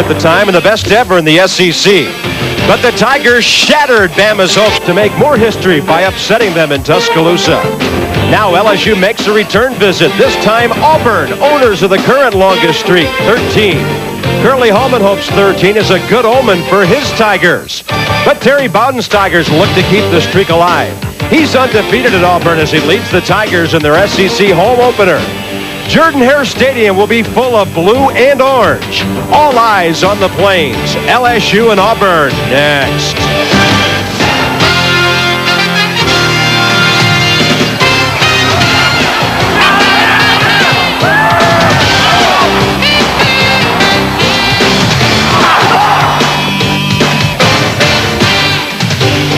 at the time and the best ever in the SEC. But the Tigers shattered Bama's hopes to make more history by upsetting them in Tuscaloosa. Now LSU makes a return visit, this time Auburn, owners of the current longest streak, 13. Curly Hallman hopes 13 is a good omen for his Tigers. But Terry Bowden's Tigers look to keep the streak alive. He's undefeated at Auburn as he leads the Tigers in their SEC home opener. Jordan-Hare Stadium will be full of blue and orange. All eyes on the Plains. LSU and Auburn next.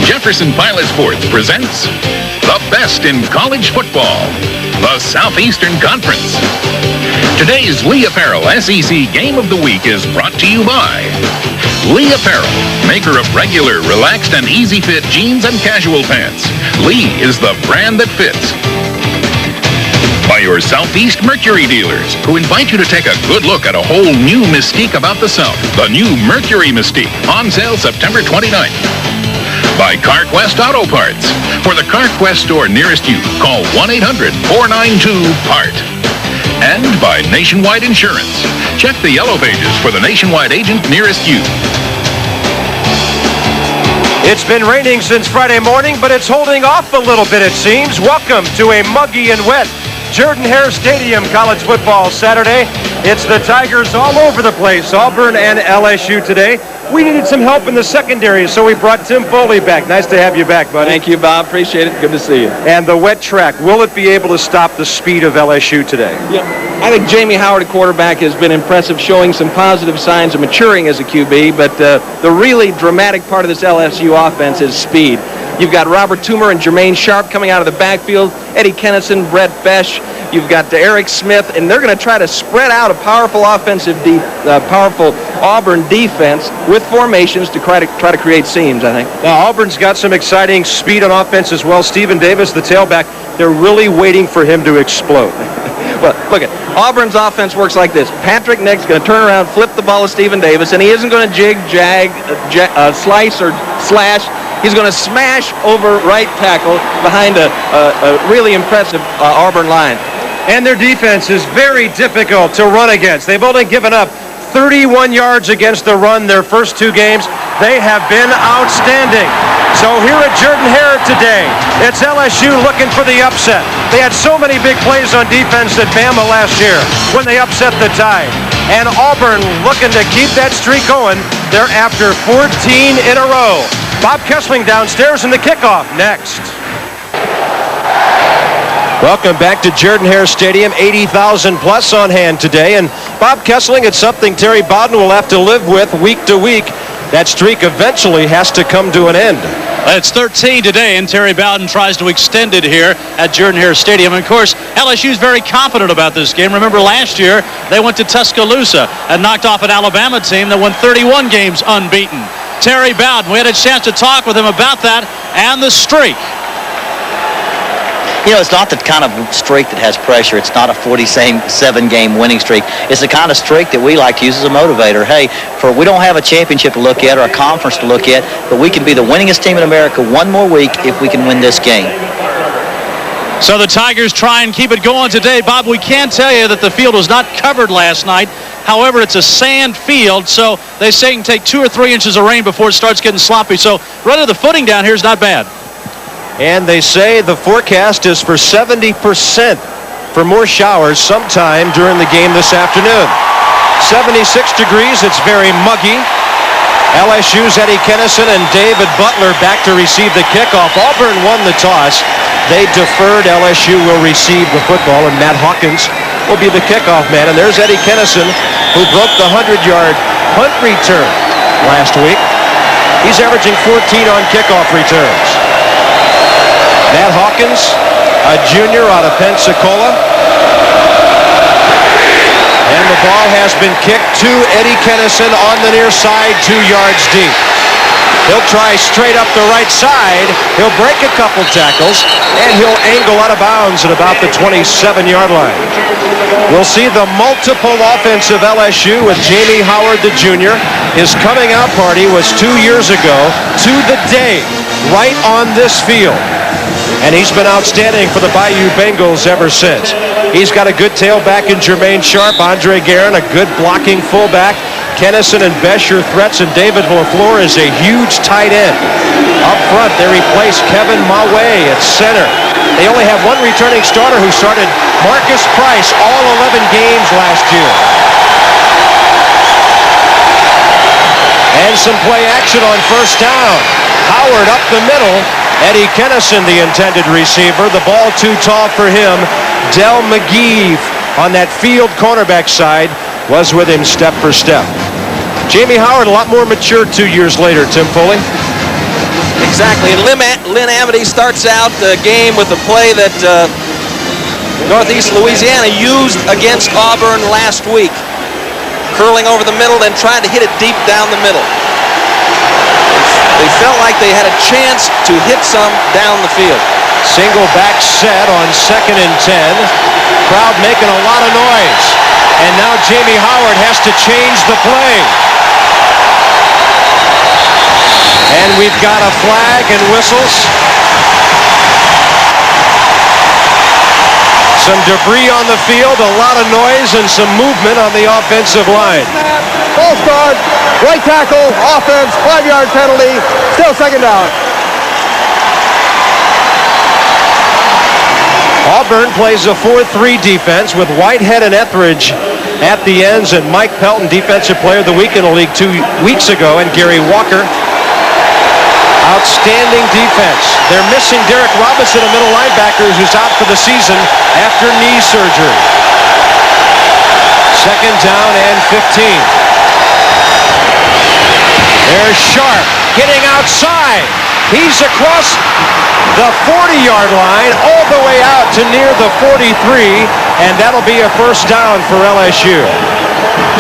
Jefferson Pilot Sports presents the best in college football, the Southeastern Conference. Today's Lee Apparel SEC Game of the Week is brought to you by Lee Apparel, maker of regular, relaxed, and easy-fit jeans and casual pants. Lee is the brand that fits. By your Southeast Mercury dealers, who invite you to take a good look at a whole new mystique about the South. The new Mercury Mystique, on sale September 29th. By CarQuest Auto Parts. For the CarQuest store nearest you, call 1-800-492-PART. And by Nationwide Insurance. Check the yellow pages for the Nationwide agent nearest you. It's been raining since Friday morning, but it's holding off a little bit, it seems. Welcome to a muggy and wet Jordan-Hare Stadium college football Saturday. It's the Tigers all over the place, Auburn and LSU today. We needed some help in the secondary, so we brought Tim Foley back. Nice to have you back, buddy. Thank you, Bob. Appreciate it. Good to see you. And the wet track, will it be able to stop the speed of LSU today? Yeah, I think Jamie Howard, at quarterback, has been impressive, showing some positive signs of maturing as a QB, but the really dramatic part of this LSU offense is speed. You've got Robert Toomer and Jermaine Sharp coming out of the backfield, Eddie Kennison, Brett Fesh. You've got Eric Smith, and they're going to try to spread out a powerful powerful Auburn defense with formations to try to create seams, I think. Now, Auburn's got some exciting speed on offense as well. Stephen Davis, the tailback, they're really waiting for him to explode. Well, look at Auburn's offense works like this. Patrick Nick's going to turn around, flip the ball to Stephen Davis, and he isn't going to jig, slice, or slash. He's going to smash over right tackle behind a really impressive Auburn line. And their defense is very difficult to run against. They've only given up 31 yards against the run their first two games. They have been outstanding. So here at Jordan-Hare today, it's LSU looking for the upset. They had so many big plays on defense at Bama last year when they upset the Tide. And Auburn looking to keep that streak going. They're after 14 in a row. Bob Kessling downstairs in the kickoff next. Welcome back to Jordan-Hare Stadium. 80,000 plus on hand today. And Bob Kessling, it's something Terry Bowden will have to live with week to week. That streak eventually has to come to an end. It's 13 today, and Terry Bowden tries to extend it here at Jordan-Hare Stadium. And of course, LSU is very confident about this game. Remember last year, they went to Tuscaloosa and knocked off an Alabama team that won 31 games unbeaten. Terry Bowden, we had a chance to talk with him about that and the streak. You know, it's not the kind of streak that has pressure. It's not a 47-game winning streak. It's the kind of streak that we like to use as a motivator. Hey, we don't have a championship to look at or a conference to look at, but we can be the winningest team in America one more week if we can win this game. So the Tigers try and keep it going today. Bob, we can tell you that the field was not covered last night. However, it's a sand field, so they say it can take 2 or 3 inches of rain before it starts getting sloppy. So really the footing down here is not bad. And they say the forecast is for 70% for more showers sometime during the game this afternoon. 76 degrees, it's very muggy. LSU's Eddie Kennison and David Butler back to receive the kickoff. Auburn won the toss. They deferred. LSU will receive the football, and Matt Hawkins will be the kickoff man. And there's Eddie Kennison, who broke the 100-yard punt return last week. He's averaging 14 on kickoff returns. Matt Hawkins, a junior out of Pensacola. And the ball has been kicked to Eddie Kennison on the near side, 2 yards deep. He'll try straight up the right side. He'll break a couple tackles, and he'll angle out of bounds at about the 27-yard line. We'll see the multiple offensive LSU with Jamie Howard, the junior. His coming out party was 2 years ago, to the day, right on this field. And he's been outstanding for the Bayou Bengals ever since. He's got a good tailback in Jermaine Sharp, Andre Guerin, a good blocking fullback. Kennison and Besher threats, and David LaFleur is a huge tight end. Up front, they replaced Kevin Mawe at center. They only have one returning starter who started, Marcus Price, all 11 games last year. And some play action on first down. Howard up the middle. Eddie Kennison, the intended receiver. The ball too tall for him. Del McGee on that field cornerback side was with him step for step. Jamie Howard, a lot more mature 2 years later, Tim Foley. Exactly. And Lynn Amity starts out the game with a play that Northeast Louisiana used against Auburn last week. Curling over the middle, then trying to hit it deep down the middle. They felt like they had a chance to hit some down the field. Single back set on 2nd and 10. Crowd making a lot of noise. And now Jamie Howard has to change the play. And we've got a flag and whistles. Some debris on the field, a lot of noise, and some movement on the offensive line. False start, right tackle, offense, 5-yard penalty, still second down. Auburn plays a 4-3 defense with Whitehead and Etheridge at the ends, and Mike Pelton, Defensive Player of the Week in the league 2 weeks ago, and Gary Walker. Outstanding defense. They're missing Derek Robinson, a middle linebacker who's out for the season after knee surgery. Second down and 15. There's Sharp getting outside. He's across the 40-yard line all the way out to near the 43, and that'll be a first down for LSU.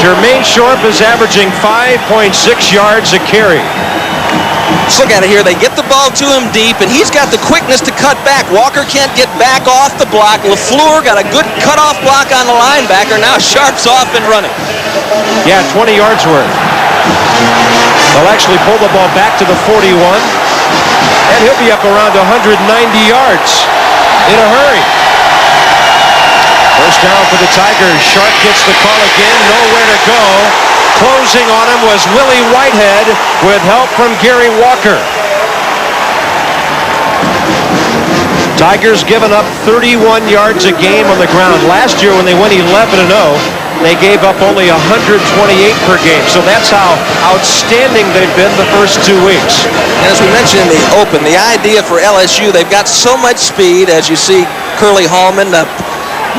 Jermaine Sharp is averaging 5.6 yards a carry. Let's look at it here. They get the ball to him deep, and he's got the quickness to cut back. Walker can't get back off the block. LaFleur got a good cutoff block on the linebacker. Now Sharp's off and running. Yeah, 20 yards worth. They'll actually pull the ball back to the 41, and he'll be up around 190 yards in a hurry. First down for the Tigers. Sharp gets the call again. Nowhere to go. Closing on him was Willie Whitehead with help from Gary Walker. Tigers giving up 31 yards a game on the ground. Last year when they went 11-0, they gave up only 128 per game. So that's how outstanding they've been the first 2 weeks. And as we mentioned in the open, the idea for LSU, they've got so much speed, as you see Curly Hallman,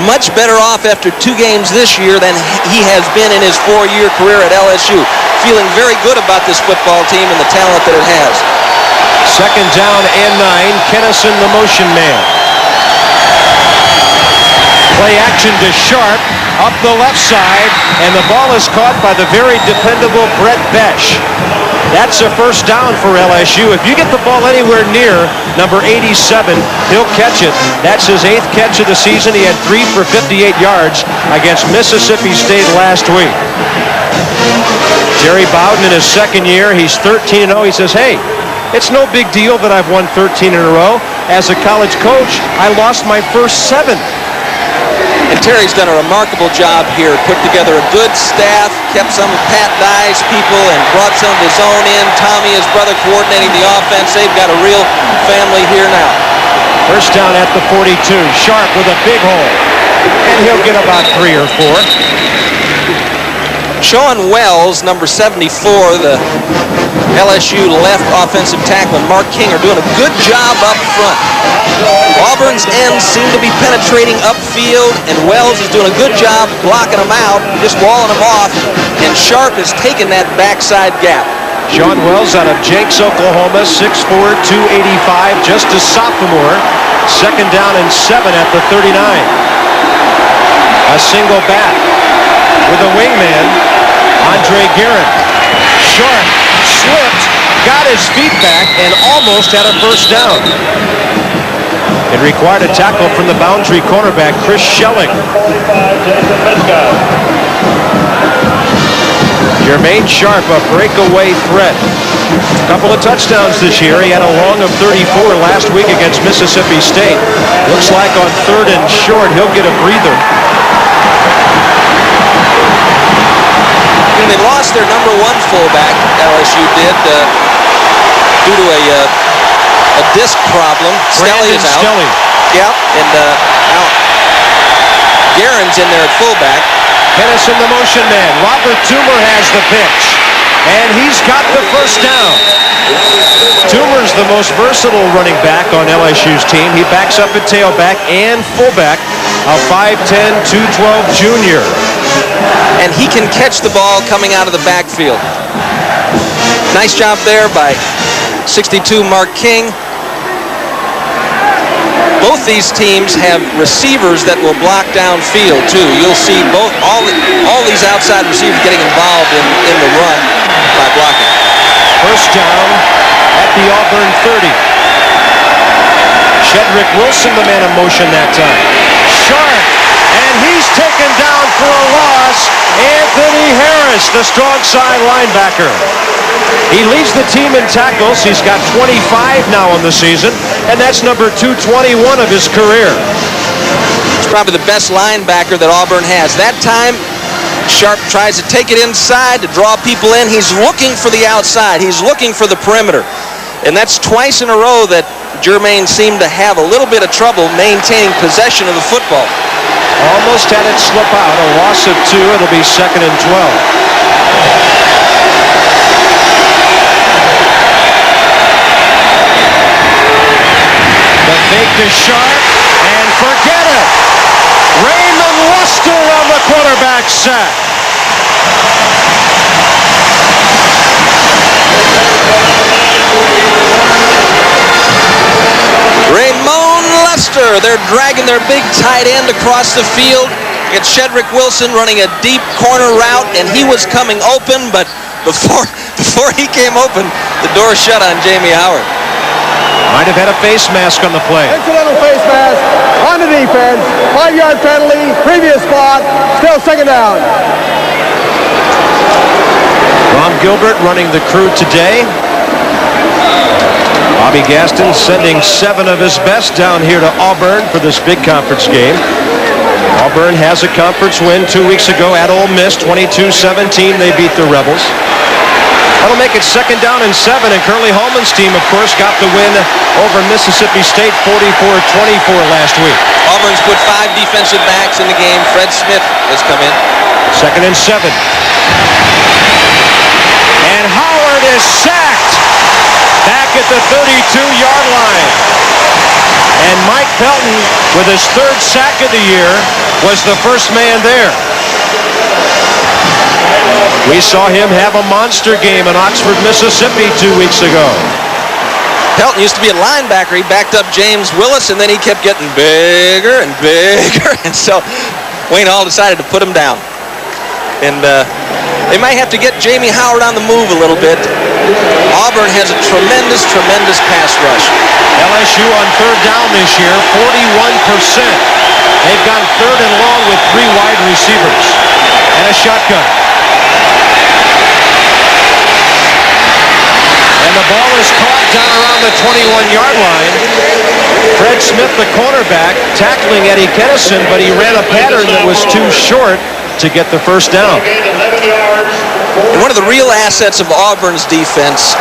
much better off after 2 games this year than he has been in his 4-year career at LSU. Feeling very good about this football team and the talent that it has. Second down and 9. Kennison, the motion man. Play action to Sharp up the left side, and the ball is caught by the very dependable Brett Besh. That's a first down for LSU. If you get the ball anywhere near number 87, he'll catch it. That's his 8th catch of the season. He had 3 for 58 yards against Mississippi State last week. Jerry Bowden in his 2nd year, he's 13-0. He says, hey, it's no big deal that I've won 13 in a row. As a college coach, I lost my first 7. And Terry's done a remarkable job here. Put together a good staff, kept some of Pat Dye's people, and brought some of his own in. Tommy, his brother, coordinating the offense. They've got a real family here now. First down at the 42. Sharp with a big hole. And he'll get about 3 or 4. Sean Wells, number 74, the LSU left offensive tackle, and Mark King are doing a good job up front. Auburn's ends seem to be penetrating upfield, and Wells is doing a good job blocking them out, just walling them off, and Sharp has taken that backside gap. Sean Wells out of Jenks, Oklahoma, 6'4", 285, just a sophomore. Second down and 7 at the 39. A single back with a wingman, Andre Guerin. Sharp slipped, got his feet back, and almost had a first down. It required a tackle from the boundary cornerback, Chris Schelling. Jermaine Sharp, a breakaway threat. A couple of touchdowns this year. He had a long of 34 last week against Mississippi State. Looks like on 3rd and short, he'll get a breather. You know, they lost their number 1 fullback, LSU did, due to a disc problem. Stelly is out. Stelly. Yeah, and now Guerin's in there at fullback. Kennison, the motion man. Robert Toomer has the pitch, and he's got the first down. Toomer's the most versatile running back on LSU's team. He backs up at tailback and fullback, a 5'10", 212 junior. And he can catch the ball coming out of the backfield. Nice job there by 62 Mark King. Both these teams have receivers that will block downfield too. You'll see all these outside receivers getting involved in the run by blocking. First down at the Auburn 30. Shedrick Wilson, the man in motion that time. Sharp, and he's taken down for a loss. Anthony Harris, the strong side linebacker. He leads the team in tackles. He's got 25 now in the season, and that's number 221 of his career. He's probably the best linebacker that Auburn has. That time, Sharp tries to take it inside to draw people in. He's looking for the outside. He's looking for the perimeter. And that's twice in a row that Jermaine seemed to have a little bit of trouble maintaining possession of the football. Almost had it slip out. A loss of 2. It'll be 2nd and 12. Fake to Sharp, and forget it. Raymond Luster on the quarterback sack. Raymond Luster, they're dragging their big tight end across the field. It's Shedrick Wilson running a deep corner route, and he was coming open, but before he came open, the door shut on Jamie Howard. Might have had a face mask on the play. Incidental face mask on the defense. 5-yard penalty, previous spot, still 2nd down. Ron Gilbert running the crew today. Bobby Gaston sending 7 of his best down here to Auburn for this big conference game. Auburn has a conference win 2 weeks ago at Ole Miss, 22-17. They beat the Rebels. That'll make it 2nd down and 7, and Curly Holman's team, of course, got the win over Mississippi State 44-24 last week. Auburn's put 5 defensive backs in the game. Fred Smith has come in. 2nd and 7. And Howard is sacked back at the 32-yard line. And Mike Pelton, with his 3rd sack of the year, was the first man there. We saw him have a monster game in Oxford, Mississippi 2 weeks ago. Pelton used to be a linebacker. He backed up James Willis, and then he kept getting bigger and bigger. And so Wayne Hall decided to put him down. And they might have to get Jamie Howard on the move a little bit. Auburn has a tremendous pass rush. LSU on 3rd down this year, 41%. They've gone 3rd and long with 3 wide receivers and a shotgun. And the ball is caught down around the 21-yard line. Fred Smith, the cornerback, tackling Eddie Kennison, but he ran a pattern that was too short to get the first down. And one of the real assets of Auburn's defense,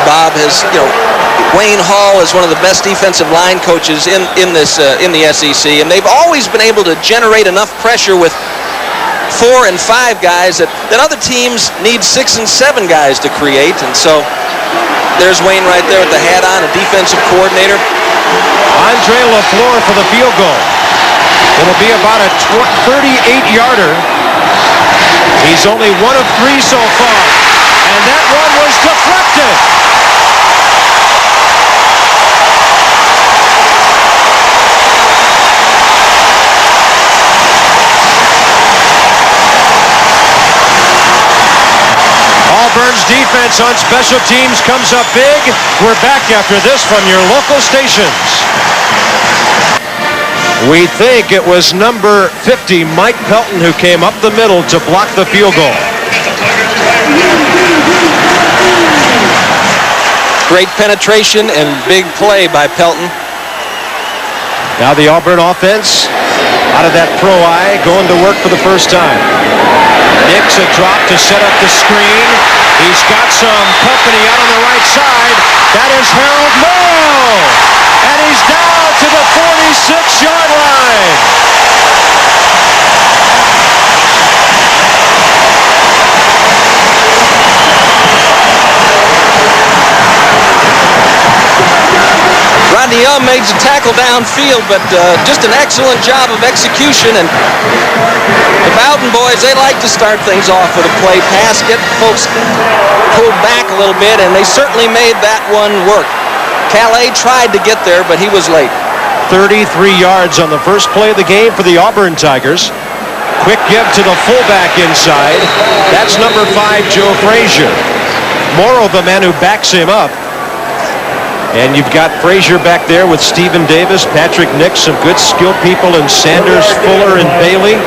Bob, has, Wayne Hall is one of the best defensive line coaches in the SEC, and they've always been able to generate enough pressure with 4 and 5 guys that other teams need 6 and 7 guys to create. And so there's Wayne right there with the hat on, a defensive coordinator. Andre LaFleur for the field goal. It'll be about a 38-yarder. He's only 1 of 3 so far, and that one was deflected. Auburn's defense on special teams comes up big. We're back after this from your local stations. We think it was number 50, Mike Pelton, who came up the middle to block the field goal. Great penetration and big play by Pelton. Now the Auburn offense out of that pro eye, going to work for the first time. Nix a drop to set up the screen. He's got some company out on the right side. That is Harold Morrow. And he's down to the 46-yard line. Rodney Young made the tackle downfield, but just an excellent job of execution. And the Bowden boys, they like to start things off with a play pass, get folks pulled back a little bit, and they certainly made that one work. Calais tried to get there, but he was late. 33 yards on the first play of the game for the Auburn Tigers. Quick give to the fullback inside. That's number 5, Joe Frazier. Morrow, the man who backs him up. And you've got Frazier back there with Stephen Davis, Patrick Nix, some good skilled people, and Sanders, Fuller, and Bailey.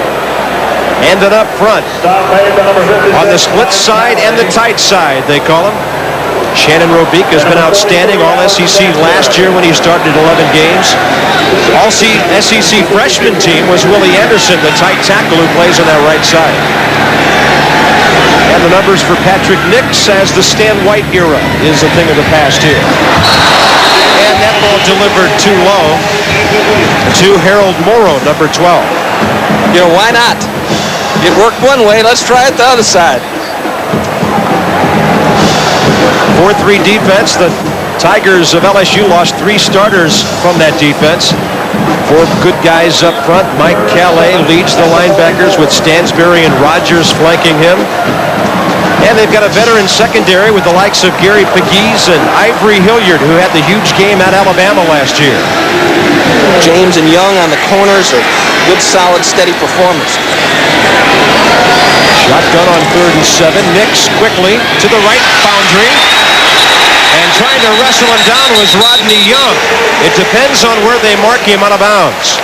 And then up front, on the split side and the tight side, they call him. Shannon Robique has been outstanding, all SEC last year when he started 11 games. All SEC freshman team was Willie Anderson, the tight tackle who plays on that right side. And the numbers for Patrick Nix as the Stan White era is a thing of the past here. And that ball delivered too low to Harold Morrow, number 12. You know, why not? It worked one way, let's try it the other side. 4-3 defense. The Tigers of LSU lost 3 starters from that defense. 4 good guys up front. Mike Calais leads the linebackers with Stansbury and Rogers flanking him. And they've got a veteran secondary with the likes of Gary Pegues and Ivory Hilliard, who had the huge game at Alabama last year. James and Young on the corners are good, solid, steady performers. Shotgun on 3rd and 7. Nix quickly to the right boundary. And trying to wrestle him down was Rodney Young. It depends on where they mark him out of bounds.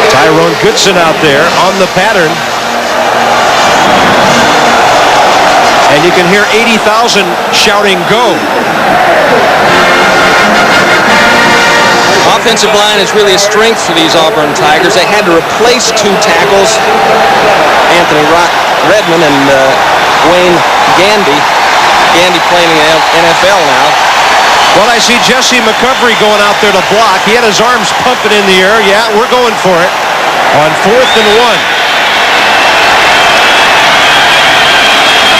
Tyrone Goodson out there on the pattern. And you can hear 80,000 shouting, "Go!" Offensive line is really a strength for these Auburn Tigers. They had to replace 2 tackles, Anthony Redmond and Wayne Gandy. Gandy playing in the NFL now. Well, I see Jesse McCovery going out there to block. He had his arms pumping in the air. Yeah, we're going for it on 4th and 1.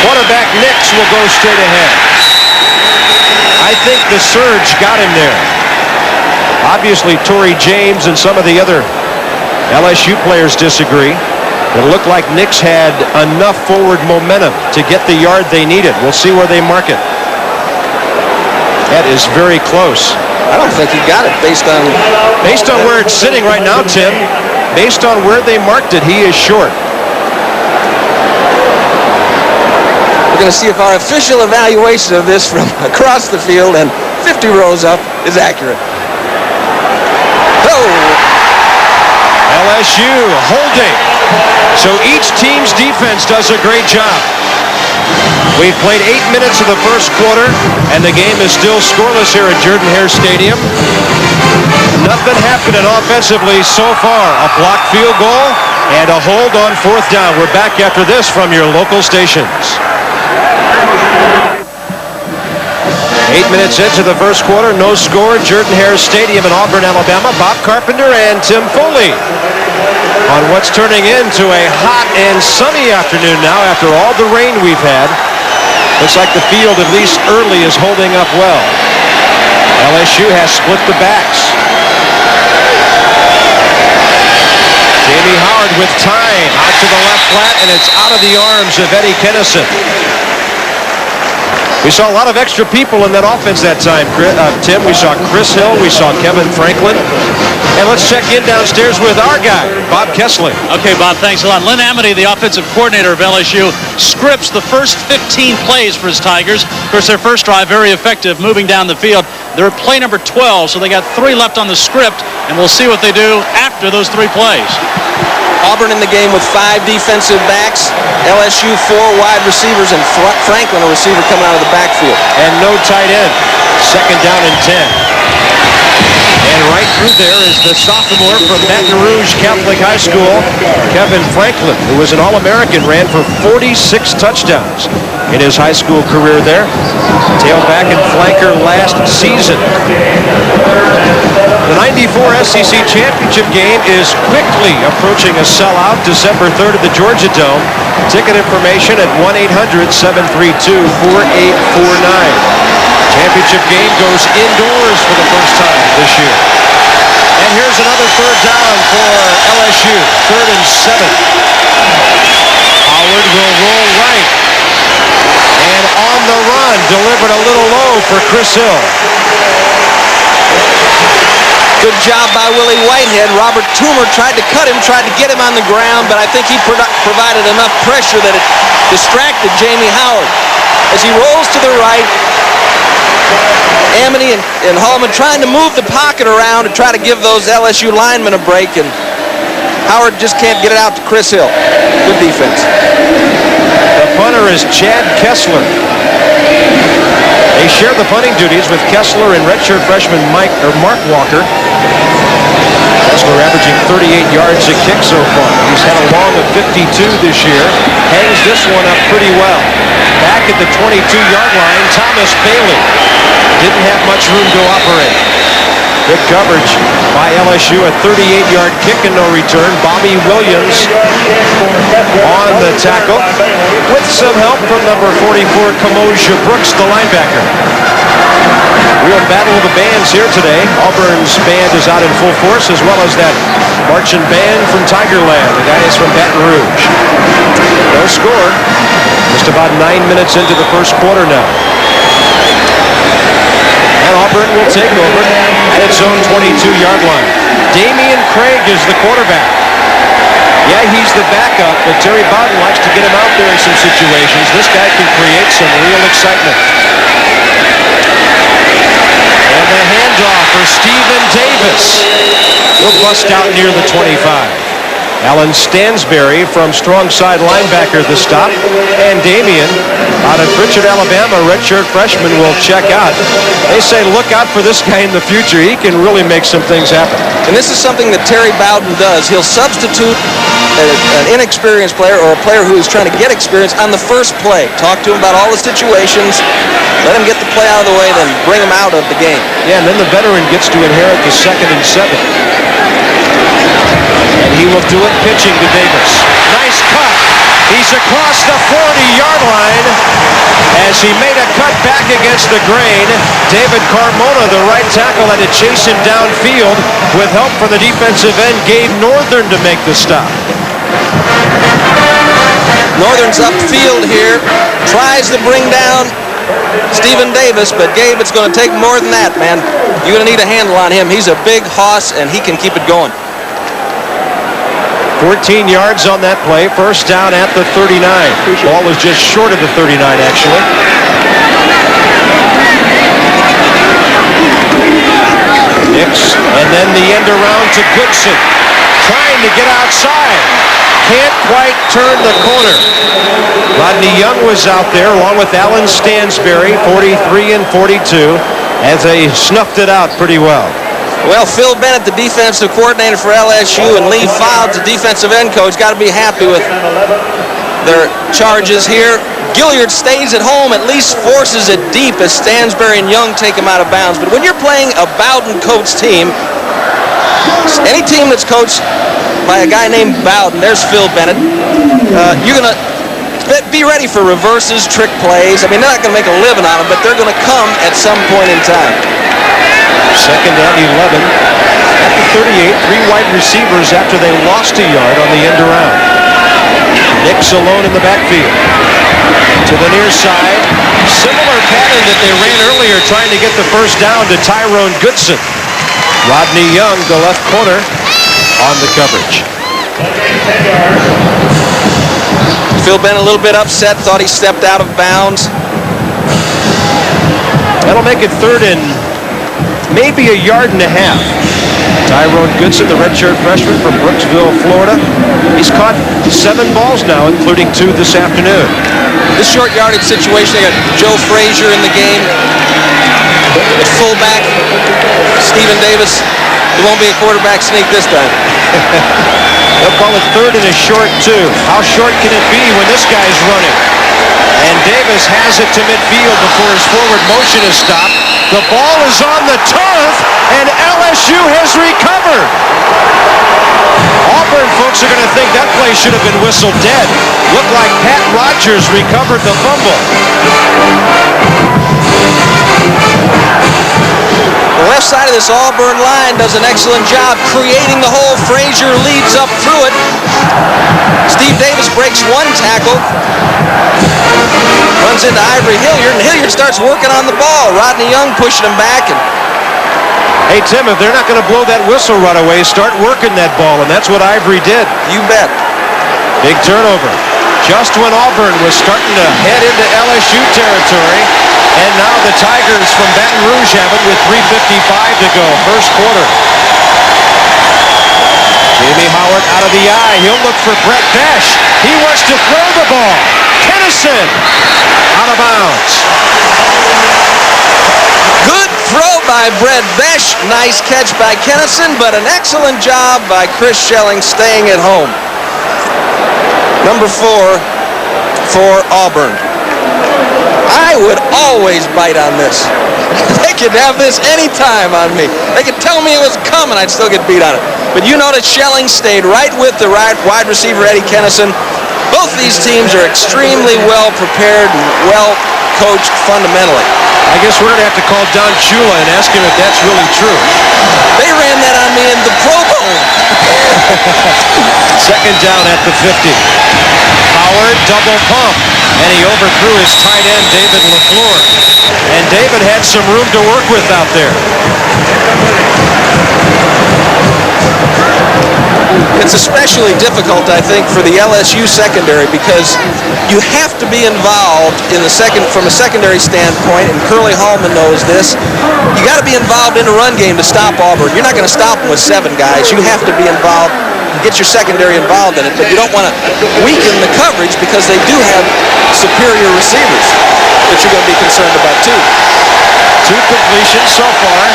Quarterback Nix will go straight ahead. I think the surge got him there. Obviously, Torrey James and some of the other LSU players disagree. It looked like Nix had enough forward momentum to get the yard they needed. We'll see where they mark it. That is very close. I don't think he got it based on where it's sitting right now, Tim. Based on where they marked it, he is short. We're going to see if our official evaluation of this from across the field and 50 rows up is accurate. Oh! LSU holding. So each team's defense does a great job. We've played 8 minutes of the first quarter, and the game is still scoreless here at Jordan-Hare Stadium. Nothing happening offensively so far. A blocked field goal and a hold on 4th down. We're back after this from your local stations. 8 minutes into the first quarter, no score. Jordan-Hare Stadium in Auburn, Alabama. Bob Carpenter and Tim Foley on what's turning into a hot and sunny afternoon now after all the rain we've had. Looks like the field, at least early, is holding up well. LSU has split the backs. Jamie Howard with time out to the left flat, and it's out of the arms of Eddie Kennison. We saw a lot of extra people in that offense that time, Tim. We saw Chris Hill. We saw Kevin Franklin. And let's check in downstairs with our guy, Bob Kessler. Okay, Bob, thanks a lot. Lynn Amity, the offensive coordinator of LSU, scripts the first 15 plays for his Tigers. Of course, their first drive, very effective, moving down the field. They're at play number 12, so they got 3 left on the script, and we'll see what they do after those 3 plays. Auburn in the game with 5 defensive backs. LSU 4 wide receivers, and Franklin, a receiver, coming out of the backfield. And no tight end. Second down and 10. And right through there is the sophomore from Baton Rouge Catholic High School, Kevin Franklin, who was an All-American, ran for 46 touchdowns in his high school career there. Tailback and flanker last season. The 94 SEC Championship game is quickly approaching a sellout December 3rd at the Georgia Dome. Ticket information at 1-800-732-4849. Championship game goes indoors for the first time this year. And here's another third down for LSU. 3rd and 7. Howard will roll right. And on the run, delivered a little low for Chris Hill. Good job by Willie Whitehead. Robert Toomer tried to cut him, tried to get him on the ground, but I think he provided enough pressure that it distracted Jamie Howard. As he rolls to the right, Amity and Hallman trying to move the pocket around to try to give those LSU linemen a break, and Howard just can't get it out to Chris Hill. Good defense. The punter is Chad Kessler. They share the punting duties with Kessler and redshirt freshman Mark Walker. Kessler averaging 38 yards a kick so far. He's had a long of 52 this year. Hangs this one up pretty well. Back at the 22-yard line, Thomas Bailey didn't have much room to operate. Good coverage by LSU, a 38-yard kick and no return. Bobby Williams on the tackle with some help from number 44, Kamoja Brooks, the linebacker. Real battle of the bands here today. Auburn's band is out in full force, as well as that marching band from Tigerland. The guy is from Baton Rouge. No score. Just about 9 minutes into the first quarter now. And Auburn will take over at its own 22-yard line. Damian Craig is the quarterback. Yeah, he's the backup, but Terry Bowden likes to get him out there in some situations. This guy can create some real excitement. And the handoff for Stephen Davis. He'll bust out near the 25. Alan Stansberry from strong side linebacker the stop. And Damian out of Pritchard, Alabama, redshirt freshman, will check out. They say look out for this guy in the future. He can really make some things happen. And this is something that Terry Bowden does. He'll substitute an inexperienced player or a player who is trying to get experience on the first play. Talk to him about all the situations. Let him get the play out of the way, then bring him out of the game. Yeah, and then the veteran gets to inherit the 2nd and 7. And he will do it pitching to Davis. Nice cut. He's across the 40-yard line as he made a cut back against the grain. David Carmona, the right tackle, had to chase him downfield with help from the defensive end, Gabe Northern, to make the stop. Northern's upfield here. Tries to bring down Stephen Davis, but Gabe, it's going to take more than that, man. You're going to need a handle on him. He's a big hoss, and he can keep it going. 14 yards on that play. First down at the 39. Ball was just short of the 39, actually. Nix, and then the end around to Goodson. Trying to get outside. Can't quite turn the corner. Rodney Young was out there along with Alan Stansberry, 43 and 42, as they snuffed it out pretty well. Well, Phil Bennett, the defensive coordinator for LSU, and Lee Fouds, the defensive end coach, got to be happy with their charges here. Gilliard stays at home, at least forces it deep as Stansberry and Young take him out of bounds. But when you're playing a Bowden-coached team, any team that's coached by a guy named Bowden, there's Phil Bennett, you're going to be ready for reverses, trick plays. I mean, they're not going to make a living on them, but they're going to come at some point in time. Second and 11. At the 38, 3 wide receivers after they lost a yard on the end around. Nix alone in the backfield. To the near side. Similar pattern that they ran earlier trying to get the first down to Tyrone Goodson. Rodney Young, the left corner, on the coverage. Phil Bennett a little bit upset, thought he stepped out of bounds. That'll make it 3rd and maybe a yard and a half. Tyrone Goodson, the redshirt freshman from Brooksville, Florida. He's caught 7 balls now, including 2 this afternoon. This short yardage situation, they got Joe Frazier in the game. At fullback, Stephen Davis. It won't be a quarterback sneak this time. They'll call it 3rd and a short, too. How short can it be when this guy's running? And Davis has it to midfield before his forward motion is stopped. The ball is on the turf, and LSU has recovered. Auburn folks are going to think that play should have been whistled dead. Looked like Pat Rogers recovered the fumble. The left side of this Auburn line does an excellent job creating the hole. Frazier leads up through it. Steve Davis breaks 1 tackle. Runs into Ivory Hilliard, and Hilliard starts working on the ball. Rodney Young pushing him back. And hey, Tim, if they're not going to blow that whistle right away, start working that ball, and that's what Ivory did. You bet. Big turnover. Just when Auburn was starting to head into LSU territory, and now the Tigers from Baton Rouge have it with 3:55 to go, first quarter. Jamie Howard out of the eye. He'll look for Brett Besh. He wants to throw the ball. Kennison out of bounds. Good throw by Brett Besh. Nice catch by Kennison, but an excellent job by Chris Schelling staying at home. Number 4 for Auburn. I would always bite on this. They could have this anytime on me. They could tell me it was coming, I'd still get beat on it. But you notice Schelling stayed right with the wide receiver Eddie Kennison. Both these teams are extremely well prepared and well coached fundamentally. I guess we're going to have to call Don Shula and ask him if that's really true. They ran that on me in the Pro Bowl. Second down at the 50. Howard double pump, and he overthrew his tight end, David LaFleur. And David had some room to work with out there. It's especially difficult, I think, for the LSU secondary because you have to be involved in the from a secondary standpoint, and Curly Hallman knows this. You got to be involved in the run game to stop Auburn. You're not going to stop them with 7 guys. You have to be involved, get your secondary involved in it, but you don't want to weaken the coverage because they do have superior receivers that you're going to be concerned about too. 2 completions so far.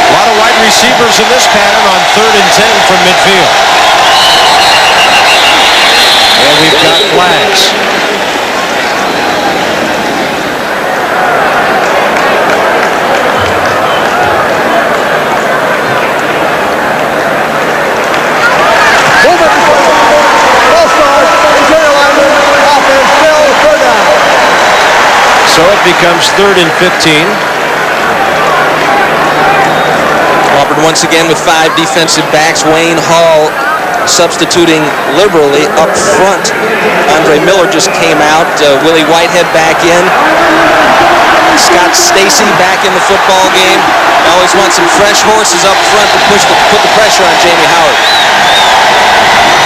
A lot of wide receivers in this pattern on 3rd and 10 from midfield. And we've got flags. So it becomes 3rd and 15. Auburn once again with 5 defensive backs. Wayne Hall substituting liberally up front. Andre Miller just came out. Willie Whitehead back in. Scott Stacy back in the football game. Always want some fresh horses up front to put the pressure on Jamie Howard.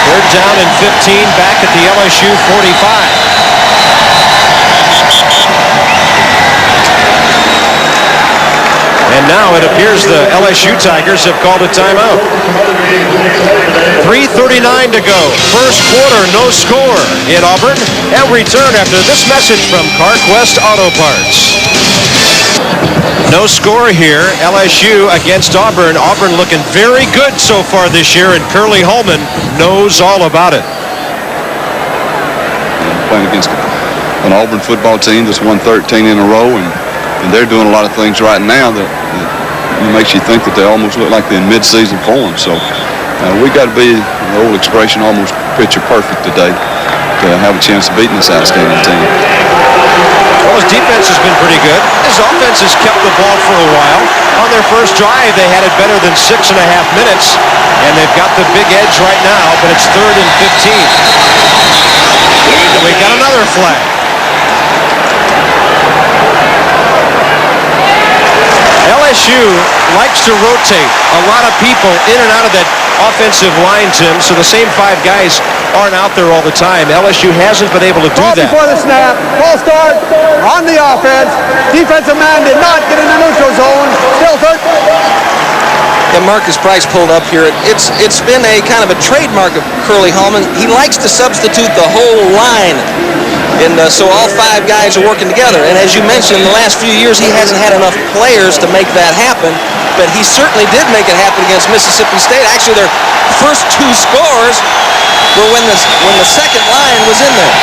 3rd down and 15 back at the LSU 45. And now it appears the LSU Tigers have called a timeout. 3:39 to go. First quarter, no score in Auburn. And return after this message from CarQuest Auto Parts. No score here. LSU against Auburn. Auburn looking very good so far this year, and Curly Hallman knows all about it. Playing against an Auburn football team that's won 13 in a row, and they're doing a lot of things right now that makes you think that they almost look like they're in mid-season form. So we got to be, the old expression, almost picture perfect today to have a chance of beating this outstanding team. Well, his defense has been pretty good. His offense has kept the ball for a while. On their first drive, they had it better than 6.5 minutes, and they've got the big edge right now, but it's 3rd and 15. And we got another flag. LSU likes to rotate a lot of people in and out of that offensive line, Tim, so the same 5 guys aren't out there all the time. LSU hasn't been able to do that. Before the snap, ball start on the offense. Defensive man did not get in the neutral zone. Still hurt. Yeah, Marcus Price pulled up here. It's been a kind of a trademark of Curly Hallman. He likes to substitute the whole line. And so all 5 guys are working together. And as you mentioned, in the last few years, he hasn't had enough players to make that happen. But he certainly did make it happen against Mississippi State. Actually, their first 2 scores were when the second line was in there.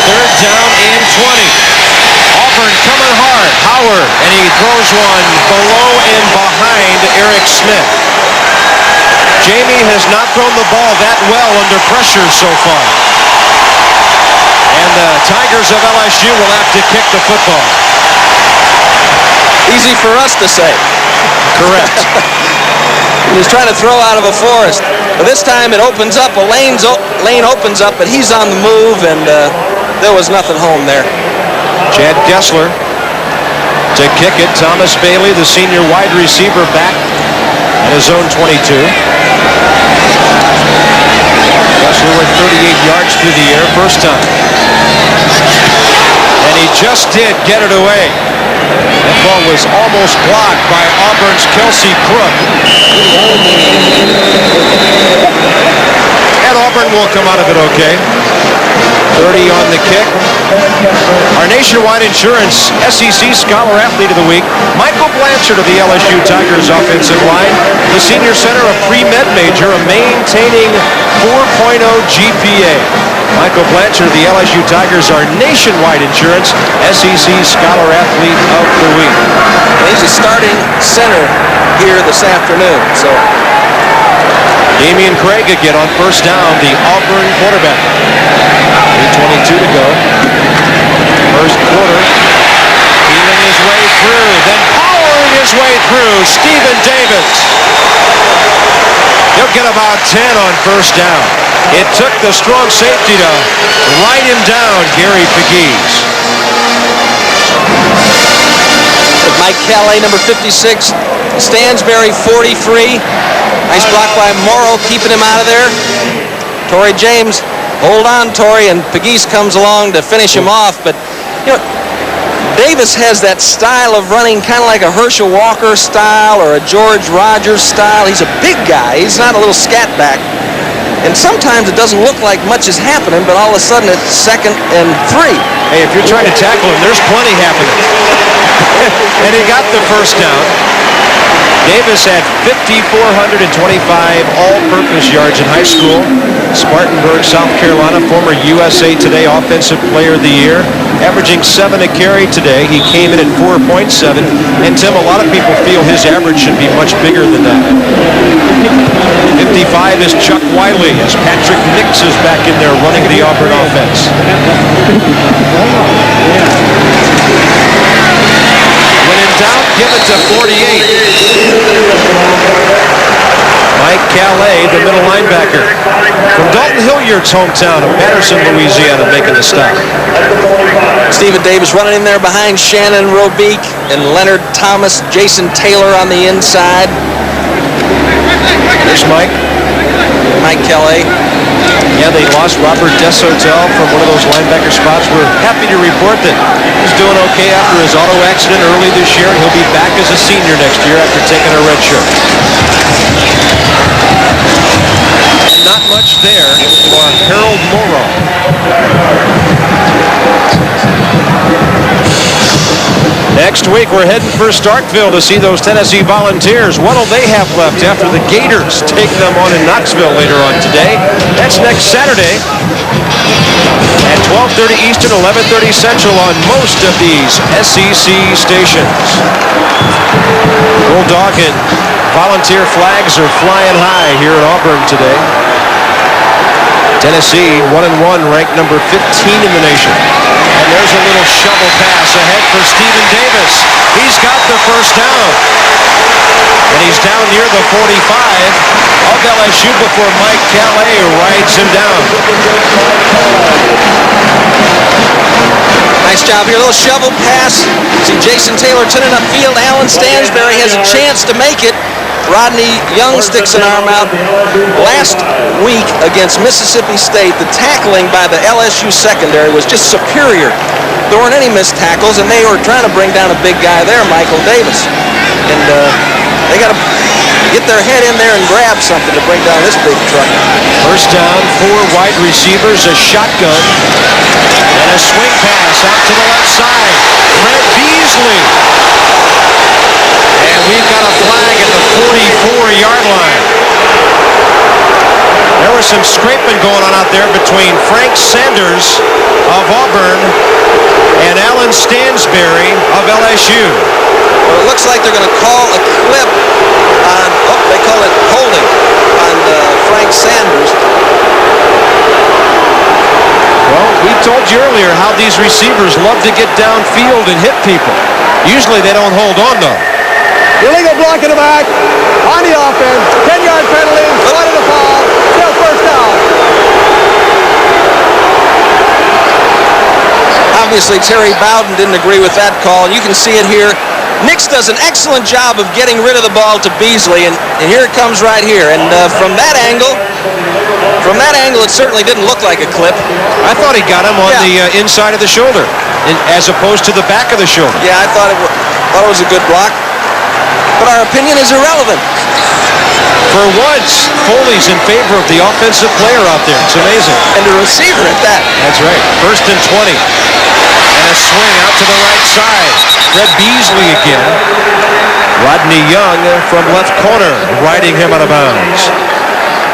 3rd down and 20. Auburn coming hard. Howard, and he throws one below and behind Eric Smith. Jamie has not thrown the ball that well under pressure so far. And the Tigers of LSU will have to kick the football. Easy for us to say. Correct. He's trying to throw out of a forest. But this time it opens up. A lane opens up, but he's on the move, and there was nothing home there. Chad Kessler to kick it. Thomas Bailey, the senior wide receiver, back at his own 22. Kessler with 38 yards through the air, first time. And he just did get it away. That ball was almost blocked by Auburn's Kelsey Crook. And Auburn will come out of it okay. 30 on the kick. Our Nationwide Insurance SEC Scholar Athlete of the Week, Michael Blanchard of the LSU Tigers offensive line, the senior center, a pre-med major, a maintaining 4.0 GPA. Michael Blanchard of the LSU Tigers, our Nationwide Insurance SEC Scholar Athlete of the Week. He's a starting center here this afternoon. So Damian Craig again on first down, the Auburn quarterback. 3:22 to go. First quarter. Feeling his way through, then powering his way through, Stephen Davis. He'll get about 10 on first down. It took the strong safety to ride him down, Gary Pegues. Mike Calais, number 56. Stansberry, 43. Nice block by Morrow, keeping him out of there. Torrey James, hold on, Torrey, and Pegues comes along to finish him off. But, you know, Davis has that style of running kind of like a Herschel Walker style or a George Rogers style. He's a big guy. He's not a little scat back. And sometimes it doesn't look like much is happening, but all of a sudden it's 2nd and 3. Hey, if you're trying to tackle him, there's plenty happening. And he got the first down. Davis had 5,425 all-purpose yards in high school. Spartanburg, South Carolina, former USA Today Offensive Player of the Year, averaging 7 a carry today. He came in at 4.7. And Tim, a lot of people feel his average should be much bigger than that. 55 is Chuck Wiley as Patrick Nix is back in there running the Auburn offense. When in doubt, give it to 48. Mike Calais, the middle linebacker. From Dalton Hilliard's hometown of Patterson, Louisiana, making the stop. Stephen Davis running in there behind Shannon Robeek and Leonard Thomas, Jason Taylor on the inside. Here's Mike. Mike Calais. Yeah, they lost Robert Desotel from one of those linebacker spots. We're happy to report that he's doing okay after his auto accident early this year, and he'll be back as a senior next year after taking a red shirt. And not much there for Harold Morrow. Next week, we're heading for Starkville to see those Tennessee Volunteers. What'll they have left after the Gators take them on in Knoxville later on today? That's next Saturday at 12:30 Eastern, 11:30 Central on most of these SEC stations. Bulldog and Volunteer flags are flying high here at Auburn today. Tennessee 1-1, ranked number 15 in the nation. And there's a little shovel pass ahead for Stephen Davis. He's got the first down. And he's down near the 45 of LSU before Mike Calais rides him down. Nice job here. A little shovel pass. See Jason Taylor turning upfield. Alan Stansberry has a chance to make it. Rodney Young sticks an arm out. Last week against Mississippi State, the tackling by the LSU secondary was just superior. There weren't any missed tackles, and they were trying to bring down a big guy there, Michael Davis. And they got to get their head in there and grab something to bring down this big truck. First down, 4 wide receivers, a shotgun, and a swing pass out to the left side. Fred Beasley. And we've got a flag at the 44-yard line. There was some scraping going on out there between Frank Sanders of Auburn and Alan Stansberry of LSU. Well, it looks like they're going to call a clip on, they call it holding on Frank Sanders. Well, we told you earlier how these receivers love to get downfield and hit people. Usually they don't hold on, though. Illegal block in the back. On the offense. 10-yard penalty. One of the fall. Still first down. Obviously, Terry Bowden didn't agree with that call. You can see it here. Nix does an excellent job of getting rid of the ball to Beasley, and here it comes right here. And from that angle, it certainly didn't look like a clip. I thought he got him on the inside of the shoulder, as opposed to the back of the shoulder. Yeah, I thought it was a good block. But our opinion is irrelevant. For once, Foley's in favor of the offensive player out there. It's amazing. And the receiver at that. That's right. First and 20. And a swing out to the right side. Fred Beasley again. Rodney Young from left corner, riding him out of bounds.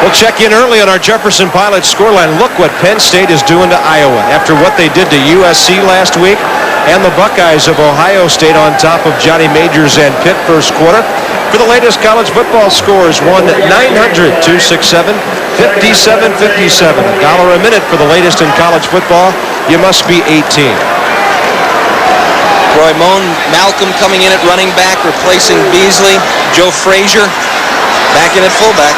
We'll check in early on our Jefferson Pilots scoreline. Look what Penn State is doing to Iowa after what they did to USC last week, and the Buckeyes of Ohio State on top of Johnny Majors and Pitt first quarter. For the latest college football scores, 1-900-267-5757. $1 a minute for the latest in college football. You must be 18. Roy Malcolm coming in at running back, replacing Beasley. Joe Frazier back in at fullback.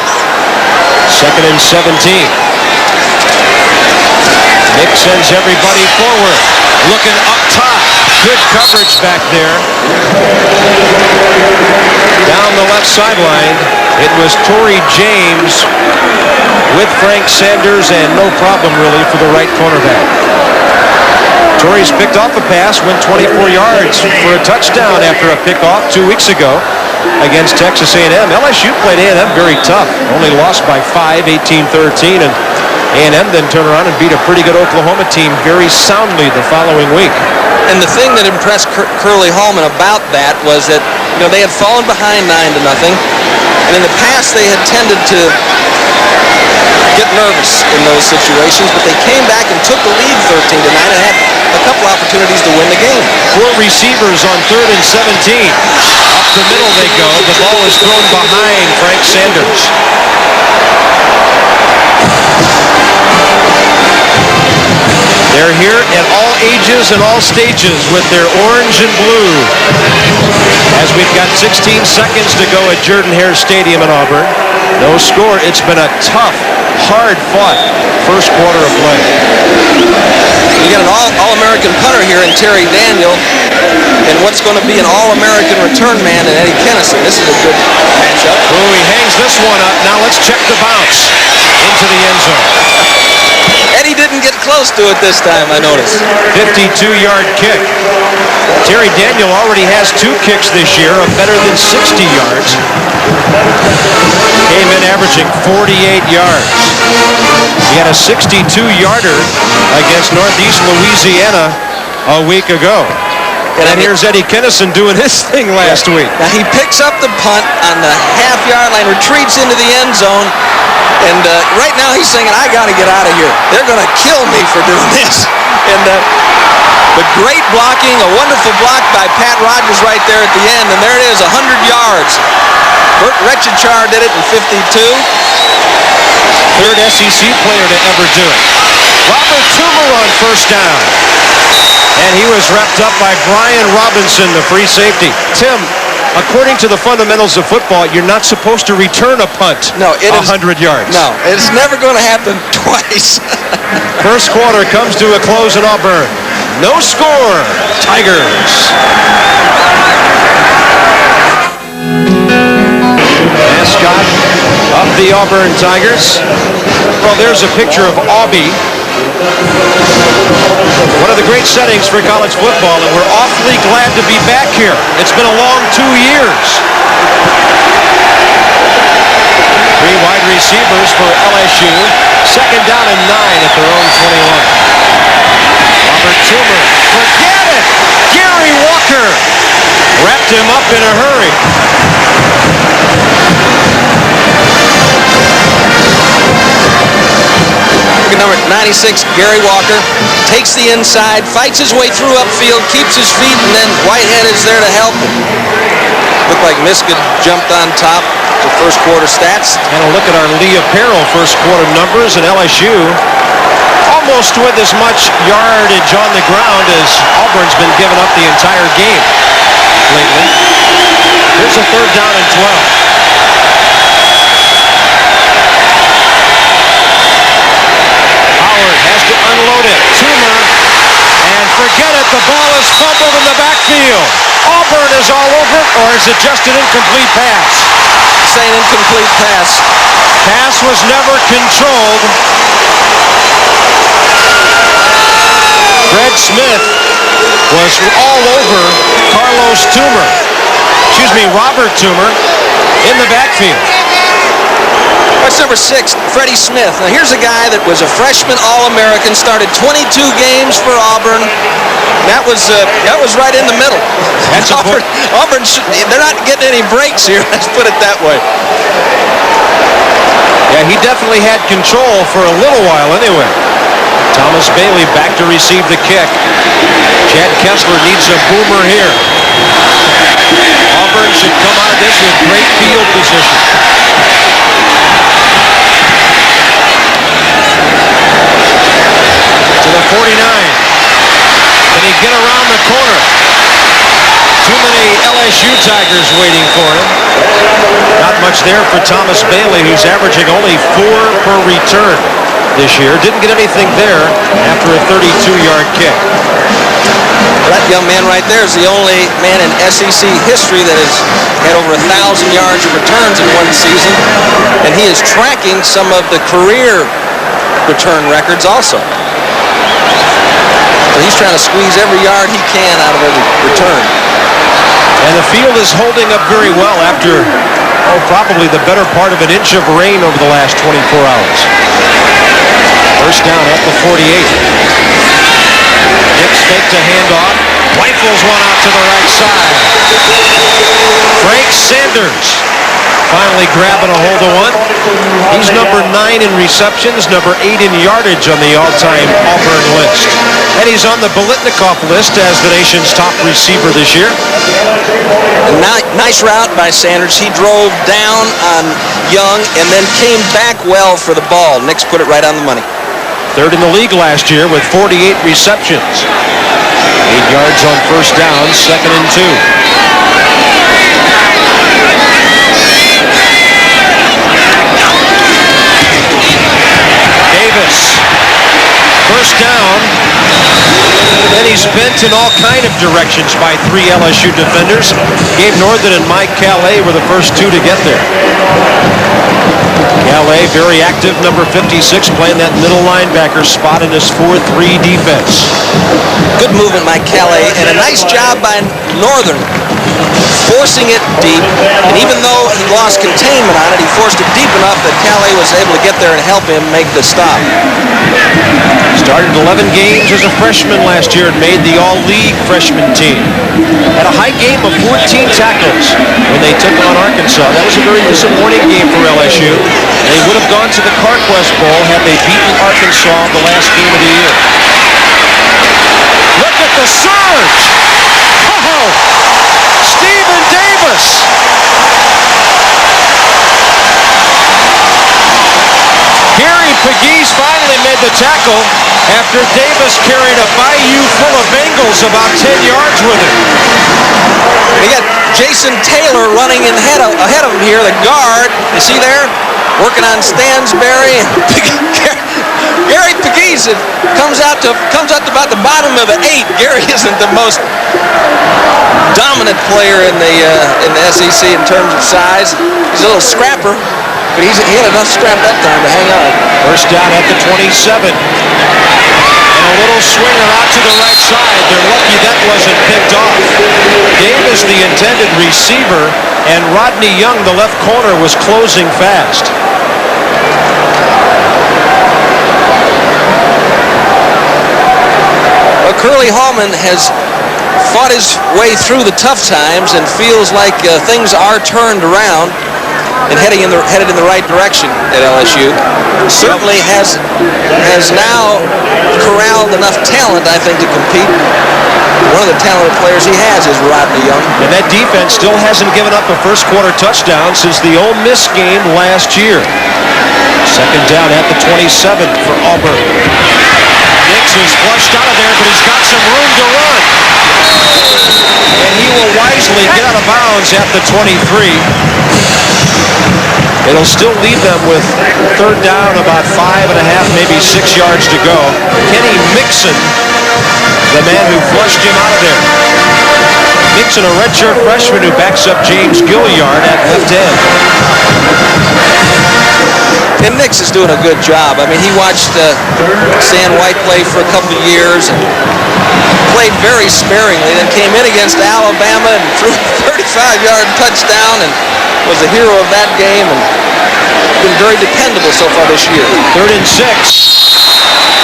Second and 17. Nick sends everybody forward. Looking up top. Good coverage back there. Down the left sideline, it was Torrey James with Frank Sanders, and no problem really for the right cornerback. Torrey's picked off a pass, went 24 yards for a touchdown after a pickoff 2 weeks ago against Texas A&M. LSU played A&M very tough, only lost by 5, 18-13, and A&M then turned around and beat a pretty good Oklahoma team very soundly the following week. And the thing that impressed Curly Hallman about that was that, they had fallen behind 9-0, and in the past they had tended to get nervous in those situations, but they came back and took the lead 13-9 and had a couple opportunities to win the game. 4 receivers on 3rd and 17. Up the middle they go. The ball is thrown behind Frank Sanders. They're here at all ages and all stages with their orange and blue. As we've got 16 seconds to go at Jordan-Hare Stadium in Auburn. No score. It's been a tough, hard-fought first quarter of play. You got an All-American punter here in Terry Daniel, and what's going to be an All-American return man in Eddie Kennison. This is a good matchup. Oh, he hangs this one up. Now let's check the bounce into the end zone. Eddie didn't get close to it this time, I noticed. 52-yard kick. Terry Daniel already has 2 kicks this year of better than 60 yards. Came in averaging 48 yards. He had a 62-yarder against Northeast Louisiana a week ago. And here's Eddie Kennison doing his thing last week. Now he picks up the punt on the half-yard line, retreats into the end zone, and right now he's saying, I got to get out of here. They're going to kill me for doing this. And but great blocking, a wonderful block by Pat Rogers right there at the end, and there it is, 100 yards. Burt Retchichar did it in 52. Third SEC player to ever do it. Robert Toomer on first down. And he was wrapped up by Brian Robinson, the free safety. Tim, according to the fundamentals of football, you're not supposed to return a punt 100 yards. No, it's never going to happen twice. First quarter comes to a close in Auburn. No score. Tigers. Mascot of the Auburn Tigers. Well, there's a picture of Aubie. One of the great settings for college football, and we're awfully glad to be back here. It's been a long 2 years. 3 wide receivers for LSU. 2nd down and 9 at their own 21. Robert Toomer. Forget it! Gary Walker wrapped him up in a hurry. Number 96, Gary Walker, takes the inside, fights his way through upfield, keeps his feet, and then Whitehead is there to help him. Looked like Miskett jumped on top the first quarter stats. And a look at our Lee Apparel first quarter numbers, and LSU almost with as much yardage on the ground as Auburn's been giving up the entire game lately. Here's a 3rd down and 12. Unload it. Toomer. And forget it. The ball is fumbled in the backfield. Auburn is all over it, or is it just an incomplete pass? Saying incomplete pass. Pass was never controlled. Fred Smith was all over Robert Toomer in the backfield. That's number 6, Freddie Smith. Now here's a guy that was a freshman All-American, started 22 games for Auburn. That was right in the middle. That's Auburn, they're not getting any breaks here. Let's put it that way. Yeah, he definitely had control for a little while anyway. Thomas Bailey back to receive the kick. Chad Kessler needs a boomer here. Auburn should come out of this with great field position. To the 49. Can he get around the corner? Too many LSU Tigers waiting for him. Not much there for Thomas Bailey, who's averaging only 4 per return this year. Didn't get anything there after a 32-yard kick. That young man right there is the only man in SEC history that has had over 1,000 yards of returns in one season, and he is tracking some of the career return records also. So he's trying to squeeze every yard he can out of every return. And the field is holding up very well after, probably the better part of an inch of rain over the last 24 hours. First down at the 48. Hicks fake to handoff. Rifles one out to the right side. Frank Sanders finally grabbing a hold of one. He's number 9 in receptions, number 8 in yardage on the all-time Auburn list. And he's on the Biletnikoff list as the nation's top receiver this year. Nice route by Sanders. He drove down on Young and then came back well for the ball. Nix put it right on the money. 3rd in the league last year with 48 receptions. 8 yards on first down, 2nd and 2. Davis, first down. Then he's bent in all kind of directions by 3 LSU defenders. Gabe Northern and Mike Calais were the first 2 to get there. Calais, very active, number 56, playing that middle linebacker spot in his 4-3 defense. Good movement by Calais, and a nice job by Northern, forcing it deep. And even though he lost containment on it, he forced it deep enough that Calais was able to get there and help him make the stop. Started 11 games as a freshman last year and made the all-league freshman team. Had a high game of 14 tackles when they took on Arkansas. That was a very disappointing game for LSU. They would have gone to the Carquest Bowl had they beaten Arkansas the last game of the year. Look at the surge! Oh! Stephen Davis! Gary Pegues finally made the tackle after Davis carried a bayou full of Bengals about 10 yards with him. We got Jason Taylor running ahead of him here, the guard. You see there? Working on Stansberry. Gary Pegues it comes out to about the bottom of the 8. Gary isn't the most dominant player in the SEC in terms of size. He's a little scrapper, but he had enough scrap that time to hang on. First down at the 27. And a little swinger out to the right side. They're lucky that wasn't picked off. Dave is the intended receiver, and Rodney Young, the left corner, was closing fast. Well, Curly Hallman has fought his way through the tough times and feels like things are turned around and headed in the right direction at LSU. Certainly has now corralled enough talent, I think, to compete. One of the talented players he has is Rodney Young. And that defense still hasn't given up a first quarter touchdown since the Ole Miss game last year. Second down at the 27 for Auburn. Nix is flushed out of there, but he's got some room to run. And he will wisely get out of bounds at the 23. It'll still leave them with third down, about 5.5, maybe 6 yards to go. Kenny Mixon, the man who flushed him out of there. Mixon, a redshirt freshman who backs up James Gilliard at left end. And Nix is doing a good job. I mean, he watched Stan White play for a couple of years and played very sparingly, then came in against Alabama and threw a 35-yard touchdown and was a hero of that game and been very dependable so far this year. 3rd and 6.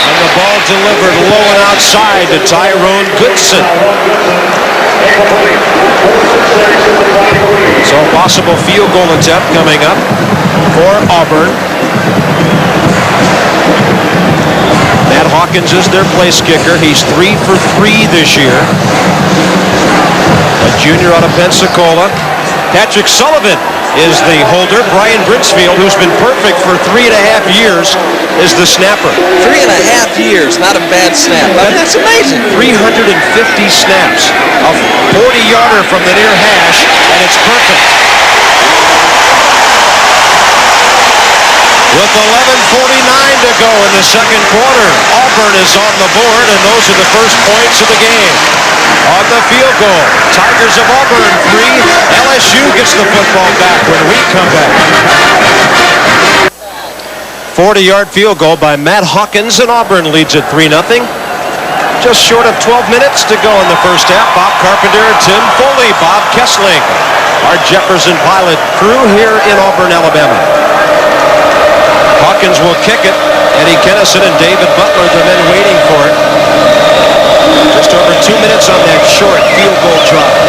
And the ball delivered low and outside to Tyrone Goodson. So a possible field goal attempt coming up for Auburn. Matt Hawkins is their place kicker. He's 3 for 3 this year. A junior out of Pensacola. Patrick Sullivan is the holder. Brian Brinsfield, who's been perfect for 3.5 years, is the snapper. 3.5 years, not a bad snap. I mean, that's amazing. 350 snaps. A 40-yarder from the near hash, and it's perfect. With 11:49 to go in the second quarter, Auburn is on the board, and those are the first points of the game. On the field goal, Tigers of Auburn 3. LSU gets the football back when we come back. 40-yard field goal by Matt Hawkins, and Auburn leads at 3-0. Just short of 12 minutes to go in the first half. Bob Carpenter, Tim Foley, Bob Kessling, our Jefferson Pilot crew here in Auburn, Alabama. Hawkins will kick it. Eddie Kennison and David Butler, the men waiting for it. Just over 2 minutes on that short field goal drive.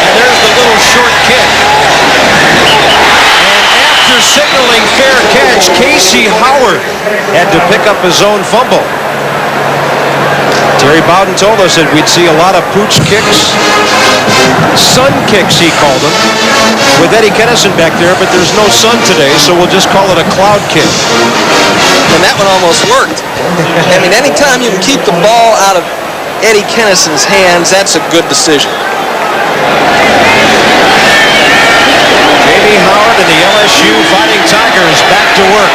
And there's the little short kick. And after signaling fair catch, Casey Howard had to pick up his own fumble. Terry Bowden told us that we'd see a lot of pooch kicks, sun kicks he called them, with Eddie Kennison back there, but there's no sun today, so we'll just call it a cloud kick. And that one almost worked. I mean, anytime you can keep the ball out of Eddie Kennison's hands, that's a good decision. Jamie Howard and the LSU Fighting Tigers back to work.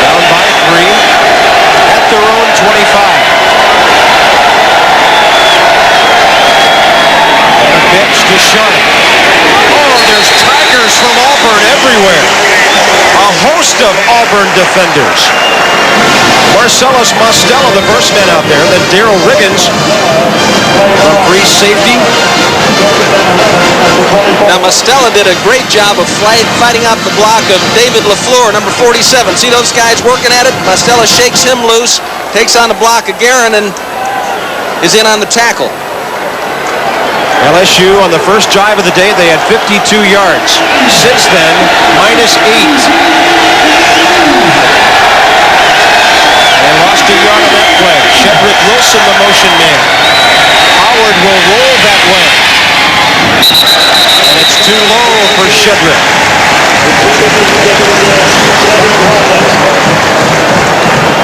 Down by 3 at their own 25. Pitch to Sharp. Oh, there's Tigers from Auburn everywhere. A host of Auburn defenders. Marcellus Mostella, the first man out there. Then Darrell Riggins, a free safety. Now, Mostella did a great job of fighting out the block of David LaFleur, number 47. See those guys working at it? Mostella shakes him loose, takes on the block of Guerin, and is in on the tackle. LSU on the first drive of the day, they had 52 yards. Since then, -8. They lost a yard on that play. Shedrick Wilson, the motion man. Howard will roll that way. And it's too low for Shedrick.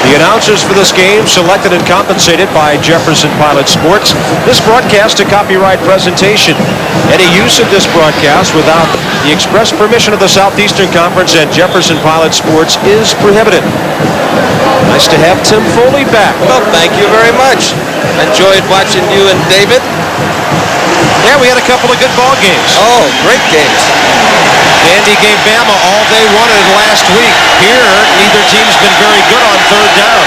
The The announcers for this game selected and compensated by Jefferson Pilot Sports. This broadcast a copyright presentation. Any use of this broadcast without the express permission of the Southeastern Conference and Jefferson Pilot Sports is prohibited. Nice to have Tim Foley back. Well, thank you very much. Enjoyed watching you and David. Yeah, we had a couple of good ball games. Oh, great games. Andy gave Bama all they wanted last week. Here, neither team's been very good on third down.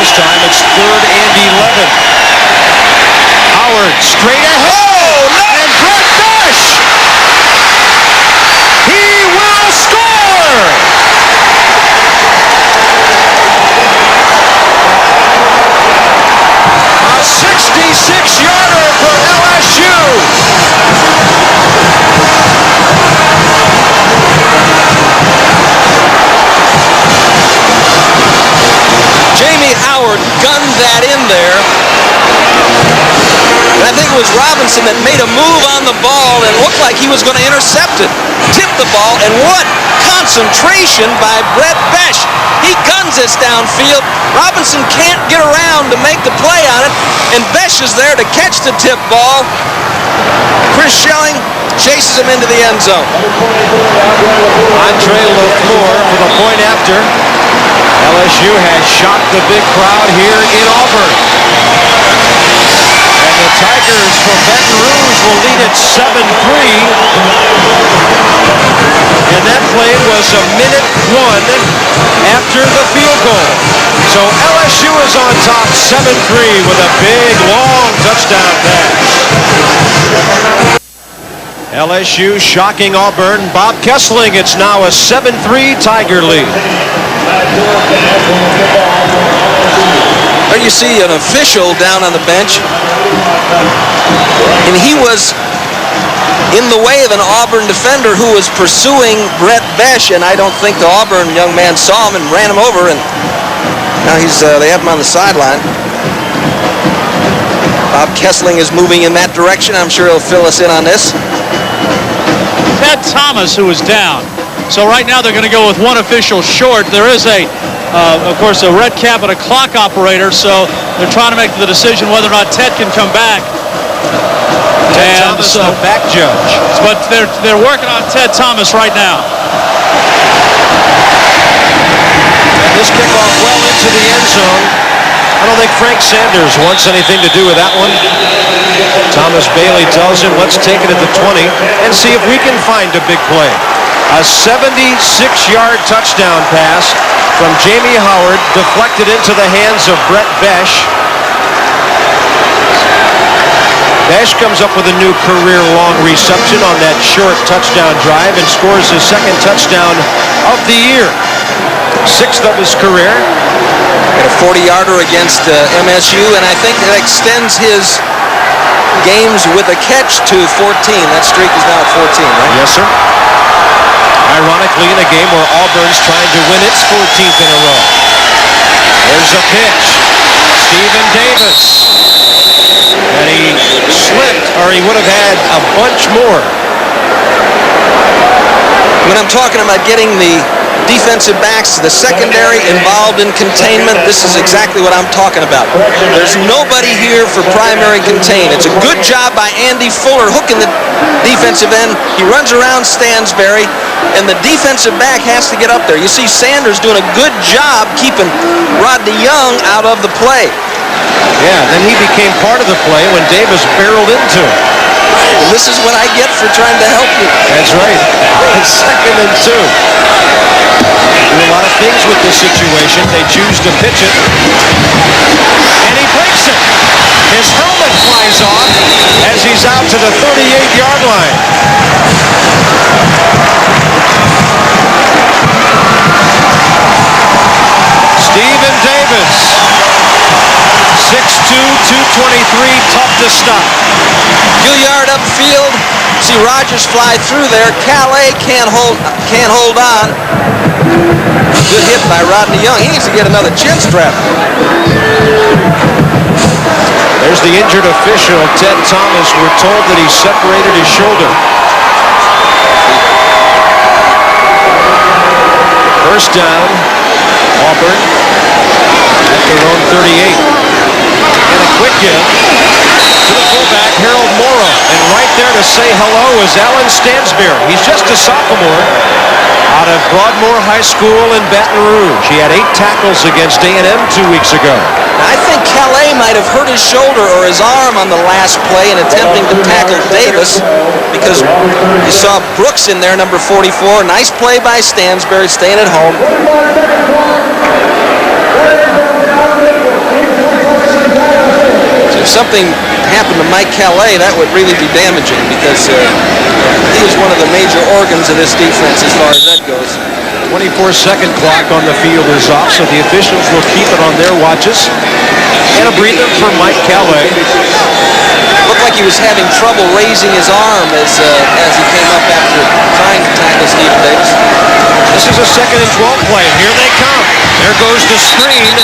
This time it's 3rd and 11. Howard straight ahead. Oh, no! And Brett Bush! He will score! A 66-yarder for LSU! Jamie Howard gunned that in there. And I think it was Robinson that made a move on the ball and looked like he was going to intercept it. Tipped the ball, and what concentration by Brett Besh. He guns this downfield. Robinson can't get around to make the play on it, and Besh is there to catch the tip ball. Chris Schelling chases him into the end zone. Andre LaFleur for the point after. LSU has shocked the big crowd here in Auburn. And the Tigers from Baton Rouge will lead at 7-3. And that play was a minute 1 after the field goal. So LSU is on top 7-3 with a big, long touchdown pass. LSU shocking Auburn. Bob Kessling, it's now a 7-3 Tiger lead. There you see an official down on the bench, and he was in the way of an Auburn defender who was pursuing Brett Besh, and I don't think the Auburn young man saw him and ran him over, and now they have him on the sideline. Bob Kessling is moving in that direction. I'm sure he'll fill us in on this. Ted Thomas, who is down. So right now they're going to go with one official short. There is of course, a red cap and a clock operator, so they're trying to make the decision whether or not Ted can come back. Ted Thomas, the back judge. But they're working on Ted Thomas right now. And this kickoff well into the end zone. I don't think Frank Sanders wants anything to do with that one. Thomas Bailey tells him, let's take it at the 20 and see if we can find a big play. A 76-yard touchdown pass from Jamie Howard, deflected into the hands of Brett Besh. Besh comes up with a new career-long reception on that short touchdown drive and scores his second touchdown of the year. 6th of his career. And a 40-yarder against MSU, and I think that extends his games with a catch to 14. That streak is now at 14, right? Yes, sir. Ironically, in a game where Auburn's trying to win its 14th in a row. There's a pitch. Stephen Davis. And he slipped, or he would have had a bunch more. When I'm talking about getting the defensive backs, the secondary involved in containment, this is exactly what I'm talking about. There's nobody here for primary contain. It's a good job by Andy Fuller hooking the defensive end. He runs around Stansberry, and the defensive back has to get up there. You see Sanders doing a good job keeping Rodney Young out of the play. Yeah, then he became part of the play when Davis barreled into him. And this is what I get for trying to help you. That's right. 2nd and 2. Do a lot of things with this situation. They choose to pitch it. And he breaks it. His helmet flies off as he's out to the 38-yard line. Stephen Davis. 6'2", 223, tough to stop. Gilliard upfield. See Rogers fly through there. Calais can't hold on. Good hit by Rodney Young. He needs to get another chin strap. There's the injured official, Ted Thomas. We're told that he separated his shoulder. First down. Auburn at their own 38. And a quick give to the fullback, Harold Morrow. And right there to say hello is Alan Stansberry. He's just a sophomore out of Broadmoor High School in Baton Rouge. He had 8 tackles against A&M 2 weeks ago. I think Calais might have hurt his shoulder or his arm on the last play in attempting to tackle Davis, because you saw Brooks in there, number 44. Nice play by Stansberry, staying at home. So if something happened to Mike Calais, that would really be damaging, because he was one of the major organs of this defense as far as that goes. 24-second clock on the field is off, so the officials will keep it on their watches. And a breather for Mike Calais. Looked like he was having trouble raising his arm as he came up after trying to tackle Stephen Davis. This is a 2nd and 12 play, and here they come. There goes the screen,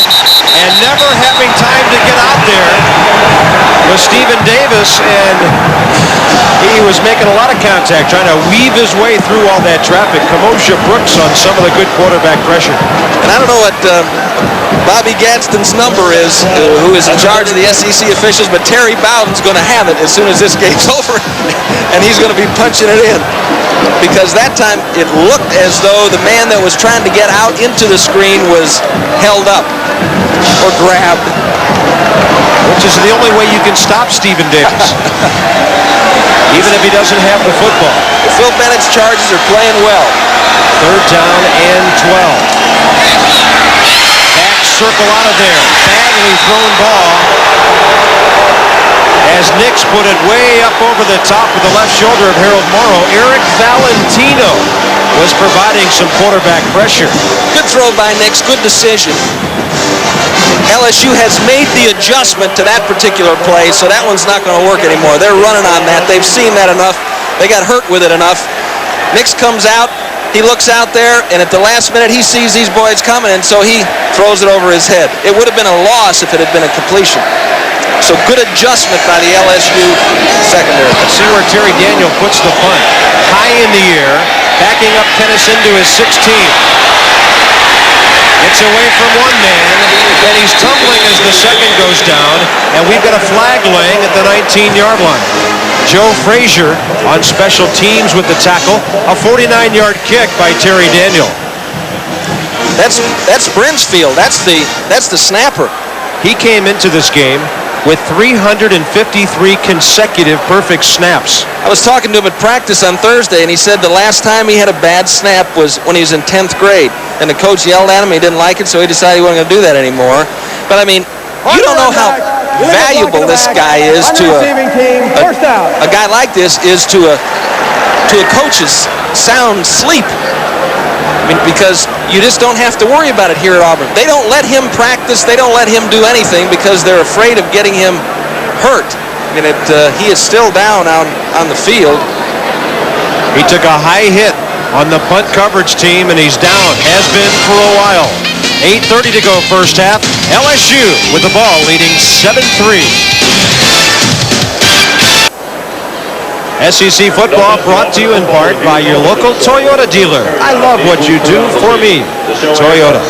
and never having time to get out there was Stephen Davis, and he was making a lot of contact, trying to weave his way through all that traffic. Kamosha Brooks on some of the good quarterback pressure. And I don't know what Bobby Gadsden's number is, who is in charge of the SEC officials, but Terry Bowden's going to have it as soon as this game's over, and he's going to be punching it in. Because that time it looked as though the man that was trying to get out into the screen was held up or grabbed. Which is the only way you can stop Stephen Davis, even if he doesn't have the football. Phil Bennett's Chargers are playing well. 3rd down and 12. Back circle out of there. Badly thrown ball. As Nix put it way up over the top of the left shoulder of Harold Morrow, Eric Valentino was providing some quarterback pressure. Good throw by Nix, good decision. LSU has made the adjustment to that particular play, so that one's not going to work anymore. They're running on that. They've seen that enough. They got hurt with it enough. Nix comes out. He looks out there, and at the last minute, he sees these boys coming, and so he throws it over his head. It would have been a loss if it had been a completion. So good adjustment by the LSU secondary. Let's see where Terry Daniel puts the punt. High in the air, backing up Pettis into his 16. Gets away from one man, and he's tumbling as the second goes down, and we've got a flag laying at the 19-yard line. Joe Frazier on special teams with the tackle. A 49-yard kick by Terry Daniel. That's Brinsfield. That's the snapper. He came into this game with 353 consecutive perfect snaps. I was talking to him at practice on Thursday, and he said the last time he had a bad snap was when he was in 10th grade. And the coach yelled at him. He didn't like it, so he decided he wasn't going to do that anymore. But, I mean, you don't know how valuable this guy is to a guy like this is to a coach's sound sleep. I mean, because you just don't have to worry about it here at Auburn. They don't let him practice. They don't let him do anything because they're afraid of getting him hurt. I mean, he is still down on the field. He took a high hit on the punt coverage team, and he's down. Has been for a while. 8:30 to go first half. LSU with the ball leading 7-3. SEC football brought to you in part by your local Toyota dealer. I love what you do for me, Toyota.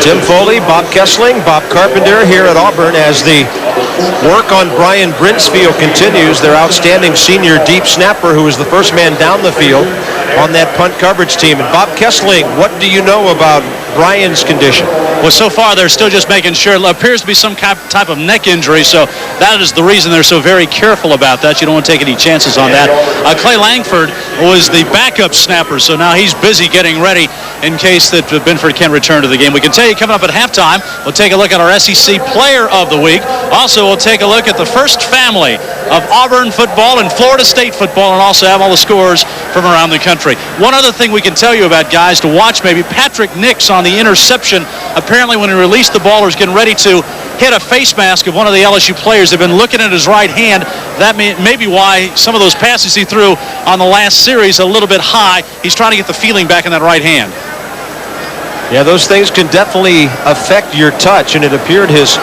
Tim Foley, Bob Kessling, Bob Carpenter here at Auburn as the work on Brian Brinsfield continues, their outstanding senior deep snapper who was the first man down the field on that punt coverage team. And Bob Kessling, what do you know about Brian's condition? Well, so far they're still just making sure. It appears to be some type of neck injury, so that is the reason they're so very careful about that. You don't want to take any chances on that. Clay Langford was the backup snapper, so now he's busy getting ready in case that Benford can't return to the game. We can tell you coming up at halftime, we'll take a look at our SEC Player of the Week. Also, we'll take a look at the first family of Auburn football and Florida State football, and also have all the scores from around the country. One other thing we can tell you about, guys, to watch maybe, Patrick Nix on the interception. Apparently when he released the ball, he was getting ready to hit a face mask of one of the LSU players. They've been looking at his right hand. That may be why some of those passes he threw on the last series a little bit high. He's trying to get the feeling back in that right hand. Yeah, those things can definitely affect your touch, and it appeared his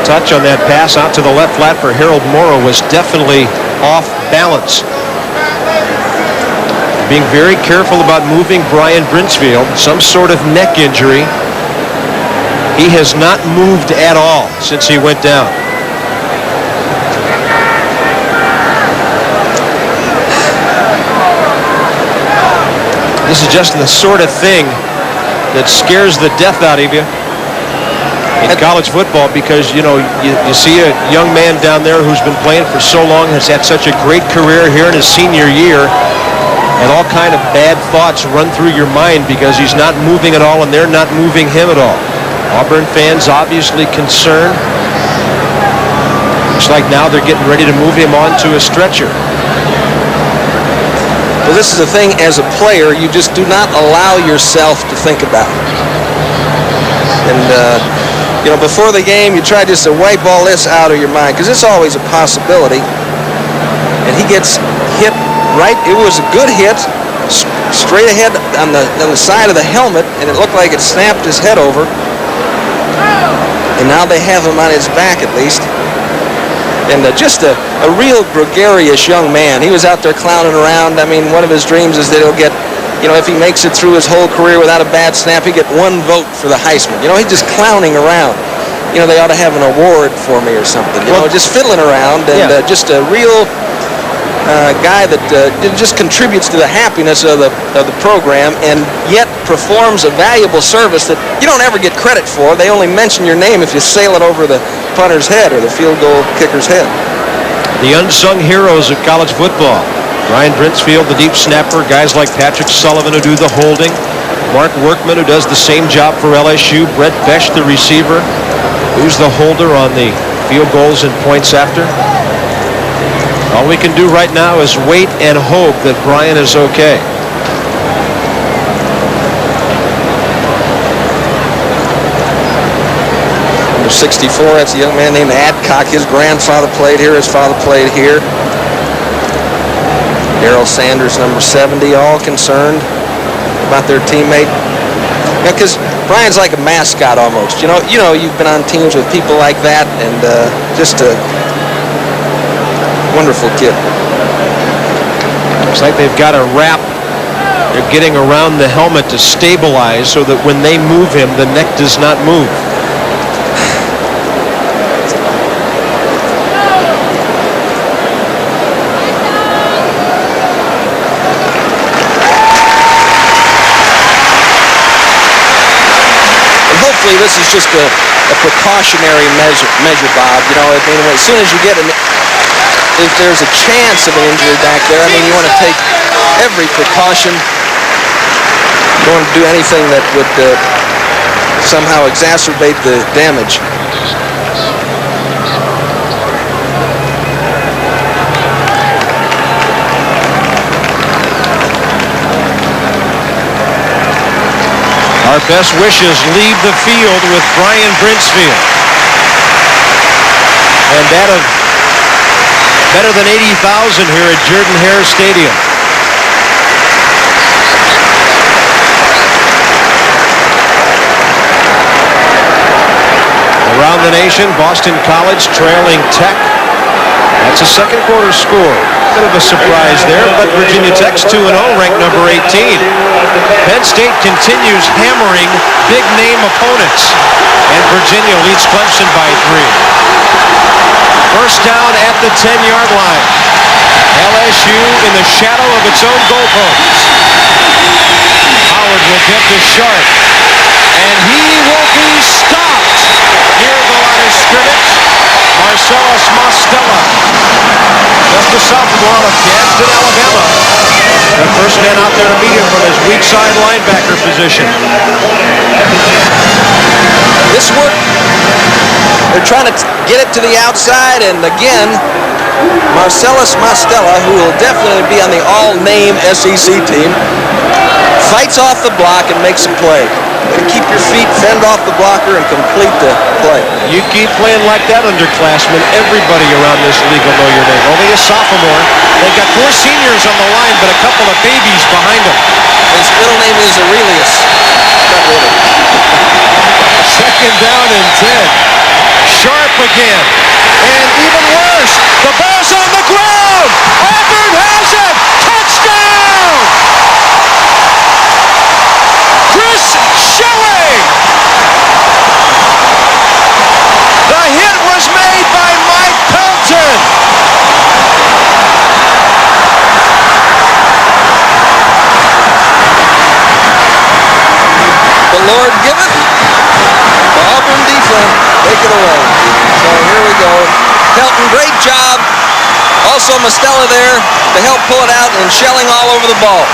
touch on that pass out to the left flat for Harold Morrow was definitely off balance. being very careful about moving Brian Brinsfield, some sort of neck injury. He has not moved at all since he went down. This is just the sort of thing that scares the death out of you in college football, because you see a young man down there who's been playing for so long, has had such a great career here in his senior year, and all kind of bad thoughts run through your mind because he's not moving at all and they're not moving him at all. Auburn fans obviously concerned. Looks like now they're getting ready to move him onto a stretcher. Well, this is the thing, as a player, you just do not allow yourself to think about it. And, before the game, you try just to wipe all this out of your mind, because it's always a possibility. And he gets hit right. It was a good hit, straight ahead on the side of the helmet, and it looked like it snapped his head over. And now they have him on his back, at least. And just a real gregarious young man. He was out there clowning around. I mean, one of his dreams is that he'll get, if he makes it through his whole career without a bad snap, he'll get 1 vote for the Heisman. He's just clowning around. They ought to have an award for me or something. Just fiddling around, and just a real guy that just contributes to the happiness of the program, and yet performs a valuable service that you don't ever get credit for. They only mention your name if you sail it over the punter's head or the field goal kicker's head. The unsung heroes of college football. Brian Brinsfield, the deep snapper. Guys like Patrick Sullivan who do the holding. Mark Workman, who does the same job for LSU. Brett Besch, the receiver, who's the holder on the field goals and points after. All we can do right now is wait and hope that Brian is okay. Number 64, that's a young man named Adcock. His grandfather played here. His father played here. Darrell Sanders, number 70, all concerned about their teammate. Because Brian's like a mascot almost. You've been on teams with people like that, and just a wonderful kid. Looks like they've got a wrap. They're getting around the helmet to stabilize so that when they move him, the neck does not move. Hopefully this is just a precautionary measure, Bob. As soon as you get if there's a chance of an injury back there, you want to take every precaution. You don't want to do anything that would somehow exacerbate the damage. Our best wishes leave the field with Brian Brinsfield. And that of better than 80,000 here at Jordan-Hare Stadium. Around the nation, Boston College trailing Tech. That's a second quarter score. Bit of a surprise there, but Virginia Tech's 2-0, ranked number 18. Penn State continues hammering big-name opponents, and Virginia leads Clemson by 3. First down at the 10-yard line. LSU in the shadow of its own goalposts. Howard will get to Sharp, and he will be stopped near the line of scrimmage. Marcellus Mostella, just a sophomore out of Gadsden, Alabama. The first man out there to meet him from his weak side linebacker position. This work, they're trying to get it to the outside, and again, Marcellus Mostella, who will definitely be on the all-name SEC team, fights off the block and makes a play. And keep your feet, fend off the blocker, and complete the play. You keep playing like that, underclassmen. Everybody around this league will know your name. Only a sophomore. They've got 4 seniors on the line, but a couple of babies behind them. His middle name is Aurelius. Not really. Second down and 10. Sharp again. And even worse, the ball's on the ground. Auburn has it. Touchdown! Lord giveth, the Auburn defense take it away. So here we go. Pelton, great job. Also Mostella there to help pull it out, and Schelling all over the ball.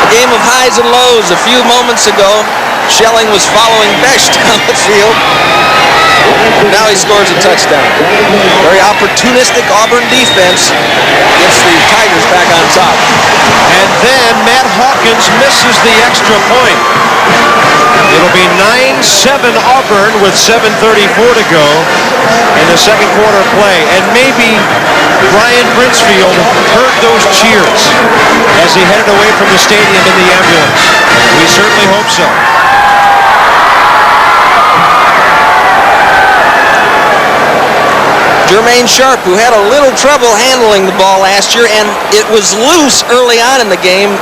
A game of highs and lows. A few moments ago, Schelling was following Besh down the field. Now he scores a touchdown. Very opportunistic Auburn defense gets the Tigers back on top. And then Matt Hawkins misses the extra point. It'll be 9-7 Auburn with 7:34 to go in the second quarter play. And maybe Brian Brinsfield heard those cheers as he headed away from the stadium in the ambulance. We certainly hope so. Jermaine Sharp, who had a little trouble handling the ball last year, and it was loose early on in the game.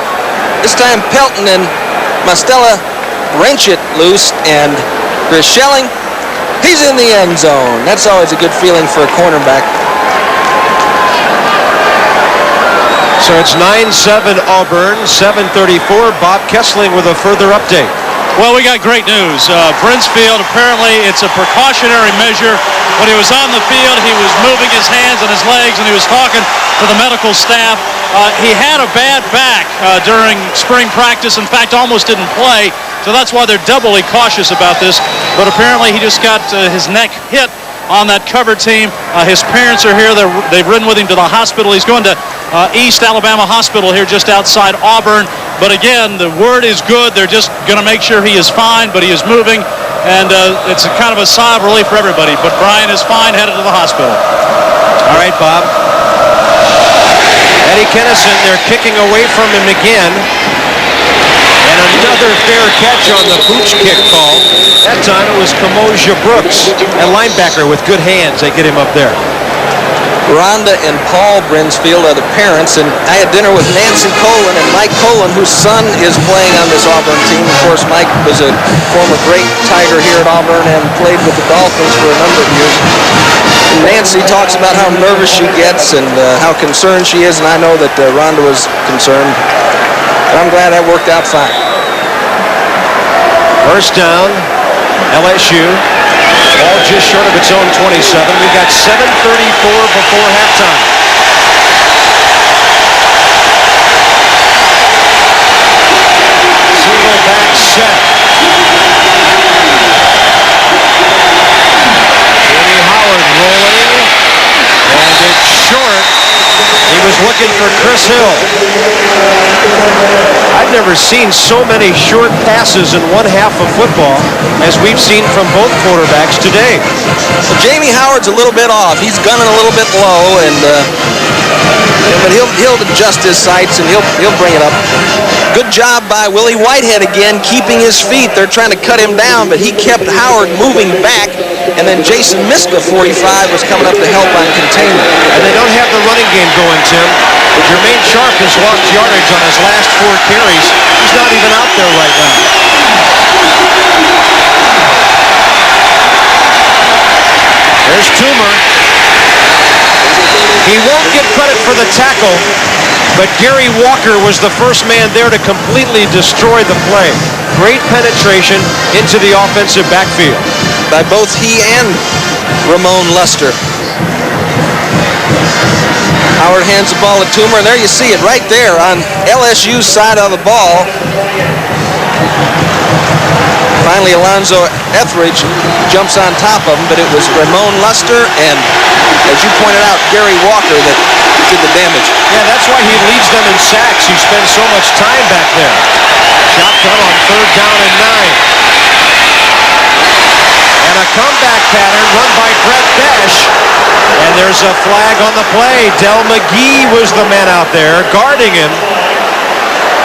This time Pelton and Mostella wrench it loose, and Chris Schelling, he's in the end zone. That's always a good feeling for a cornerback. So it's 9-7 Auburn, 7:34. Bob Kessling with a further update. Well, we got great news. Brinsfield, apparently it's a precautionary measure. When he was on the field, he was moving his hands and his legs, and he was talking to the medical staff. He had a bad back during spring practice. In fact, almost didn't play. So that's why they're doubly cautious about this. But apparently he just got his neck hit on that cover team. His parents are here. They've ridden with him to the hospital. He's going to East Alabama Hospital here just outside Auburn. But again, the word is good. They're just going to make sure he is fine, but he is moving. And it's a kind of a sigh of relief for everybody. But Brian is fine, headed to the hospital. All right, Bob. Eddie Kennison, they're kicking away from him again. And another fair catch on the pooch kick call. That time it was Kamoja Brooks, a linebacker with good hands. They get him up there. Rhonda and Paul Brinsfield are the parents, and I had dinner with Nancy Colon and Mike Colon, whose son is playing on this Auburn team. Of course, Mike was a former great Tiger here at Auburn and played with the Dolphins for a number of years. And Nancy talks about how nervous she gets and how concerned she is, and I know that Rhonda was concerned. But I'm glad that worked out fine. First down, LSU. Ball just short of its own 27. We've got 7:34 before halftime. Single back set. Jamie Howard rolling. And it's short. He was looking for Chris Hill. I've never seen so many short passes in one half of football as we've seen from both quarterbacks today. Well, Jamie Howard's a little bit off. He's gunning a little bit low, and but he'll adjust his sights and he'll bring it up. Good job by Willie Whitehead again, keeping his feet. They're trying to cut him down, but he kept Howard moving back. And then Jason Miska, 45, was coming up to help on containment. And they don't have the running game going, Tim. Jermaine Sharp has lost yardage on his last 4 carries. He's not even out there right now. There's Toomer. He won't get credit for the tackle, but Gary Walker was the first man there to completely destroy the play. Great penetration into the offensive backfield. By both he and Ramon Luster. Howard hands the ball to Toomer, and there you see it right there on LSU's side of the ball. Finally, Alonzo Etheridge jumps on top of him, but it was Ramon Luster and, as you pointed out, Gary Walker that did the damage. Yeah, that's why he leads them in sacks. He spends so much time back there. Shotgun on 3rd down and 9. And a comeback pattern run by Brett Besh. And there's a flag on the play. Del McGee was the man out there guarding him.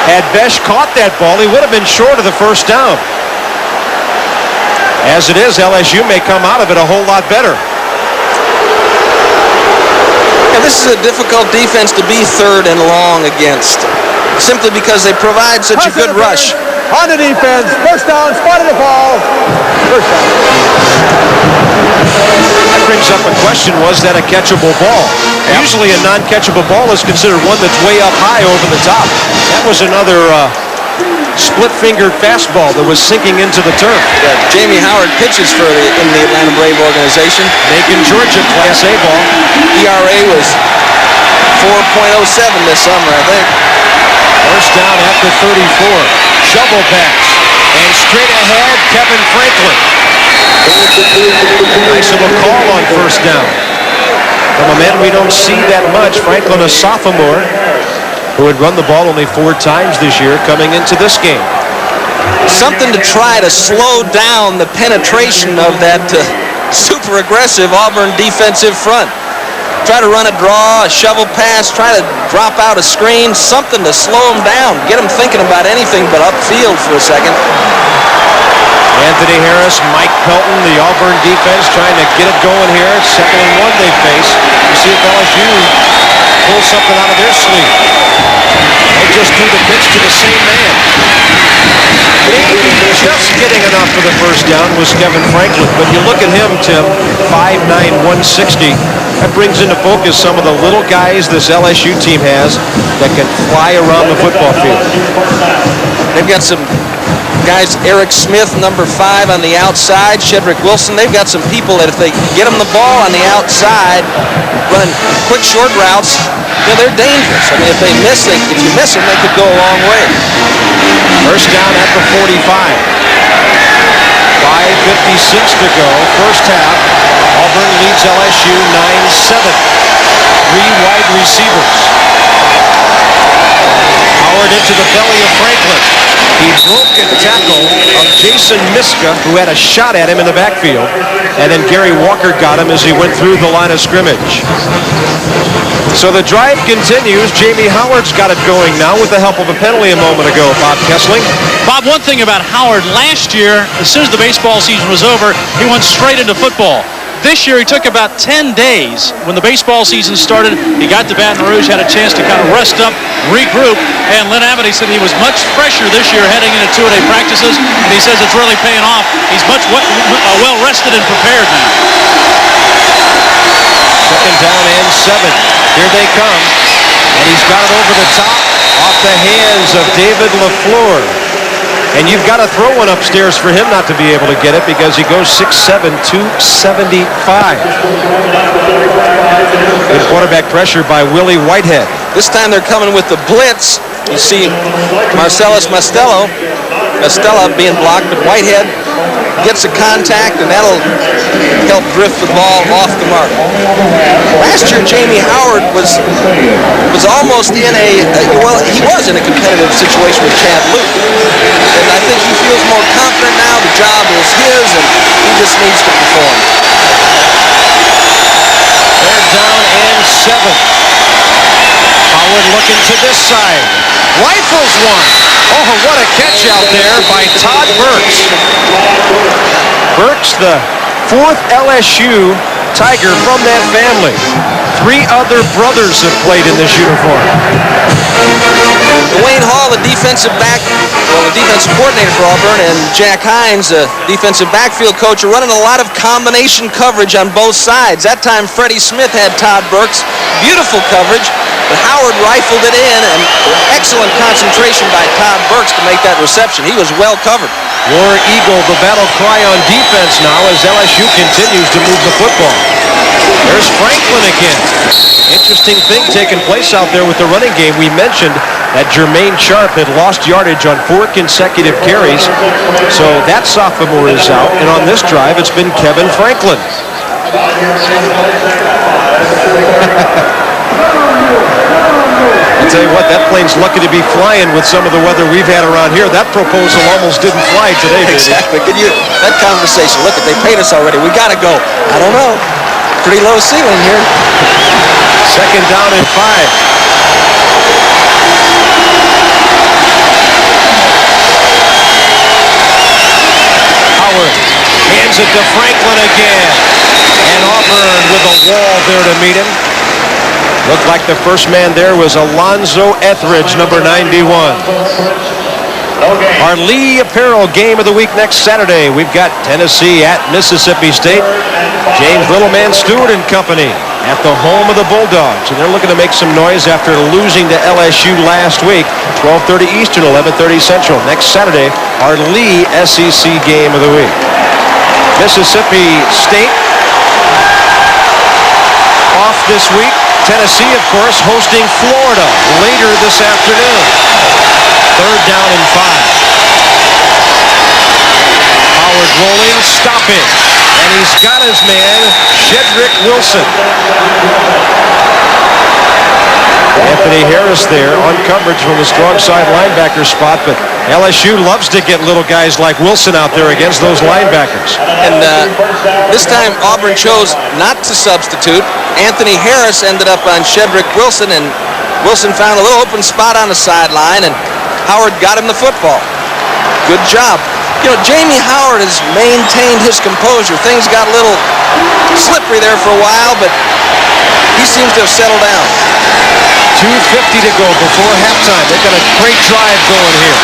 Had Besh caught that ball, he would have been short of the first down. As it is, LSU may come out of it a whole lot better. Yeah, this is a difficult defense to be 3rd and long against, simply because they provide such a good rush. On the defense, first down, spotted the ball. First down. brings up a question, was that a catchable ball? Usually a non-catchable ball is considered one that's way up high over the top. That was another split-fingered fastball that was sinking into the turf. Yeah, Jamie Howard pitches in the Atlanta Brave organization. Macon, Georgia, Class A ball. ERA was 4.07 this summer, I think. First down after 34. Shovel pass. And straight ahead, Kevin Franklin. Nice little call on first down. From a man we don't see that much, Franklin, a sophomore, who had run the ball only 4 times this year coming into this game. Something to try to slow down the penetration of that super aggressive Auburn defensive front. Try to run a draw, a shovel pass, try to drop out a screen, something to slow them down, get them thinking about anything but upfield for a second. Anthony Harris, Mike Pelton, the Auburn defense trying to get it going here. 2nd and 1 they face. You see if LSU pulls something out of their sleeve. They just threw the pitch to the same man. Maybe just getting enough for the first down was Kevin Franklin. But you look at him, Tim, 5'9", 160. That brings into focus some of the little guys this LSU team has that can fly around the football field. They've got some guys, Eric Smith, number 5 on the outside, Shedrick Wilson. They've got some people that if they get them the ball on the outside, running quick short routes, they're dangerous. I mean, if you miss them, they could go a long way. First down at the 45. 5:56 to go, first half. Auburn leads LSU 9-7. 3 wide receivers. Howard into the belly of Franklin. He broke a tackle of Jason Miska, who had a shot at him in the backfield. And then Gary Walker got him as he went through the line of scrimmage. So the drive continues. Jamie Howard's got it going now with the help of a penalty a moment ago, Bob Kessling. Bob, one thing about Howard, last year, as soon as the baseball season was over, he went straight into football. This year, he took about 10 days when the baseball season started. He got to Baton Rouge, had a chance to kind of rest up, regroup, and Lynn Amity said he was much fresher this year heading into 2-a-day practices, and he says it's really paying off. He's much well-rested and prepared now. 2nd down and 7. Here they come, and he's got it over the top, off the hands of David LaFleur. And you've got to throw one upstairs for him not to be able to get it because he goes 6'7", 275. Good quarterback pressure by Willie Whitehead. This time they're coming with the blitz. You see Marcellus Mastella being blocked, but Whitehead gets a contact, and that'll help drift the ball off the mark. Last year, Jamie Howard was almost in he was in a competitive situation with Chad Luke. And I think he feels more confident now. The job is his, and he just needs to perform. 3rd down and 7. Howard looking to this side. Rifles one. Oh, what a catch out there by Todd Burks. Burks, the 4th LSU Tiger from that family. 3 other brothers have played in this uniform. Dwayne Hall, the defensive coordinator for Auburn, and Jack Hines, the defensive backfield coach, are running a lot of combination coverage on both sides. That time, Freddie Smith had Todd Burks. Beautiful coverage, but Howard rifled it in, and excellent concentration by Todd Burks to make that reception. He was well covered. War Eagle, the battle cry on defense now as LSU continues to move the football. There's Franklin again. Interesting thing taking place out there with the running game. We mentioned that Jermaine Sharp had lost yardage on 4 consecutive carries. So that sophomore is out. And on this drive, it's been Kevin Franklin. I'll tell you what, that plane's lucky to be flying with some of the weather we've had around here. That proposal almost didn't fly today, baby. Exactly. That conversation, look, they paid us already. We got to go. I don't know. Pretty low ceiling here. 2nd down and 5. Howard hands it to Franklin again. And Auburn with a wall there to meet him. Looked like the first man there was Alonzo Etheridge, number 91. Our Lee Apparel game of the week next Saturday. We've got Tennessee at Mississippi State. James Littleman Stewart and company at the home of the Bulldogs. And they're looking to make some noise after losing to LSU last week. 12:30 Eastern, 11:30 Central. Next Saturday, our Lee SEC game of the week. Mississippi State off this week. Tennessee, of course, hosting Florida later this afternoon. 3rd down and 5. Howard rolling, stopping. And he's got his man, Shedrick Wilson. Anthony Harris there on coverage from the strong side linebacker spot, but LSU loves to get little guys like Wilson out there against those linebackers. And this time Auburn chose not to substitute. Anthony Harris ended up on Shedrick Wilson, and Wilson found a little open spot on the sideline, and Howard got him the football. Good job. You know, Jamie Howard has maintained his composure. Things got a little slippery there for a while, but he seems to have settled down. 2:50 to go before halftime. They've got a great drive going here.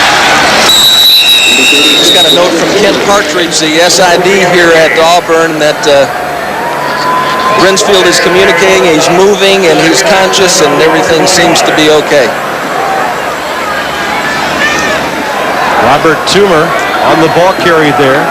Just got a note from Ken Partridge, the SID here at Auburn, that Brinsfield is communicating, he's moving, and he's conscious, and everything seems to be okay. Robert Toomer on the ball carry there,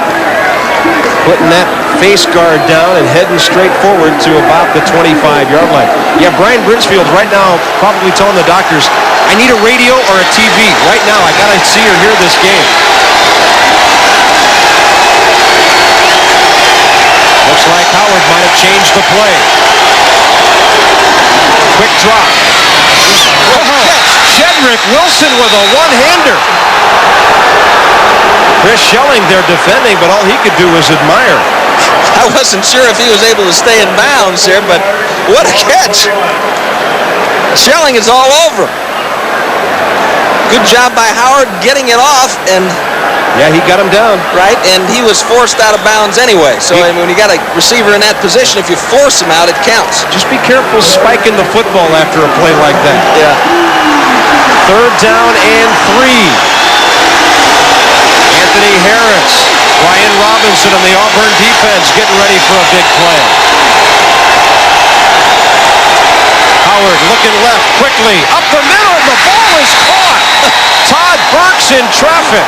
putting that face guard down and heading straight forward to about the 25-yard line. Yeah, Brian Brinsfield right now probably telling the doctors, I need a radio or a TV. Right now, I got to see or hear this game. Looks like Howard might have changed the play. Quick drop. Shedrick Wilson with a one-hander. Chris Schelling there defending, but all he could do was admire. I wasn't sure if he was able to stay in bounds there, but what a catch. Schelling is all over him. Good job by Howard getting it off, and yeah, he got him down. Right, and he was forced out of bounds anyway. So I mean, when you got a receiver in that position, if you force him out, it counts. Just be careful spiking the football after a play like that. Yeah. 3rd down and 3. Anthony Harris, Ryan Robinson and the Auburn defense getting ready for a big play. Howard looking left quickly, up the middle, the ball is caught. Todd Burks in traffic.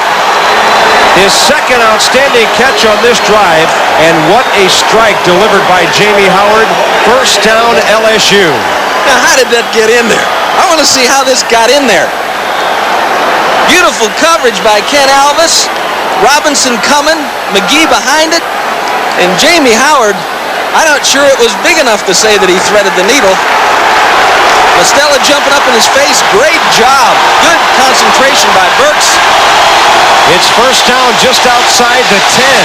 His second outstanding catch on this drive, and what a strike delivered by Jamie Howard. 1st down LSU. Now how did that get in there? I want to see how this got in there. Beautiful coverage by Ken Alvis. Robinson coming, McGee behind it, and Jamie Howard, I'm not sure it was big enough to say that he threaded the needle. Mostella jumping up in his face, great job. Good concentration by Burks. It's 1st down just outside the 10.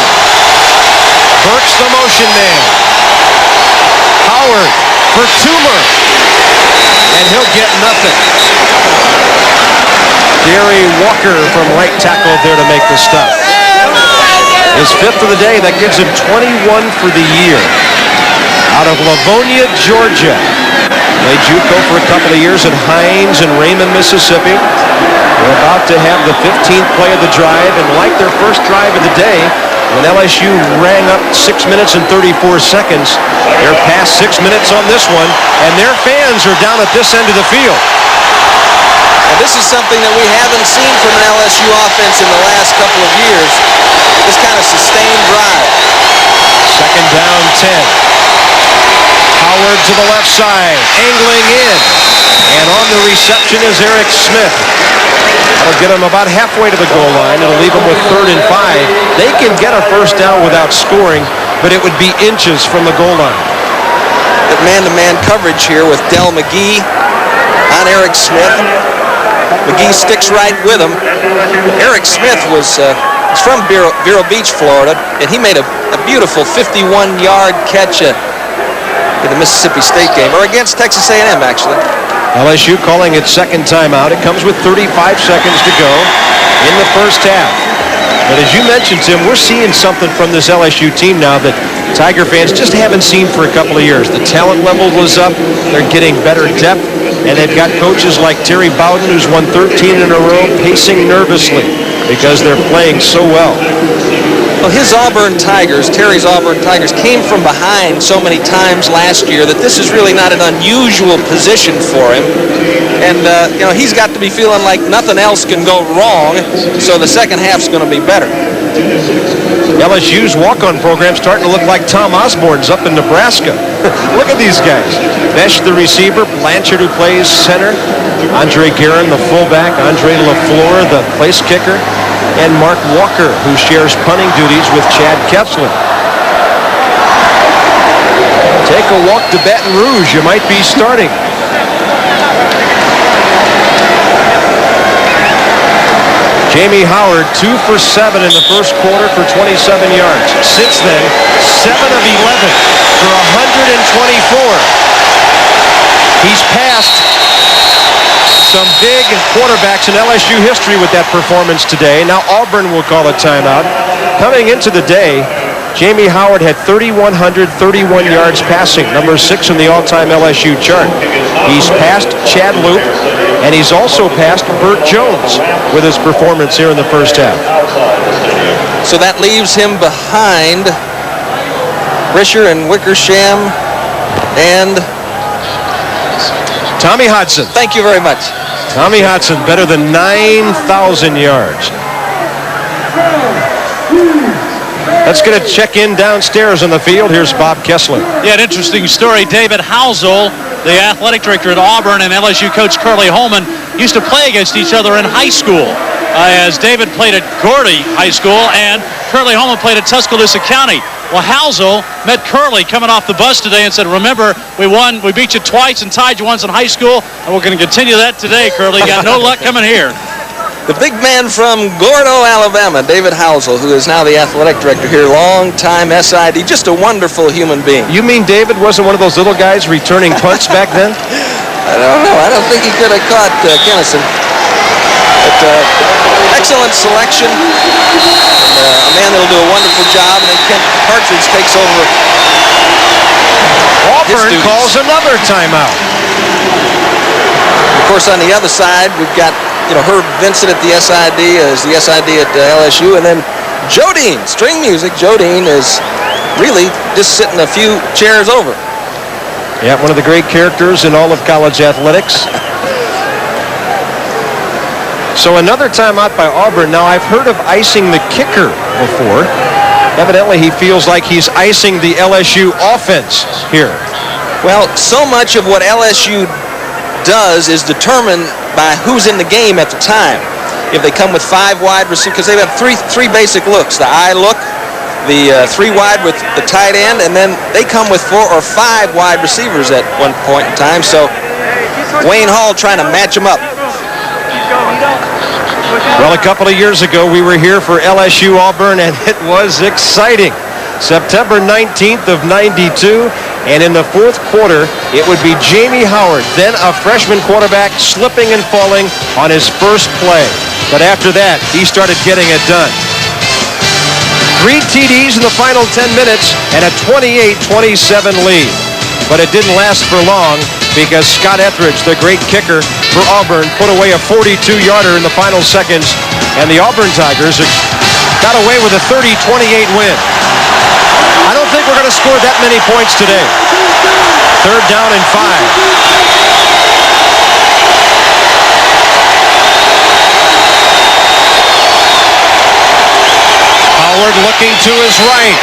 Burks the motion man. Howard for Toomer, and he'll get nothing. Gary Walker from right tackle there to make the stop. His 5th of the day. That gives him 21 for the year. Out of Livonia, Georgia. Played JUCO for a couple of years at Hines and Raymond, Mississippi. They're about to have the 15th play of the drive, and like their first drive of the day, when LSU rang up 6 minutes and 34 seconds, they're past 6 minutes on this one, and their fans are down at this end of the field. And this is something that we haven't seen from an LSU offense in the last couple of years. This kind of sustained drive. 2nd down, 10. Howard to the left side, angling in. And on the reception is Eric Smith. That'll get him about halfway to the goal line. It'll leave him with 3rd and 5. They can get a 1st down without scoring, but it would be inches from the goal line. That man-to-man coverage here with Del McGee on Eric Smith. McGee sticks right with him. Eric Smith was he's from Vero Beach, Florida, and he made a beautiful 51-yard catch in the Mississippi State game, or against Texas A&M, actually. LSU calling its 2nd timeout. It comes with 35 seconds to go in the 1st half. But as you mentioned, Tim, we're seeing something from this LSU team now that Tiger fans just haven't seen for a couple of years. The talent level was up. They're getting better depth. And they've got coaches like Terry Bowden, who's won 13 in a row, pacing nervously. because they're playing so well. Well, his Auburn Tigers, Terry's Auburn Tigers, came from behind so many times last year that this is really not an unusual position for him. And, he's got to be feeling like nothing else can go wrong, so the second half's going to be better. LSU's walk-on program starting to look like Tom Osborne's up in Nebraska. Look at these guys. Besh, the receiver, Blanchard, who plays center, Andre Guerin, the fullback, Andre LaFleur, the place kicker, and Mark Walker, who shares punting duties with Chad Kessler. Take a walk to Baton Rouge. You might be starting. Jamie Howard, 2 for 7 in the first quarter for 27 yards. Since then, 7 of 11 for 124. He's passed some big quarterbacks in LSU history with that performance today. Now Auburn will call a timeout. Coming into the day, Jamie Howard had 3,131 yards passing, number 6 in the all-time LSU chart. He's passed Chad Loop, and he's also passed Burt Jones with his performance here in the first half. So that leaves him behind Risher and Wickersham and Tommy Hodson. Thank you very much. Tommy Hodson, better than 9,000 yards. Let's get a check-in downstairs on the field. Here's Bob Kessler. Yeah, an interesting story. David Housel, the athletic director at Auburn, and LSU coach Curly Holman used to play against each other in high school. As David played at Gordy High School and Curly Holman played at Tuscaloosa County. Well, Housel met Curly coming off the bus today and said, remember, we beat you twice and tied you once in high school, and we're going to continue that today, Curly. You got no luck coming here. The big man from Gordo, Alabama, David Housel, who is now the athletic director here, long-time SID, just a wonderful human being. You mean David wasn't one of those little guys returning punts back then? I don't know. I don't think he could have caught Kennison. But excellent selection. And, a man that will do a wonderful job, and then Kent Partridge takes over. Auburn calls another timeout. Of course, on the other side, we've got Herb Vincent at the SID as the SID at LSU, and then Joe Dean, string music. Joe Dean is really just sitting a few chairs over. Yeah, one of the great characters in all of college athletics. So another timeout by Auburn. Now, I've heard of icing the kicker before. Evidently, he feels like he's icing the LSU offense here. Well, so much of what LSU does is determined by who's in the game at the time. If they come with 5 wide receivers, because they have three basic looks: the eye look, the 3 wide with the tight end, and then they come with 4 or 5 wide receivers at one point in time. So Wayne Hall trying to match them up. Well, a couple of years ago, we were here for LSU Auburn, and it was exciting. September 19th of '92, and in the fourth quarter, it would be Jamie Howard, then a freshman quarterback, slipping and falling on his first play. But after that, he started getting it done. 3 TDs in the final 10 minutes and a 28-27 lead. But it didn't last for long because Scott Etheridge, the great kicker for Auburn, put away a 42-yarder in the final seconds, and the Auburn Tigers got away with a 30-28 win. I don't think we're going to score that many points today. 3rd down and 5. Howard looking to his right.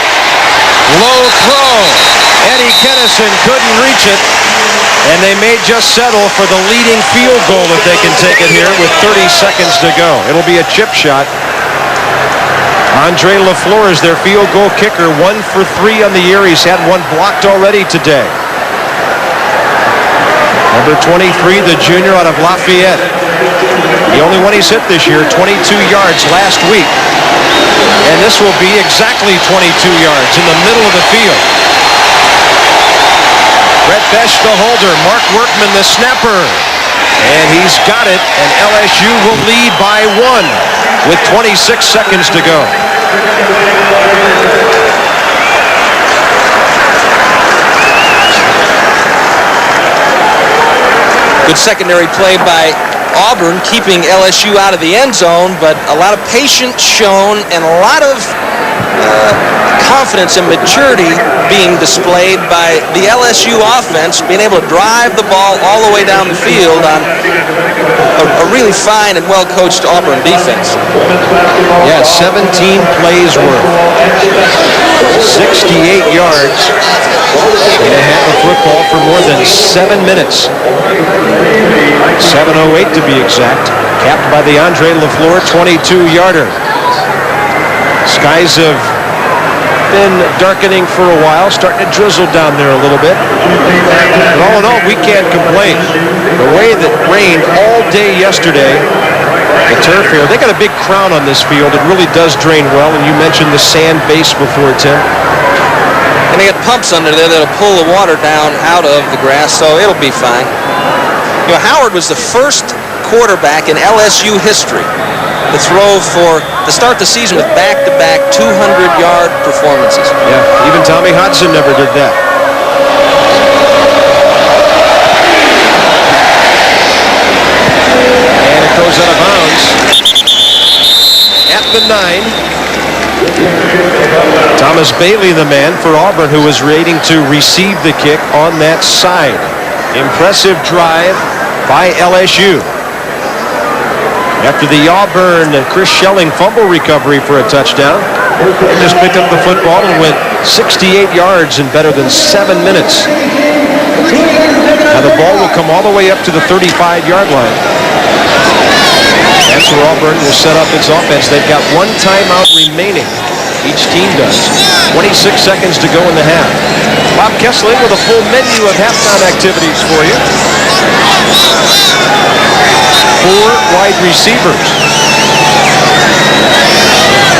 Low throw. Eddie Kennison couldn't reach it, and they may just settle for the leading field goal if they can take it here with 30 seconds to go. It'll be a chip shot. Andre LaFleur is their field goal kicker, 1 for 3 on the year. He's had 1 blocked already today. Number 23, the junior out of Lafayette. The only one he's hit this year, 22 yards last week. And this will be exactly 22 yards in the middle of the field. Brett Besh, the holder. Mark Workman, the snapper. And he's got it, and LSU will lead by 1 with 26 seconds to go. Good secondary play by Auburn, keeping LSU out of the end zone, but a lot of patience shown and a lot of confidence and maturity being displayed by the LSU offense, being able to drive the ball all the way down the field on a really fine and well-coached Auburn defense. Yeah, 17 plays worth, 68 yards, and a half of football for more than 7 minutes. 7:08 to be exact, capped by the Andre LaFleur 22-yarder. Skies have been darkening for a while, starting to drizzle down there a little bit. But all in all, we can't complain. The way that rained all day yesterday, the turf here, they got a big crown on this field. It really does drain well, and you mentioned the sand base before, Tim. And they got pumps under there that'll pull the water down out of the grass, so it'll be fine. You know, Howard was the first quarterback in LSU history to start the season with back-to-back 200-yard performances. Yeah, even Tommy Hodson never did that. And it goes out of bounds at the 9. Thomas Bailey, the man for Auburn, who was waiting to receive the kick on that side. Impressive drive by LSU. After the Auburn and Chris Schelling fumble recovery for a touchdown, they just picked up the football and went 68 yards in better than 7 minutes. Now the ball will come all the way up to the 35-yard line. That's where Auburn will set up its offense. They've got one timeout remaining. Each team does. 26 seconds to go in the half. Bob Kessling with a full menu of halftime activities for you. 4 wide receivers.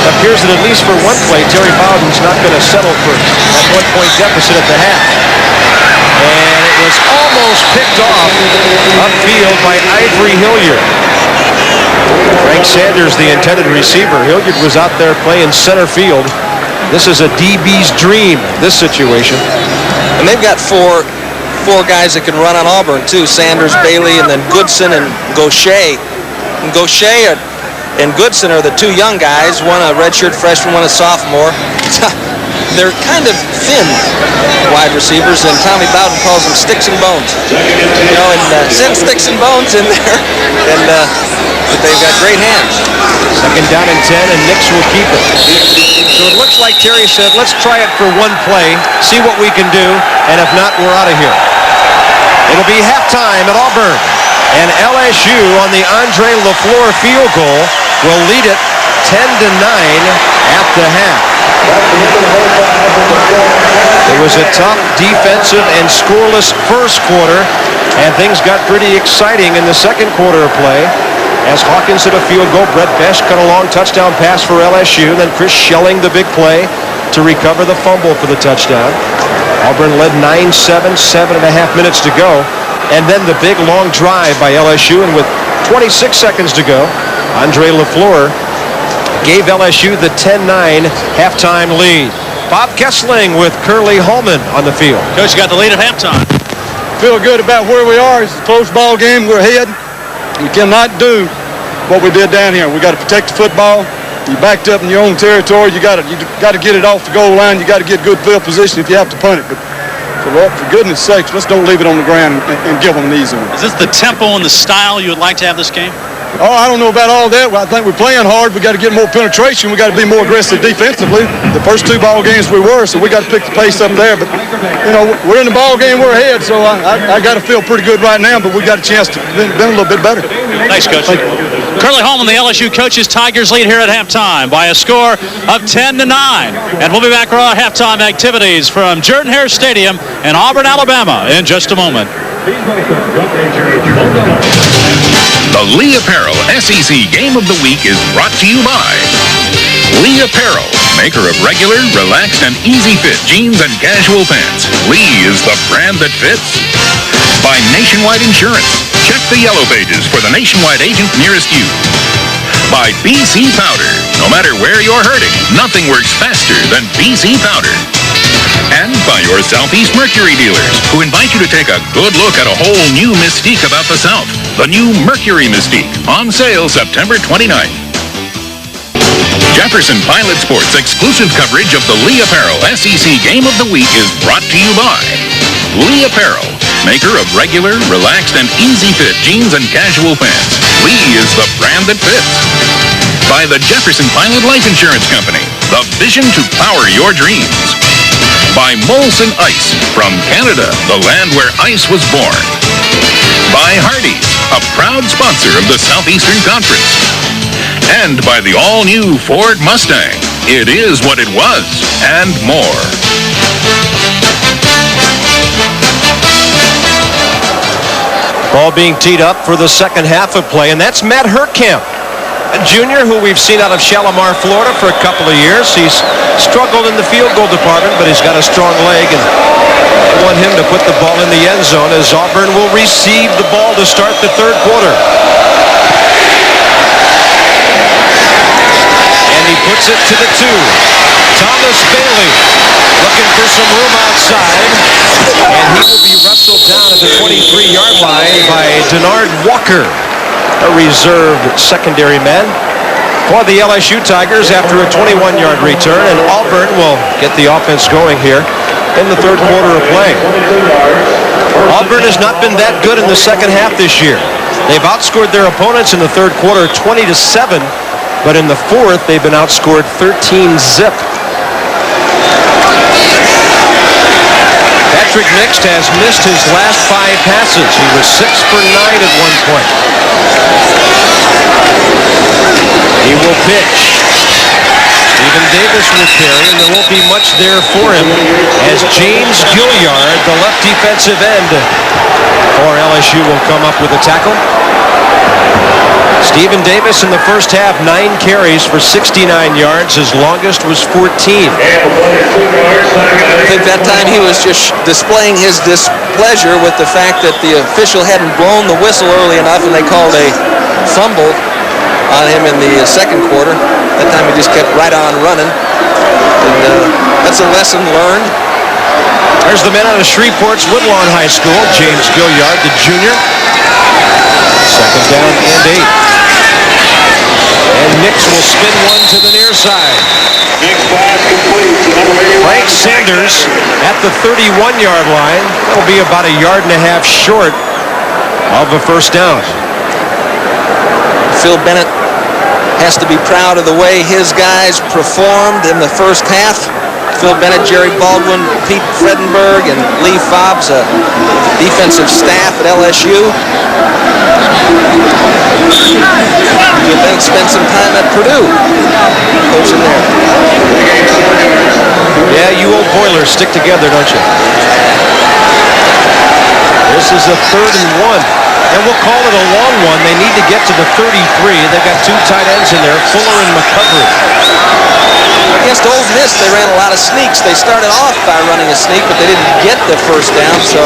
It appears that at least for one play, Terry Bowden's not going to settle for that 1-point deficit at the half. And it was almost picked off upfield by Ivory Hilliard. Frank Sanders, the intended receiver. Hilliard was out there playing center field. This is a DB's dream, this situation. And they've got four guys that can run on Auburn, too. Sanders, Bailey, and then Goodson and Gaucher. And Gaucher and Goodson are the 2 young guys, one a redshirt freshman, one a sophomore. They're kind of thin wide receivers, and Tommy Bowden calls them sticks and bones. You know, and send sticks and bones in there, and but they've got great hands. Second down and 10, and Nix will keep it. So it looks like Terry said, let's try it for one play, see what we can do, and if not, we're out of here. It'll be halftime at Auburn, and LSU on the Andre LaFleur field goal will lead it 10-9 at the half. It was a tough defensive and scoreless first quarter, and things got pretty exciting in the second quarter of play. As Hawkins hit a field goal, Brett Besch cut a long touchdown pass for LSU, then Chris Schelling the big play to recover the fumble for the touchdown. Auburn led 9-7, 7.5 minutes to go, and then the big long drive by LSU, and with 26 seconds to go, Andre LaFleur gave LSU the 10-9 halftime lead. Bob Kessling with Curly Holman on the field. Coach, you got the lead at halftime. Feel good about where we are. It's a close ball game. We're ahead. We cannot do what we did down here. We got to protect the football. You backed up in your own territory. You got to get it off the goal line. You got to get good field position if you have to punt it. But for goodness sakes, let's don't leave it on the ground and give them an easy one. Is this the tempo and the style you would like to have this game? Oh, I don't know about all that. Well, I think we're playing hard. We got to get more penetration. We got to be more aggressive defensively. The first 2 ball games we were, so we got to pick the pace up there. But, you know, we're in the ball game. We're ahead, so I got to feel pretty good right now, but we got a chance to be a little bit better. Thanks, Coach. Curly Holman, the LSU coaches, Tigers lead here at halftime by a score of 10-9. And we'll be back for our halftime activities from Jordan-Hare Stadium in Auburn, Alabama in just a moment. The Lee Apparel SEC Game of the Week is brought to you by Lee Apparel, maker of regular, relaxed, and easy-fit jeans and casual pants. Lee is the brand that fits. By Nationwide Insurance. Check the yellow pages for the nationwide agent nearest you. By BC Powder. No matter where you're hurting, nothing works faster than BC Powder. And by your Southeast Mercury dealers, who invite you to take a good look at a whole new mystique about the South. the new Mercury Mystique, on sale September 29th. Jefferson Pilot Sports exclusive coverage of the Lee Apparel SEC Game of the Week is brought to you by Lee Apparel, maker of regular, relaxed, and easy-fit jeans and casual pants. Lee is the brand that fits. By the Jefferson Pilot Life Insurance Company, the vision to power your dreams. By Molson Ice, from Canada, the land where ice was born. By Hardee's, a proud sponsor of the Southeastern Conference. And by the all-new Ford Mustang. It is what it was, and more. Ball being teed up for the second half of play, and that's Matt Herkamp, a junior who we've seen out of Shalimar, Florida for a couple of years. He's struggled in the field goal department, but he's got a strong leg, and I want him to put the ball in the end zone as Auburn will receive the ball to start the third quarter. And he puts it to the 2. Thomas Bailey looking for some room outside, and he will be wrestled down at the 23-yard line by Denard Walker, a reserved secondary man for the LSU Tigers after a 21-yard return, and Auburn will get the offense going here in the third quarter of play. Auburn has not been that good in the second half this year. They've outscored their opponents in the third quarter 20-7, but in the fourth they've been outscored 13-zip. Patrick Mix has missed his last 5 passes. He was 6 for 9 at one point. He will pitch. Stephen Davis will carry, and there won't be much there for him as James Gilliard, the left defensive end for LSU, will come up with a tackle. Stephen Davis in the first half, 9 carries for 69 yards. His longest was 14. I think that time he was just displaying his displeasure with the fact that the official hadn't blown the whistle early enough, and they called a fumble on him in the second quarter. That time he just kept right on running. And that's a lesson learned. There's the man out of Shreveport's Woodlawn High School, James Gilliard, the junior. Second down and 8. And Nix will spin one to the near side. Frank Sanders at the 31-yard line. That'll be about 1.5 yards short of a first down. Phil Bennett has to be proud of the way his guys performed in the first half. Phil Bennett, Jerry Baldwin, Pete Fredenberg, and Lee Fobbs, defensive staff at LSU. Phil Bennett spent some time at Purdue, coaching there. Yeah, you old Boilers stick together, don't you? This is a 3rd and 1. And we'll call it a long one. They need to get to the 33. They've got 2 tight ends in there, Fuller and McCovery. Against Ole Miss, they ran a lot of sneaks. They started off by running a sneak, but they didn't get the first down, so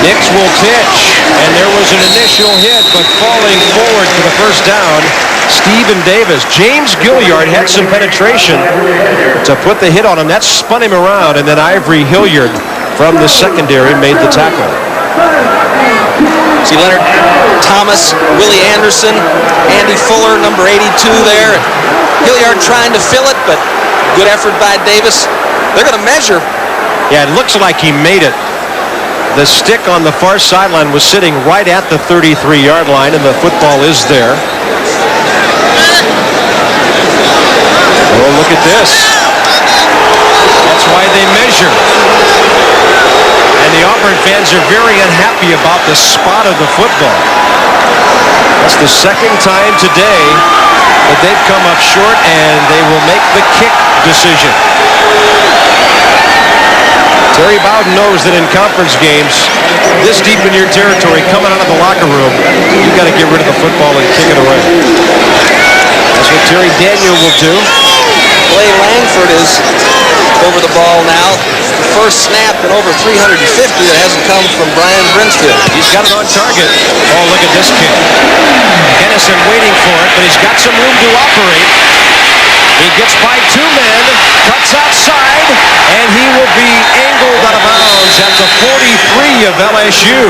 Nix will pitch, and there was an initial hit, but falling forward for the first down, Stephen Davis. James Gilliard had some penetration to put the hit on him. That spun him around, and then Ivory Hilliard from the secondary made the tackle. See Leonard Thomas, Willie Anderson, Andy Fuller, number 82 there. Hilliard trying to fill it, but good effort by Davis. They're going to measure. Yeah, it looks like he made it. The stick on the far sideline was sitting right at the 33-yard line, and the football is there. Oh, look at this. That's why they measure. And the Auburn fans are very unhappy about the spot of the football. That's the second time today that they've come up short, and they will make the kick decision. Terry Bowden knows that in conference games, this deep in your territory, coming out of the locker room, you've got to get rid of the football and kick it away. That's what Terry Daniel will do. Clay Langford is over the ball now. The first snap in over 350 that hasn't come from Brian Brinsfield. He's got it on target. Oh, look at this kick. Kennison waiting for it, but he's got some room to operate. He gets by 2 men, cuts outside, and he will be angled out of bounds at the 43 of LSU.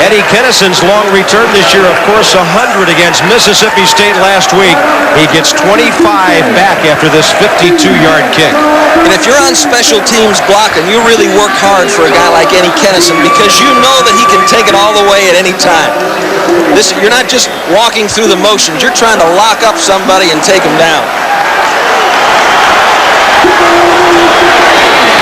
Eddie Kennison's long return this year, of course, 100 against Mississippi State last week. He gets 25 back after this 52-yard kick. And if you're on special teams blocking, you really work hard for a guy like Eddie Kennison because you know that he can take it all the way at any time. You're not just walking through the motions. You're trying to lock up somebody and take him down.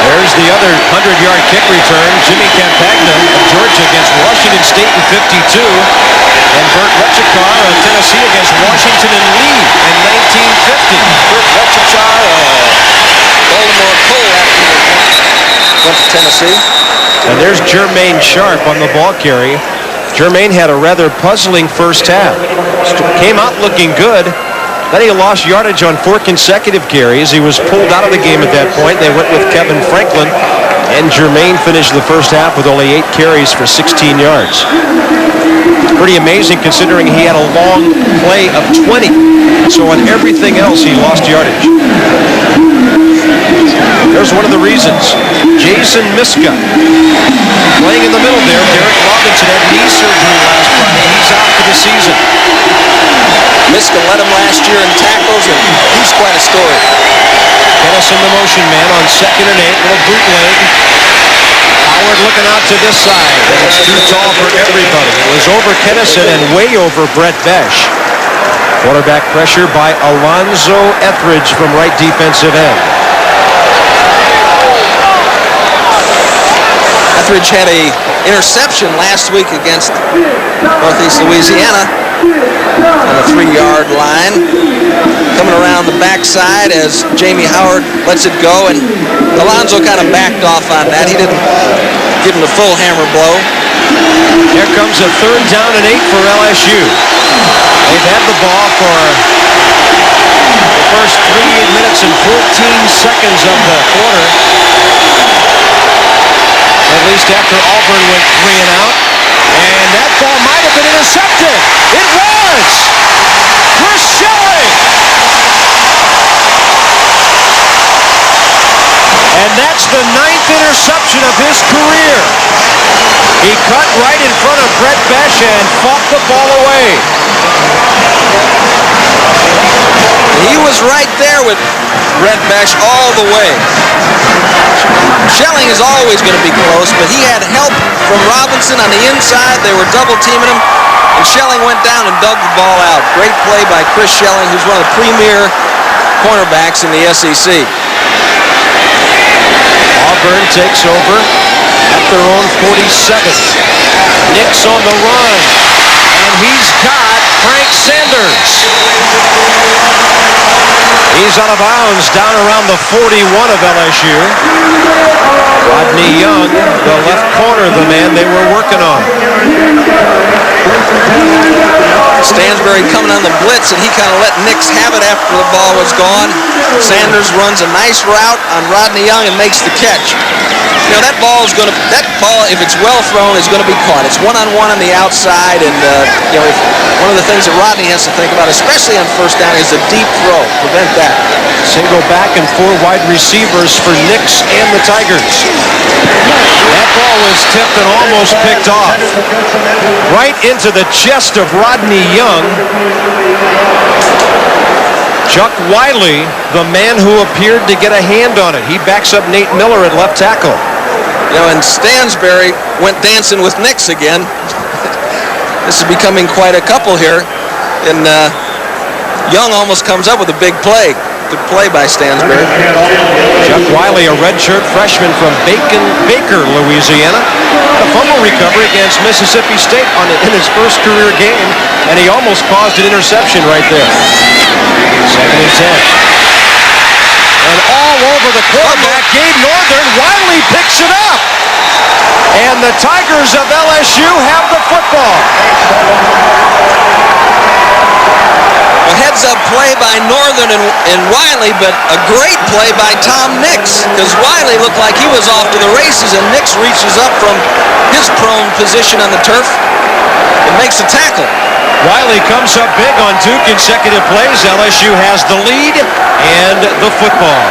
There's the other 100-yard kick return. Jimmy Campagna of Georgia against Washington State in 52. And Burt Letchikar of Tennessee against Washington and Lee in 1950. Burt Letchikar, Baltimore Coal went to Tennessee. And there's Jermaine Sharp on the ball carry. Jermaine had a rather puzzling first half. Came out looking good. Then he lost yardage on 4 consecutive carries. He was pulled out of the game at that point. They went with Kevin Franklin, and Jermaine finished the first half with only 8 carries for 16 yards. Pretty amazing considering he had a long play of 20. So on everything else, he lost yardage. There's one of the reasons. Jason Miska playing in the middle there. Derek Robinson had knee surgery last Friday. He's out for the season. Miska led him last year in tackles, and he's quite a story. Kennison the motion man on 2nd and 8. Little bootleg. Howard looking out to this side, and it's too tall for everybody. It was over Kennison and way over Brett Besh. Quarterback pressure by Alonzo Etheridge from right defensive end. Etheridge had a interception last week against Northeast Louisiana on the 3-yard line. Coming around the backside as Jamie Howard lets it go, and Alonzo kind of backed off on that. He didn't give him the full hammer blow. Here comes a 3rd down and 8 for LSU. They've had the ball for the first 3 minutes and 14 seconds of the quarter. At least after Auburn went 3 and out. And that ball might have been intercepted. It was! Chris Schilling! And that's the 9th interception of his career. He cut right in front of Brett Besh and fought the ball away. He was right there with Brett Besh all the way. Schelling is always going to be close, but he had help from Robinson on the inside. They were double teaming him, and Schelling went down and dug the ball out. Great play by Chris Schelling, who's one of the premier cornerbacks in the SEC. Auburn takes over at their own 47th. Nix on the run, and he's got Frank Sanders. He's out of bounds down around the 41 of LSU. Rodney Young, the left corner, the man they were working on. Stansbury coming on the blitz, and he kind of let Nix have it after the ball was gone. Sanders runs a nice route on Rodney Young and makes the catch. You know, that ball, if it's well thrown, is going to be caught. It's one-on-one on the outside, and one of the things that Rodney has to think about, especially on first down, is a deep throw. Prevent that. Single back and 4 wide receivers for Nix and the Tigers. That ball was tipped and almost picked off. Right into the chest of Rodney Young. Chuck Wiley, the man who appeared to get a hand on it. He backs up Nate Miller at left tackle. And Stansbury went dancing with Nix again. This is becoming quite a couple here. And Young almost comes up with a big play. Good play by Stansbury. Chuck Wiley, a redshirt freshman from Baker, Louisiana. A fumble recovery against Mississippi State in his first career game, and he almost caused an interception right there. 2nd and 10. And all over the quarterback, Gabe Northern. Wiley picks it up. And the Tigers of LSU have the football. A heads-up play by Northern and Wiley, but a great play by Tom Nix, because Wiley looked like he was off to the races, and Nix reaches up from his prone position on the turf and makes a tackle. Wiley comes up big on 2 consecutive plays. LSU has the lead and the football.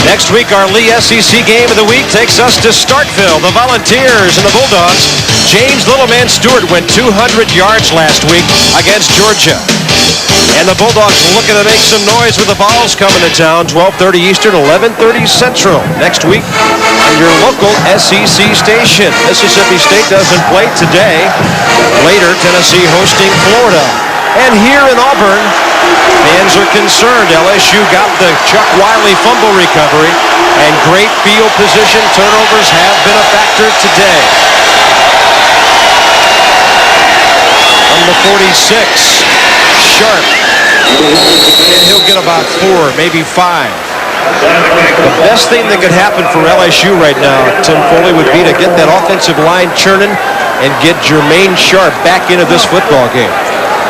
Next week, our Lee SEC Game of the Week takes us to Starkville. The Volunteers and the Bulldogs. James Littleman Stewart went 200 yards last week against Georgia. And the Bulldogs looking to make some noise with the Vols coming to town. 12:30 Eastern, 11:30 Central. Next week on your local SEC station. Mississippi State doesn't play today. Later, Tennessee hosting Florida. And here in Auburn, fans are concerned. LSU got the Chuck Wiley fumble recovery, and great field position turnovers have been a factor today. On the 46, Sharp, and he'll get about 4, maybe 5. The best thing that could happen for LSU right now, Tim Foley, would be to get that offensive line churning and get Jermaine Sharp back into this football game.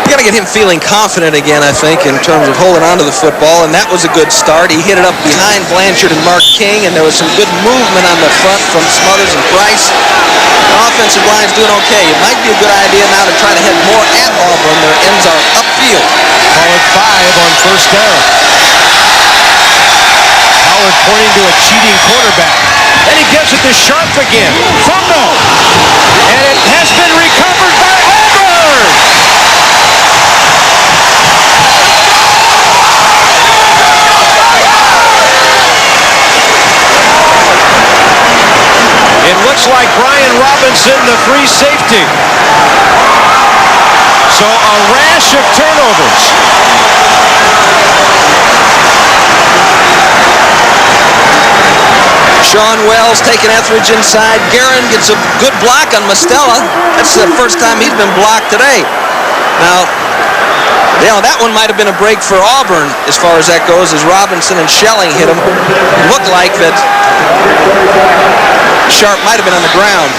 You got to get him feeling confident again, I think, in terms of holding on to the football, and that was a good start. He hit it up behind Blanchard and Mark King, and there was some good movement on the front from Smothers and Price. The offensive line's doing okay. It might be a good idea now to try to head more at Auburn. Their ends are upfield. Call it 5 on first down. Howard pointing to a cheating quarterback. And he gives it to Sharp again. Fumble! And it has been recovered by Auburn! It looks like Brian Robinson, the free safety. So a rash of turnovers. Sean Wells taking Etheridge inside. Guerin gets a good block on Mostella. That's the first time he's been blocked today. Now, that one might have been a break for Auburn as far as that goes, as Robinson and Schelling hit him. It looked like that Sharp might have been on the ground.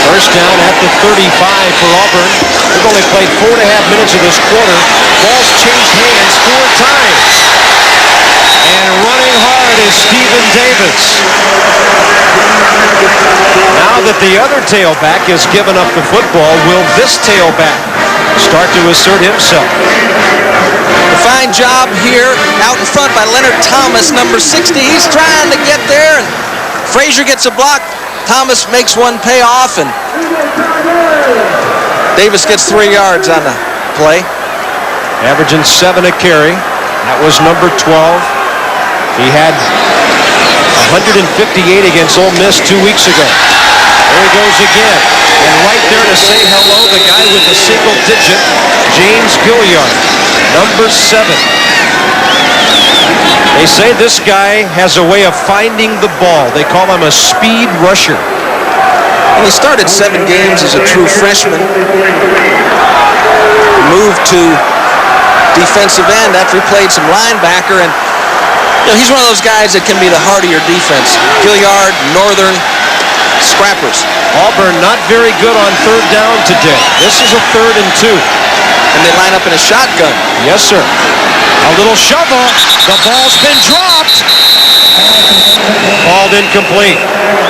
First down at the 35 for Auburn. They've only played 4.5 minutes of this quarter. Ball's changed hands 4 times. And running hard is Stephen Davis. Now that the other tailback has given up the football, will this tailback start to assert himself? A fine job here out in front by Leonard Thomas, number 60. He's trying to get there, and Frazier gets a block. Thomas makes one pay off, and Davis gets 3 yards on the play. Averaging 7 a carry. That was number 12. He had 158 against Ole Miss 2 weeks ago. There he goes again. And right there to say hello, the guy with the single digit, James Gilliard, number 7. They say this guy has a way of finding the ball. They call him a speed rusher. And he started 7 games as a true freshman. Moved to defensive end after he played some linebacker, and he's one of those guys that can be the heart of your defense. Gilliard, Northern, scrappers. Auburn not very good on 3rd down today. This is a 3rd and 2. And they line up in a shotgun. Yes, sir. A little shovel. The ball's been dropped. Called incomplete.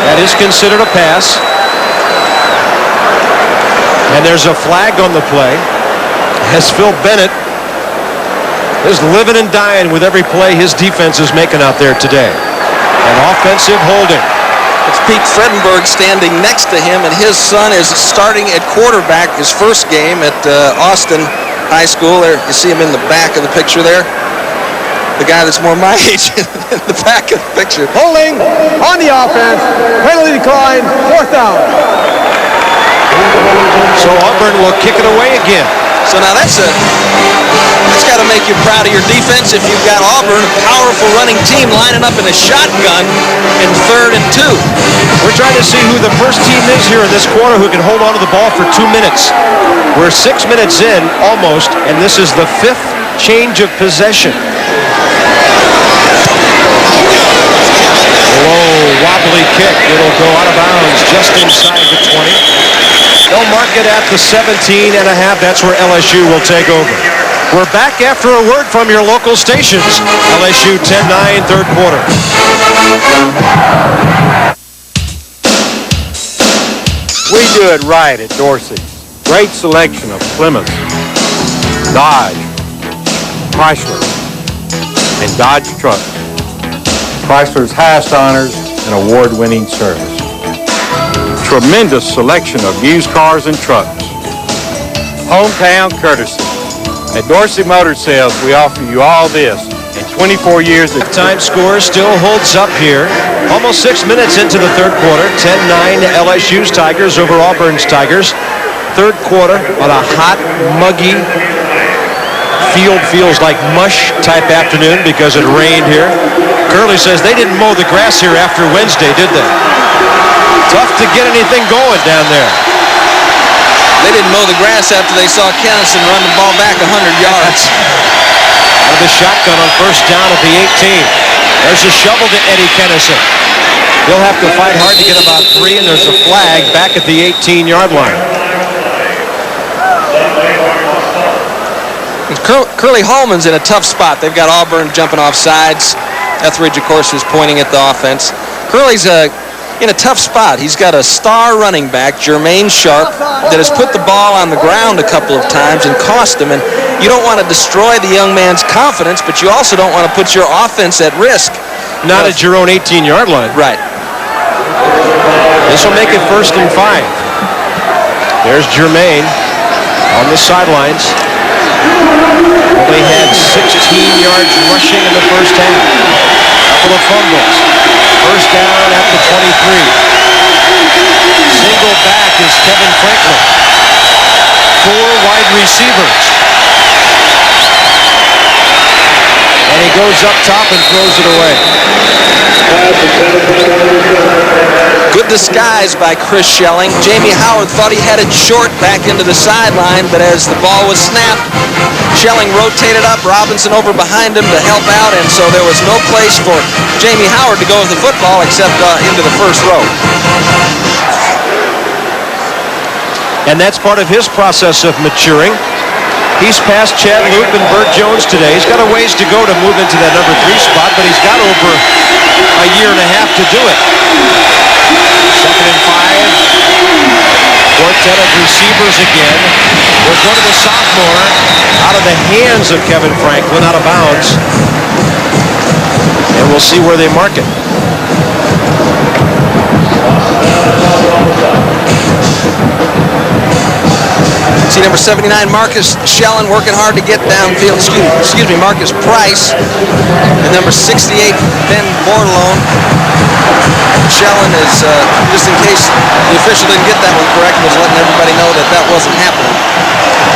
That is considered a pass. And there's a flag on the play as Phil Bennett is living and dying with every play his defense is making out there today. An offensive holding. It's Pete Fredenberg standing next to him, and his son is starting at quarterback his first game at Austin High School. There, you see him in the back of the picture there. The guy that's more my age in the back of the picture. Holding on the offense. Penalty decline. 4th down. So Auburn will kick it away again. So now that's got to make you proud of your defense if you've got Auburn, a powerful running team, lining up in a shotgun in 3rd and 2. We're trying to see who the first team is here in this quarter who can hold on to the ball for 2 minutes. We're 6 minutes in, almost, and this is the 5th change of possession. Low, wobbly kick. It'll go out of bounds just inside the 20. They'll mark it at the 17.5. That's where LSU will take over. We're back after a word from your local stations. LSU 10-9, 3rd quarter. We do it right at Dorsey. Great selection of Plymouth, Dodge, Chrysler, and Dodge trucks. Chrysler's highest honors and award-winning service. Tremendous selection of used cars and trucks. Hometown courtesy. At Dorsey Motor Sales, we offer you all this. And 24 years of time score still holds up here. Almost 6 minutes into the third quarter. 10-9 LSU's Tigers over Auburn's Tigers. Third quarter on a hot, muggy field, feels like mush type afternoon because it rained here. Curley says they didn't mow the grass here after Wednesday, did they? Tough to get anything going down there. They didn't mow the grass after they saw Kennison run the ball back 100 yards. Out of the shotgun on first down at the 18. There's a shovel to Eddie Kennison. He'll have to fight hard to get about 3, and there's a flag back at the 18-yard line. Curly Hallman's in a tough spot. They've got Auburn jumping off sides. Etheridge, of course, is pointing at the offense. Curly's in a tough spot. He's got a star running back, Jermaine Sharp, that has put the ball on the ground a couple of times and cost him. And you don't want to destroy the young man's confidence, but you also don't want to put your offense at risk. Not at your own 18-yard line. Right. This will make it 1st and 5. There's Jermaine on the sidelines. Only had 16 yards rushing in the first half. Couple of fumbles. First down at the 23. Single back is Kevin Franklin. 4 wide receivers. And he goes up top and throws it away. Good disguise by Chris Schelling. Jamie Howard thought he had it short back into the sideline, but as the ball was snapped, Schelling rotated up, Robinson over behind him to help out, and so there was no place for Jamie Howard to go with the football except into the first row. And that's part of his process of maturing. He's passed Chad Loop and Bert Jones today. He's got a ways to go to move into that number 3 spot, but he's got over a year and a half to do it. 2nd and 5. Quartet of receivers again. We'll go to the sophomore. Out of the hands of Kevin Franklin, out of bounds. And we'll see where they mark it. See number 79, Marcus Schelling, working hard to get downfield. Excuse me, Marcus Price. And number 68, Ben Bordelon. Schelling is, just in case the official didn't get that one correct, was letting everybody know that that wasn't happening.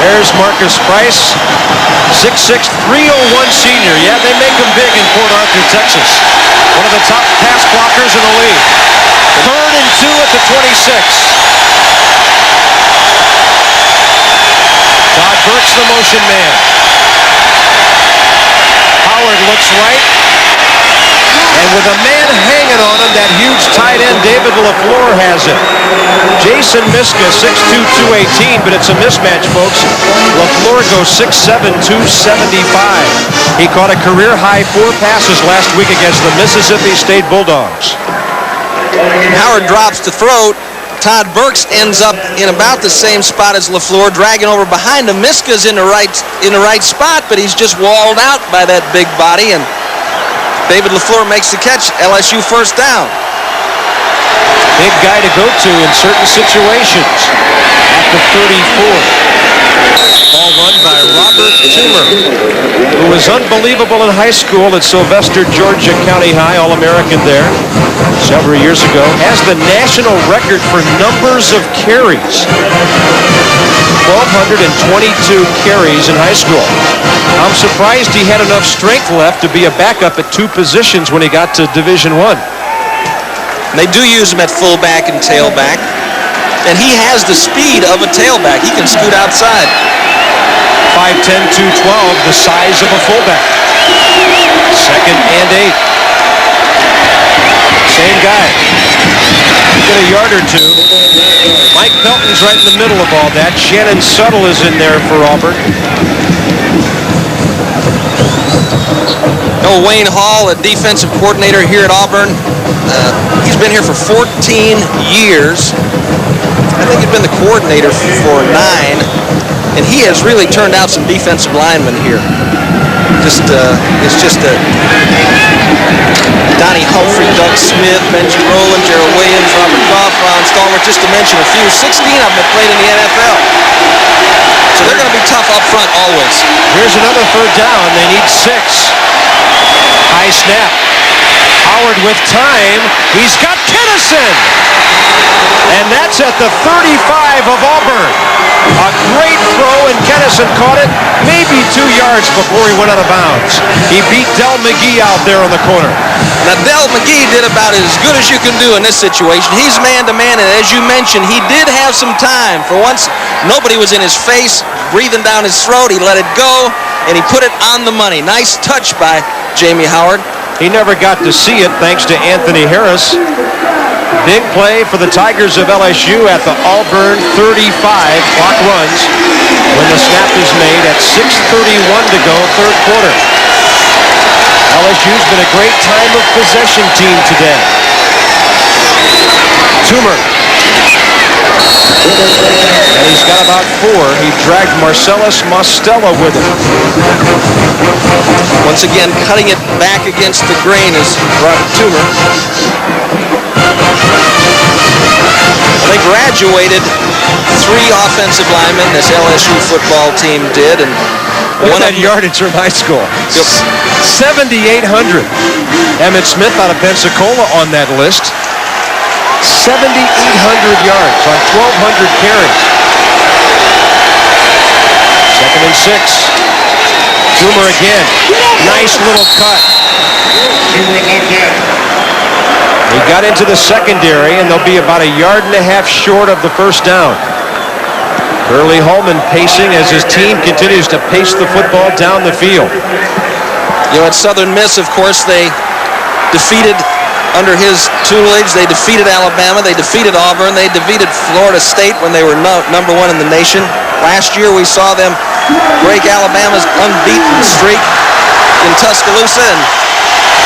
There's Marcus Price, 6'6", 301 senior. Yeah, they make him big in Port Arthur, Texas. One of the top pass blockers in the league. 3rd and 2 at the 26. Todd Burke's the motion man. Howard looks right. And with a man hanging on him, that huge tight end, David LaFleur, has it. Jason Miska, 6'2", 218, but it's a mismatch, folks. LaFleur goes 6'7", 275. He caught a career-high 4 passes last week against the Mississippi State Bulldogs. Howard drops to throw. Todd Burks ends up in about the same spot as LaFleur, dragging over behind him. Miska's in the right spot, but he's just walled out by that big body, and David LaFleur makes the catch. LSU first down. Big guy to go to in certain situations. At the 34. Ball run by Robert Toomer, who was unbelievable in high school at Sylvester, Georgia County High, All-American there several years ago. Has the national record for numbers of carries. 1,222 carries in high school. I'm surprised he had enough strength left to be a backup at 2 positions when he got to Division I. They do use him at fullback and tailback. And he has the speed of a tailback. He can scoot outside. 5'10", 212, the size of a fullback. 2nd and 8. Same guy. Get a yard or 2. Mike Pelton's right in the middle of all that. Shannon Suttle is in there for Auburn. Wayne Hall, a defensive coordinator here at Auburn. He's been here for 14 years. I think he's been the coordinator for 9, and he has really turned out some defensive linemen here. It's just a Donnie Humphrey, Doug Smith, Benji Rowland, Gerald Williams, Robert Goff, Ron Stallworth, just to mention a few. 16 of them have played in the NFL. So they're going to be tough up front always. Here's another third down. They need 6. High snap. Howard with time. He's got Kennison. And that's at the 35 of Auburn. A great throw, and Kennison caught it maybe 2 yards before he went out of bounds. He beat Del McGee out there on the corner. Now, Del McGee did about as good as you can do in this situation. He's man-to-man, and as you mentioned, he did have some time. For once, nobody was in his face, breathing down his throat. He let it go, and he put it on the money. Nice touch by Jamie Howard. He never got to see it thanks to Anthony Harris. Big play for the Tigers of LSU at the Auburn 35. Clock runs when the snap is made at 6:31 to go, third quarter. LSU's been a great time of possession team today. Toomer. And he's got about 4. He dragged Marcellus Mostella with him. Once again, cutting it back against the grain is Robert Toomer. They graduated 3 offensive linemen, this LSU football team did, and one of yardage from high school. 7,800. Emmett Smith out of Pensacola on that list. 7,800 yards on 1,200 carries. 2nd and 6. Toomer again. Nice little cut. He got into the secondary, and they'll be about 1.5 yards short of the first down. Curly Holman pacing as his team continues to pace the football down the field. You know, at Southern Miss, of course, they defeated, under his tutelage, they defeated Alabama, they defeated Auburn, they defeated Florida State when they were number 1 in the nation. Last year, we saw them break Alabama's unbeaten streak in Tuscaloosa, and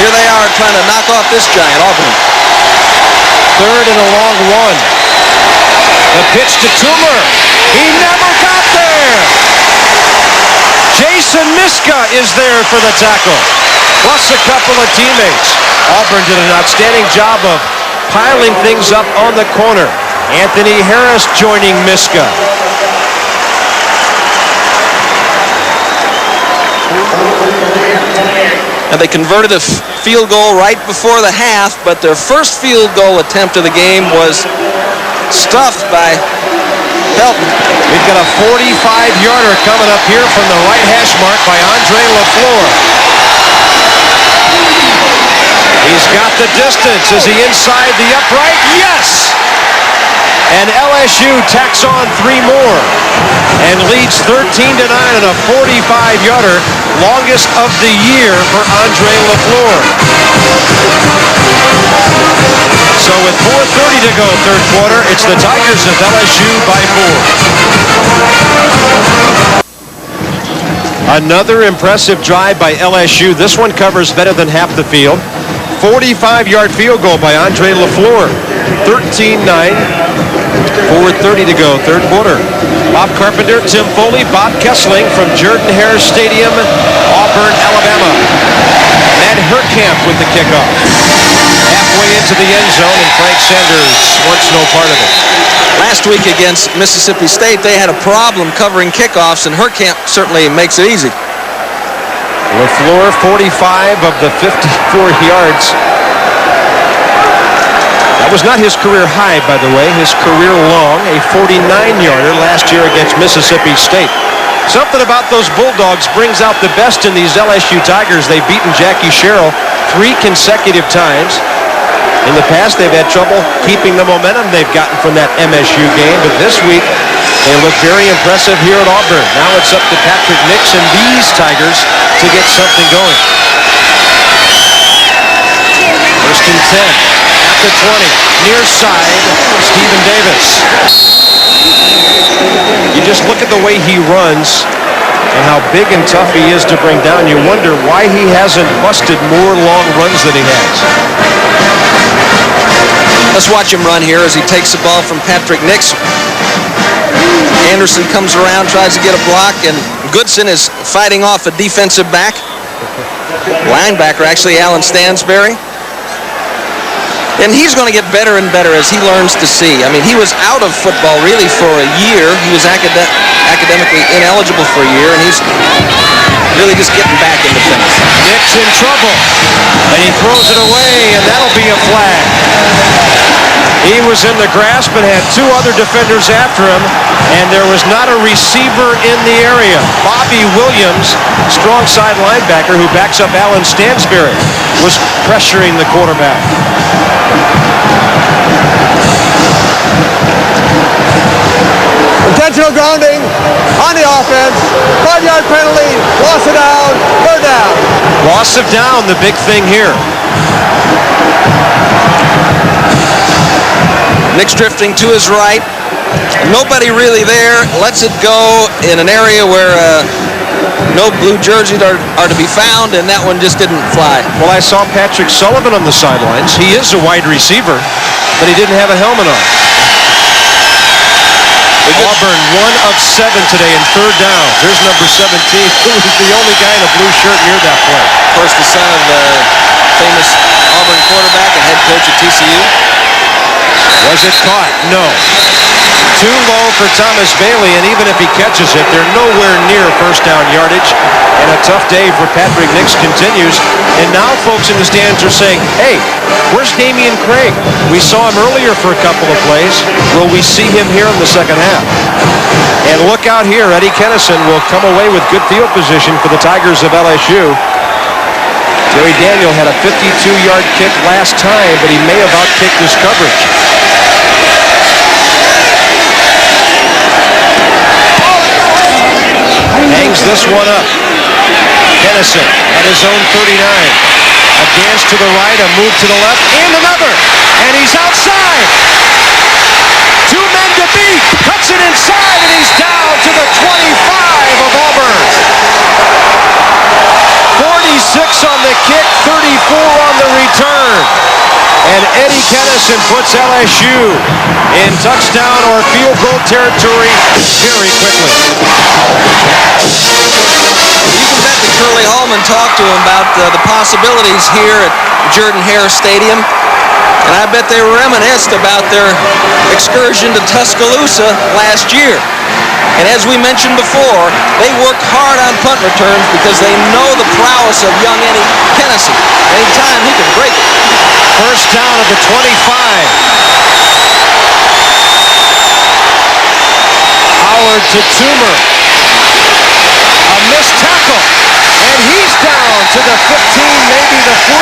here they are trying to knock off this giant, Auburn. 3rd and a long 1. The pitch to Toomer. He never got there. Jason Miska is there for the tackle, plus a couple of teammates. Auburn did an outstanding job of piling things up on the corner. Anthony Harris joining Miska. And they converted a field goal right before the half, but their first field goal attempt of the game was stuffed by Pelton. We've got a 45-yarder coming up here from the right hash mark by Andre LaFleur. He's got the distance. Is he inside the upright? Yes! And LSU tacks on 3 more and leads 13-9 on a 45-yarder, longest of the year for Andre LaFleur. So with 4:30 to go, third quarter, it's the Tigers of LSU by 4. Another impressive drive by LSU. This one covers better than half the field. 45-yard field goal by Andre LaFleur. 13-9. 4:30 to go, third quarter. Bob Carpenter, Tim Foley, Bob Kessling from Jordan-Hare Stadium, Auburn, Alabama. Matt Herkamp with the kickoff. Halfway into the end zone, and Frank Sanders wants no part of it. Last week against Mississippi State, they had a problem covering kickoffs, and Herkamp certainly makes it easy. LaFleur, 45 of the 54 yards. That was not his career high, by the way. His career long, a 49-yarder last year against Mississippi State. Something about those Bulldogs brings out the best in these LSU Tigers. They've beaten Jackie Sherrill 3 consecutive times. In the past, they've had trouble keeping the momentum they've gotten from that MSU game, but this week, they look very impressive here at Auburn. Now it's up to Patrick Nix and these Tigers to get something going. First and 10 at the 20. Near side, Stephen Davis. You just look at the way he runs and how big and tough he is to bring down. You wonder why he hasn't busted more long runs than he has. Let's watch him run here as he takes the ball from Patrick Nix. Anderson comes around, tries to get a block, and Goodson is fighting off a defensive back. Linebacker, actually, Alan Stansberry. And he's going to get better and better as he learns to see. I mean, he was out of football really for a year. He was academically ineligible for a year, and he's really just getting back into things. Nix in trouble, and he throws it away, and that'll be a flag. He was in the grasp and had two other defenders after him, and there was not a receiver in the area. Bobby Williams, strong side linebacker who backs up Alan Stansberry, was pressuring the quarterback. Intentional grounding on the offense. 5-yard penalty. Loss of down. Third down. Loss of down, the big thing here. Nick's drifting to his right. Nobody really there. Lets it go in an area where no blue jerseys are to be found, and that one just didn't fly. Well, I saw Patrick Sullivan on the sidelines. He is a wide receiver, but he didn't have a helmet on. Auburn 1 of 7 today in third down. Here's number 17, who was the only guy in a blue shirt near that play. Of course, the son of the famous Auburn quarterback and head coach at TCU. Was it caught? No. Too low for Thomas Bailey, and even if he catches it, they're nowhere near first down yardage. And a tough day for Patrick Nix continues. And now folks in the stands are saying, hey, where's Damian Craig? We saw him earlier for a couple of plays. Will we see him here in the second half? And look out here, Eddie Kennison will come away with good field position for the Tigers of LSU. Jerry Daniel had a 52-yard kick last time, but he may have outkicked his coverage. Hangs this one up. Kennison at his own 39. A dance to the right, a move to the left, and another. And he's outside. 2 men to beat. Cuts it inside, and he's down to the 25 of Auburn. 46 on the kick, 34 on the return. And Eddie Kennison puts LSU in touchdown or field goal territory very quickly. You can bet that Curly Hallman talked to him about the possibilities here at Jordan-Hare Stadium. And I bet they reminisced about their excursion to Tuscaloosa last year. And as we mentioned before, they worked hard on punt returns because they know the prowess of young Eddie Kennison. Anytime he can break it. First down at the 25. Howard to Toomer. A missed tackle. And he's down to the 15, maybe the 14.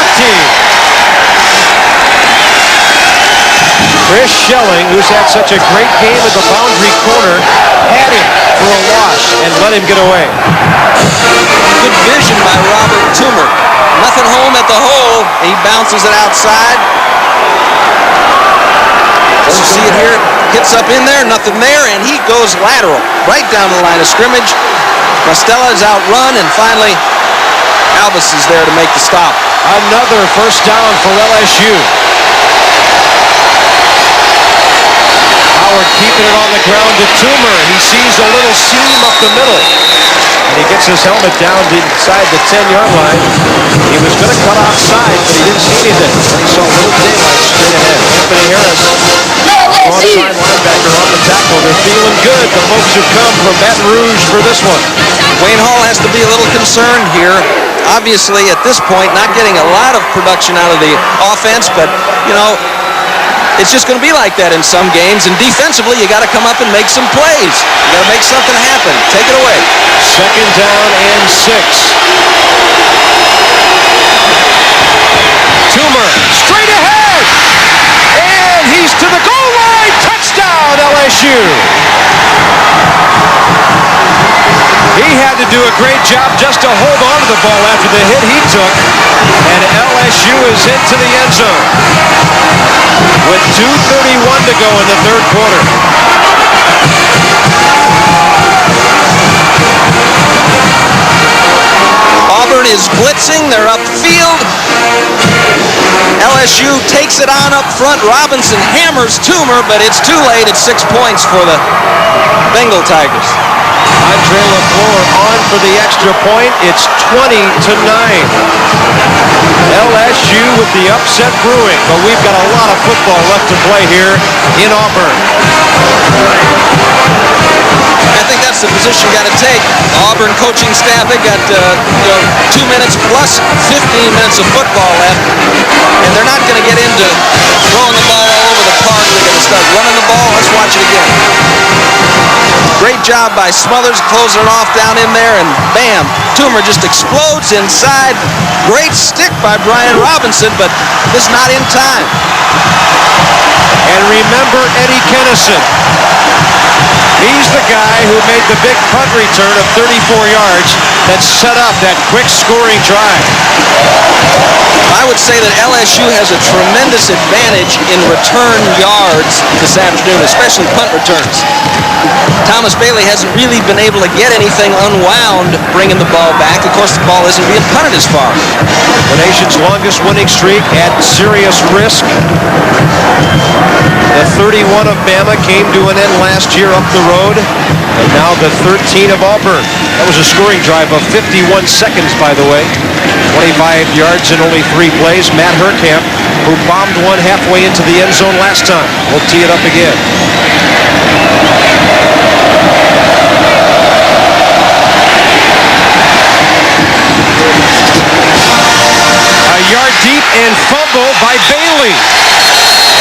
Chris Schelling, who's had such a great game at the boundary corner, had him for a loss and let him get away. Good vision by Robert Toomer. Nothing home at the hole. He bounces it outside. As you see it here, hits up in there, nothing there, and he goes lateral, right down the line of scrimmage. Costello is outrun, and finally, Albus is there to make the stop. Another first down for LSU. Howard keeping it on the ground to Toomer. He sees a little seam up the middle. And he gets his helmet down inside the 10-yard line. He was going to cut offside, but he didn't see anything. He saw a little daylight straight ahead. Anthony Harris, strong side linebacker on the tackle. They're feeling good, the folks who come from Baton Rouge for this one. Wayne Hall has to be a little concerned here. Obviously, at this point, not getting a lot of production out of the offense, but, you know, it's just going to be like that in some games. And defensively, you got to come up and make some plays. You got to make something happen. Take it away. Second down and 6. Toomer straight ahead. And he's to the goal line. Touchdown, LSU. He had to do a great job just to hold on to the ball after the hit he took. And LSU is into the end zone with 2:31 to go in the third quarter. Auburn is blitzing. They're upfield. LSU takes it on up front. Robinson hammers Toomer, but it's too late. It's 6 points for the Bengal Tigers. Andre LaFleur on for the extra point. It's 20-9. LSU with the upset brewing, but we've got a lot of football left to play here in Auburn. I think that's the position you got to take. Auburn coaching staff, they got 2 minutes plus 15 minutes of football left, and they're not going to get into throwing the ball all over the park. They're going to start running the ball. Let's watch it again. Great job by Smothers closing it off down in there, and bam, Toomer just explodes inside. Great stick by Brian Robinson, but just not in time. And remember Eddie Kennison. He's the guy who made the big punt return of 34 yards that set up that quick scoring drive. I would say that LSU has a tremendous advantage in return yards this afternoon, especially punt returns. Thomas Bailey hasn't really been able to get anything unwound bringing the ball back. Of course, the ball isn't being punted as far. The nation's longest winning streak at serious risk. The 31 of Bama came to an end last year up the road, and now the 13 of Auburn. That was a scoring drive of 51 seconds, by the way. 25 yards in only 3 plays. Matt Herkamp, who bombed one halfway into the end zone last time, will tee it up again. A yard deep and fumble by Bailey.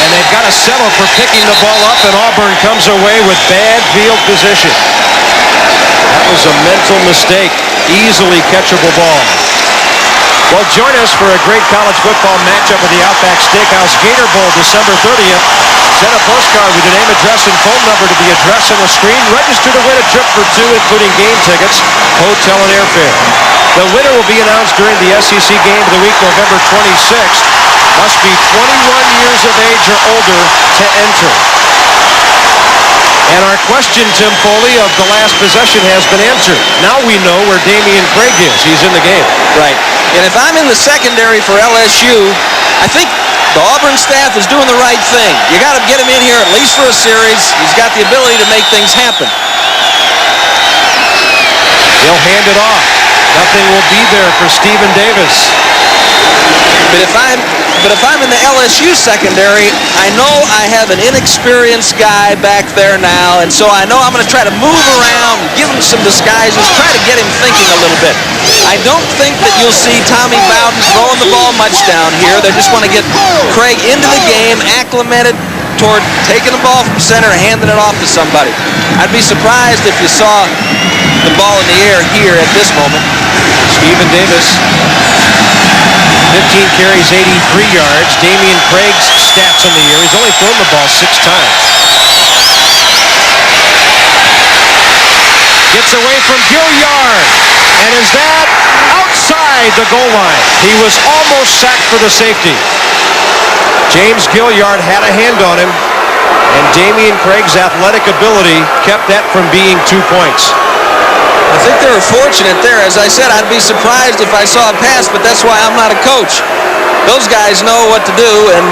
And they've got to settle for picking the ball up, and Auburn comes away with bad field position. That was a mental mistake. Easily catchable ball. Well, join us for a great college football matchup at the Outback Steakhouse Gator Bowl, December 30th. Send a postcard with your name, address, and phone number to the address on the screen. Register to win a trip for 2, including game tickets, hotel, and airfare. The winner will be announced during the SEC Game of the Week, November 26th. Must be 21 years of age or older to enter. And our question, Tim Foley, of the last possession has been answered. Now we know where Damian Craig is. He's in the game. Right. And if I'm in the secondary for LSU, I think the Auburn staff is doing the right thing. You got to get him in here at least for a series. He's got the ability to make things happen. He'll hand it off. Nothing will be there for Stephen Davis. But if I'm in the LSU secondary, I know I have an inexperienced guy back there now, and so I know I'm going to try to move around, give him some disguises, try to get him thinking a little bit. I don't think that you'll see Tommy Bowden throwing the ball much down here. They just want to get Craig into the game, acclimated toward taking the ball from center and handing it off to somebody. I'd be surprised if you saw the ball in the air here at this moment. Stephen Davis, 15 carries, 83 yards. Damian Craig's stats on the year, he's only thrown the ball 6 times. Gets away from Gilliard, and is that outside the goal line? He was almost sacked for the safety. James Gilliard had a hand on him, and Damian Craig's athletic ability kept that from being 2 points. I think they were fortunate there. As I said, I'd be surprised if I saw a pass, but that's why I'm not a coach. Those guys know what to do, and,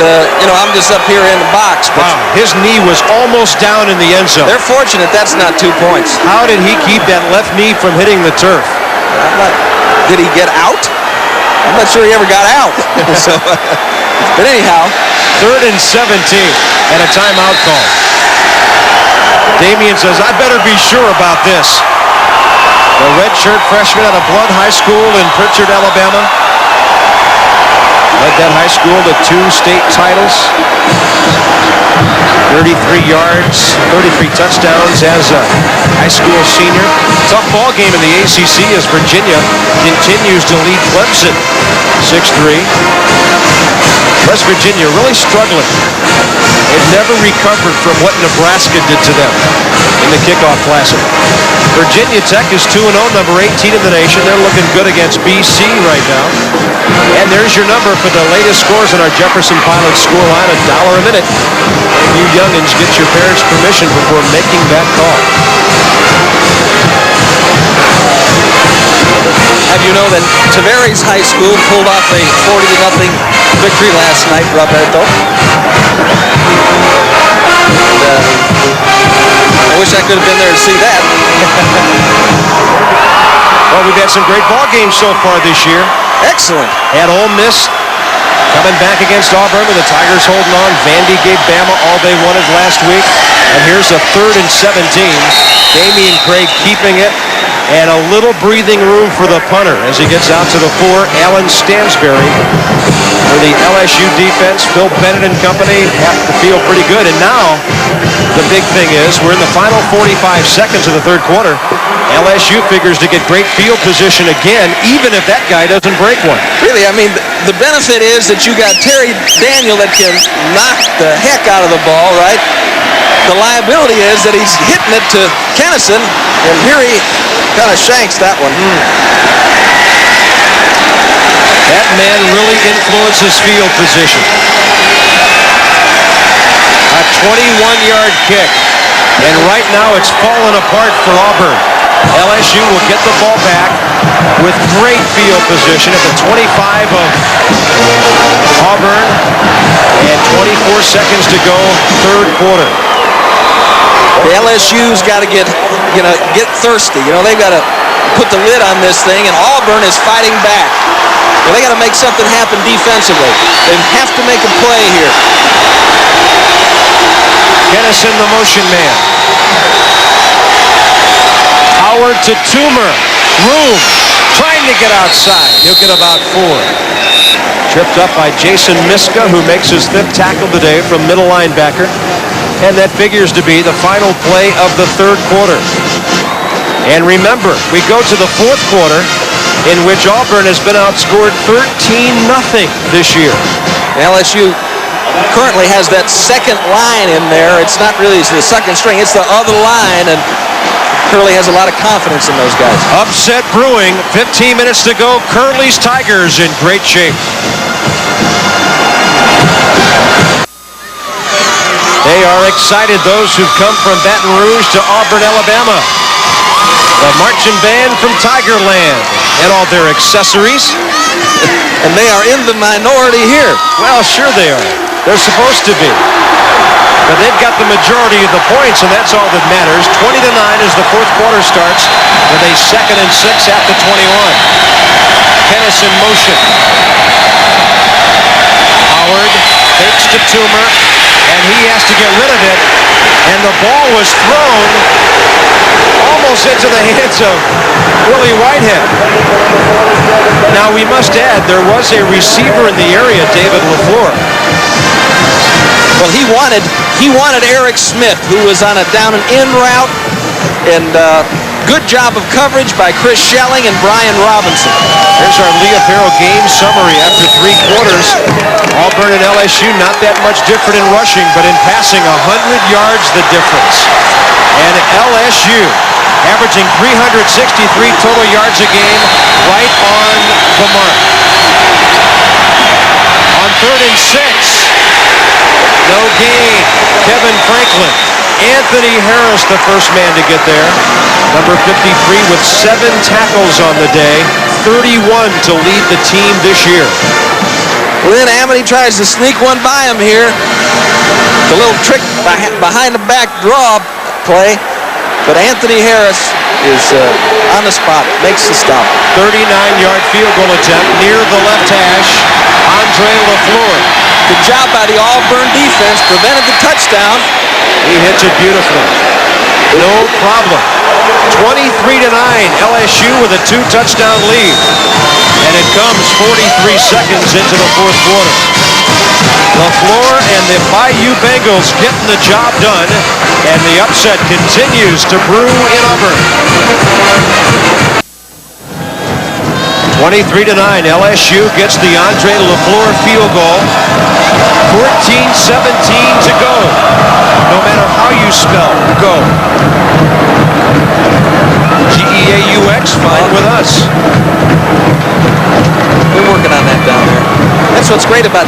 I'm just up here in the box. But wow, his knee was almost down in the end zone. They're fortunate that's not 2 points. How did he keep that left knee from hitting the turf? Did he get out? I'm not sure he ever got out. But anyhow. 3rd and 17 and a timeout call. Damian says, I better be sure about this. The redshirt freshman out of Blount High School in Pritchard, Alabama. Led that high school to 2 state titles. 33 yards, 33 touchdowns as a high school senior. Tough ball game in the ACC as Virginia continues to lead Clemson 6-3. West Virginia really struggling. They've never recovered from what Nebraska did to them in the kickoff classic. Virginia Tech is 2-0, number 18 in the nation. They're looking good against BC right now. And there's your number for the latest scores on our Jefferson Pilot score line, $1 a minute. And you youngins get your parents' permission before making that call. Have you know that Tavares High School pulled off a 40-0 victory last night, Roberto. I wish I could have been there to see that. Well, we've had some great ball games so far this year. Excellent. Had Ole Miss coming back against Auburn with the Tigers holding on. Vandy gave Bama all they wanted last week. And here's a 3rd and 17. Damian Craig keeping it. And a little breathing room for the punter as he gets out to the 4. Alan Stansberry for the LSU defense. Phil Bennett and company have to feel pretty good. And now the big thing is we're in the final 45 seconds of the 3rd quarter. LSU figures to get great field position again, even if that guy doesn't break one. Really, I mean, the benefit is that you got Terry Daniel that can knock the heck out of the ball, right? The liability is that he's hitting it to Kennison, and here he kind of shanks that one. That man really influences field position. A 21-yard kick, and right now it's fallen apart for Auburn. LSU will get the ball back with great field position at the 25 of Auburn, and 24 seconds to go, 3rd quarter. The LSU's got to get thirsty. They've got to put the lid on this thing, and Auburn is fighting back. They got to make something happen defensively. They have to make a play here. Kennison, the motion man. Howard to Toomer. Room. Trying to get outside. He'll get about 4. Tripped up by Jason Miska, who makes his 5th tackle today from middle linebacker. And that figures to be the final play of the 3rd quarter. And remember, we go to the 4th quarter, in which Auburn has been outscored 13-0 this year. LSU currently has that second line in there. It's not really the second string, it's the other line, and Curley has a lot of confidence in those guys. Upset brewing, 15 minutes to go. Curley's Tigers in great shape. They are excited, those who've come from Baton Rouge to Auburn, Alabama. The marching band from Tigerland and all their accessories. And they are in the minority here. Well, sure they are. They're supposed to be. But they've got the majority of the points, and that's all that matters. 20-9 as the 4th quarter starts with a 2nd and 6 at the 21. Kennison motion. Howard fakes to Toomer, and he has to get rid of it. And the ball was thrown almost into the hands of Willie Whitehead. Now, we must add, there was a receiver in the area, David LaFleur. Well, he wanted Eric Smith, who was on a down and in route, and good job of coverage by Chris Schelling and Brian Robinson. Here's our Lee Apparel game summary after 3 quarters. Auburn and LSU not that much different in rushing, but in passing 100 yards the difference. And LSU averaging 363 total yards a game, right on the mark. On 3rd and 6. No gain. Kevin Franklin. Anthony Harris, the first man to get there. Number 53 with 7 tackles on the day. 31 to lead the team this year. Well, then Amity tries to sneak one by him here. The little trick behind the back draw play. But Anthony Harris is on the spot, makes the stop. 39-yard field goal attempt near the left hash. Andre LaFleur. Good job by the Auburn defense, prevented the touchdown. He hits it beautifully. No problem. 23-9, LSU with a 2-touchdown lead. And it comes 43 seconds into the 4th quarter. LaFleur and the Bayou Bengals getting the job done, and the upset continues to brew in Auburn. 23-9, LSU gets the Andre LaFleur field goal. 14-17 to go. No matter how you spell go. G-E-A-U-X, fine with us. We're working on that down there. That's what's great about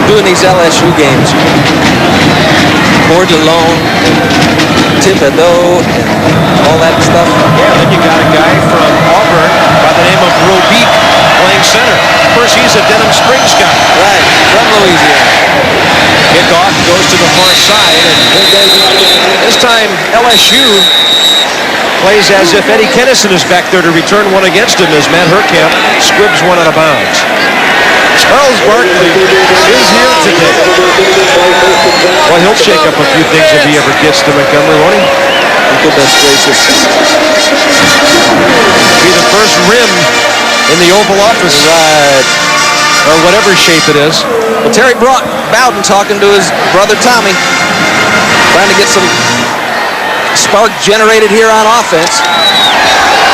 doing these LSU games. Bordelon, Thibodeau, and all that stuff. Yeah, then you got a guy from Auburn by the name of Robique playing center. Of course, he's a Denham Springs guy. Right, from Louisiana. Kickoff goes to the far side, and this time LSU plays as if Eddie Kennison is back there to return one against him as Matt Herkamp squibs one out of bounds. Charles Barkley is here today. Well, he'll shake up a few things if he ever gets to Montgomery, won't he? Goodness gracious. Be the first rim in the Oval Office. Right. Or whatever shape it is. Well, Terry Bowden talking to his brother Tommy, trying to get some spark generated here on offense.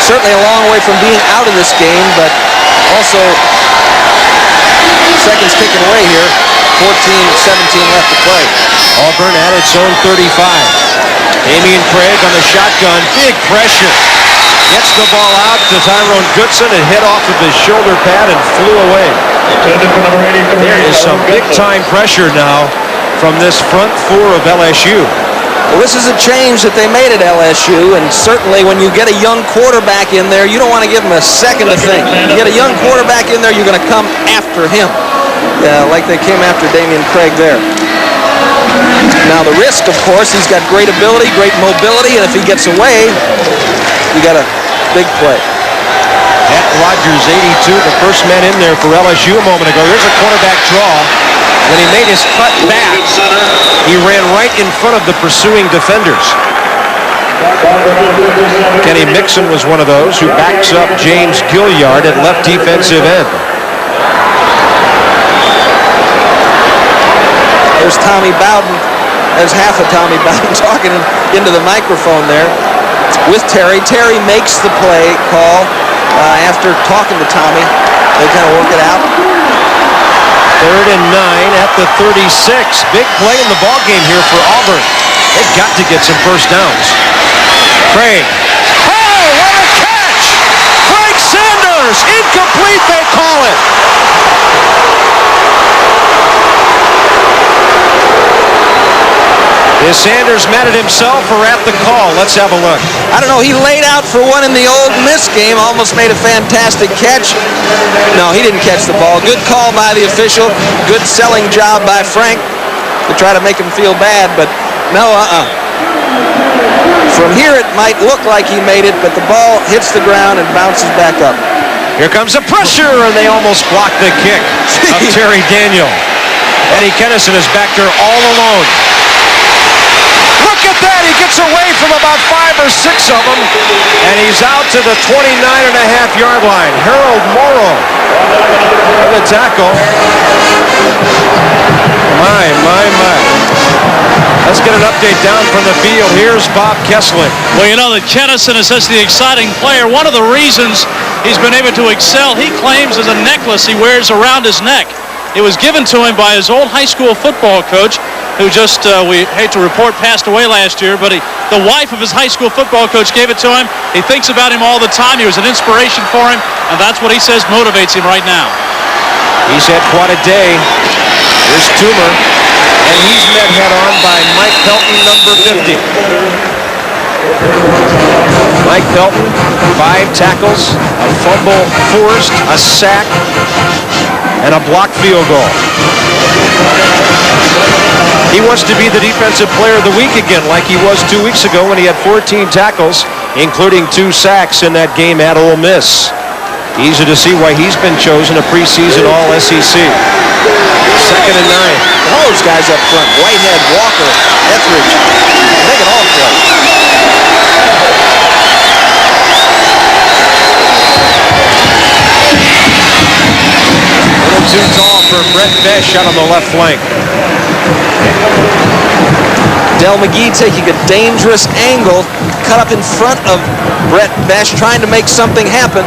Certainly a long way from being out of this game, but also seconds ticking away here. 14-17 left to play. Auburn at its own 35. Damian Craig on the shotgun. Big pressure. Gets the ball out to Tyrone Goodson. It hit off of his shoulder pad and flew away. There is some big-time pressure now from this front four of LSU. Well, this is a change that they made at LSU, and certainly when you get a young quarterback in there, you don't want to give him a second to think. You get a young quarterback in there, you're going to come after him. Like they came after Damian Craig there. Now the risk, of course, he's got great ability, great mobility, and if he gets away, you got a big play. Matt Rogers, 82, the first man in there for LSU a moment ago. Here's a quarterback draw. When he made his cut back, he ran right in front of the pursuing defenders. Kenny Mixon was one of those who backs up James Gilliard at left defensive end. There's Tommy Bowden. There's half of Tommy Bowden talking into the microphone there with Terry. Terry makes the play call after talking to Tommy. They kind of work it out. 3rd and 9 at the 36. Big play in the ball game here for Auburn. They've got to get some first downs. Craig. Oh, what a catch! Craig Sanders! Incomplete, they call it. Is Sanders mad at himself or at the call? Let's have a look. I don't know. He laid out for one in the Ole Miss game. Almost made a fantastic catch. No, he didn't catch the ball. Good call by the official. Good selling job by Frank to try to make him feel bad. But no, From here, it might look like he made it, but the ball hits the ground and bounces back up. Here comes the pressure, and they almost block the kick of Terry Daniel. Eddie Kennison is back there all alone. Look at that. He gets away from about 5 or 6 of them, and he's out to the 29.5-yard line. Harold Morrow for the tackle. My. Let's get an update down from the field. Here's Bob Kessling. Well, you know that Kennison is such the exciting player. One of the reasons he's been able to excel, he claims, is a necklace he wears around his neck. It was given to him by his old high school football coach, who just, we hate to report, passed away last year, but the wife of his high school football coach gave it to him. He thinks about him all the time. He was an inspiration for him, and that's what he says motivates him right now. He's had quite a day. Here's Toomer, and he's met head-on by Mike Pelton, number 50. Mike Pelton, 5 tackles, a fumble forced, a sack, and a blocked field goal. He wants to be the defensive player of the week again, like he was 2 weeks ago when he had 14 tackles, including 2 sacks in that game at Ole Miss. Easy to see why he's been chosen a preseason All-SEC. 2nd and 9. All those guys up front, Whitehead, Walker, Etheridge, they can all play. A little too tall for Brett Besh out on the left flank. Del McGee taking a dangerous angle, cut up in front of Brett Besh, trying to make something happen.